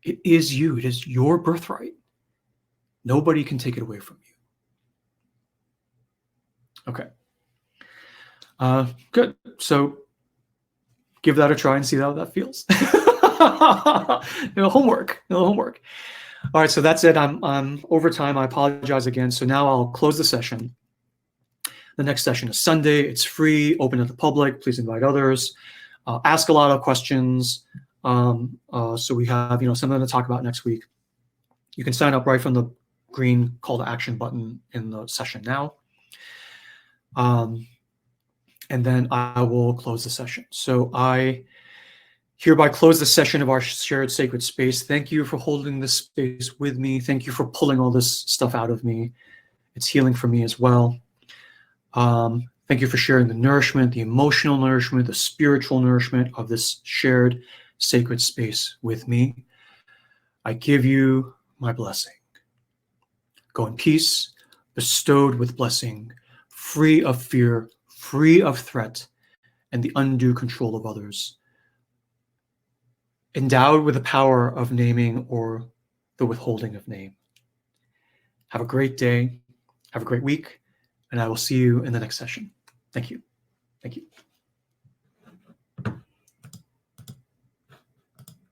It is you. It is your birthright. Nobody can take it away from you. Okay. Good. So give that a try and see how that feels. Homework. All right, so that's it. I'm over time. I apologize again. So now I'll close the session. The next session is Sunday. It's free, open to the public. Please invite others. Ask a lot of questions. So we have something to talk about next week. You can sign up right from the green call to action button in the session now. And then I will close the session. So I hereby close the session of our shared sacred space. Thank you for holding this space with me. Thank you for pulling all this stuff out of me. It's healing for me as well. Thank you for sharing the nourishment, the emotional nourishment, the spiritual nourishment of this shared sacred space with me. I give you my blessing. Go in peace, bestowed with blessing, free of fear, free of threat, and the undue control of others. Endowed with the power of naming or the withholding of name. Have a great day. Have a great week. And I will see you in the next session. Thank you.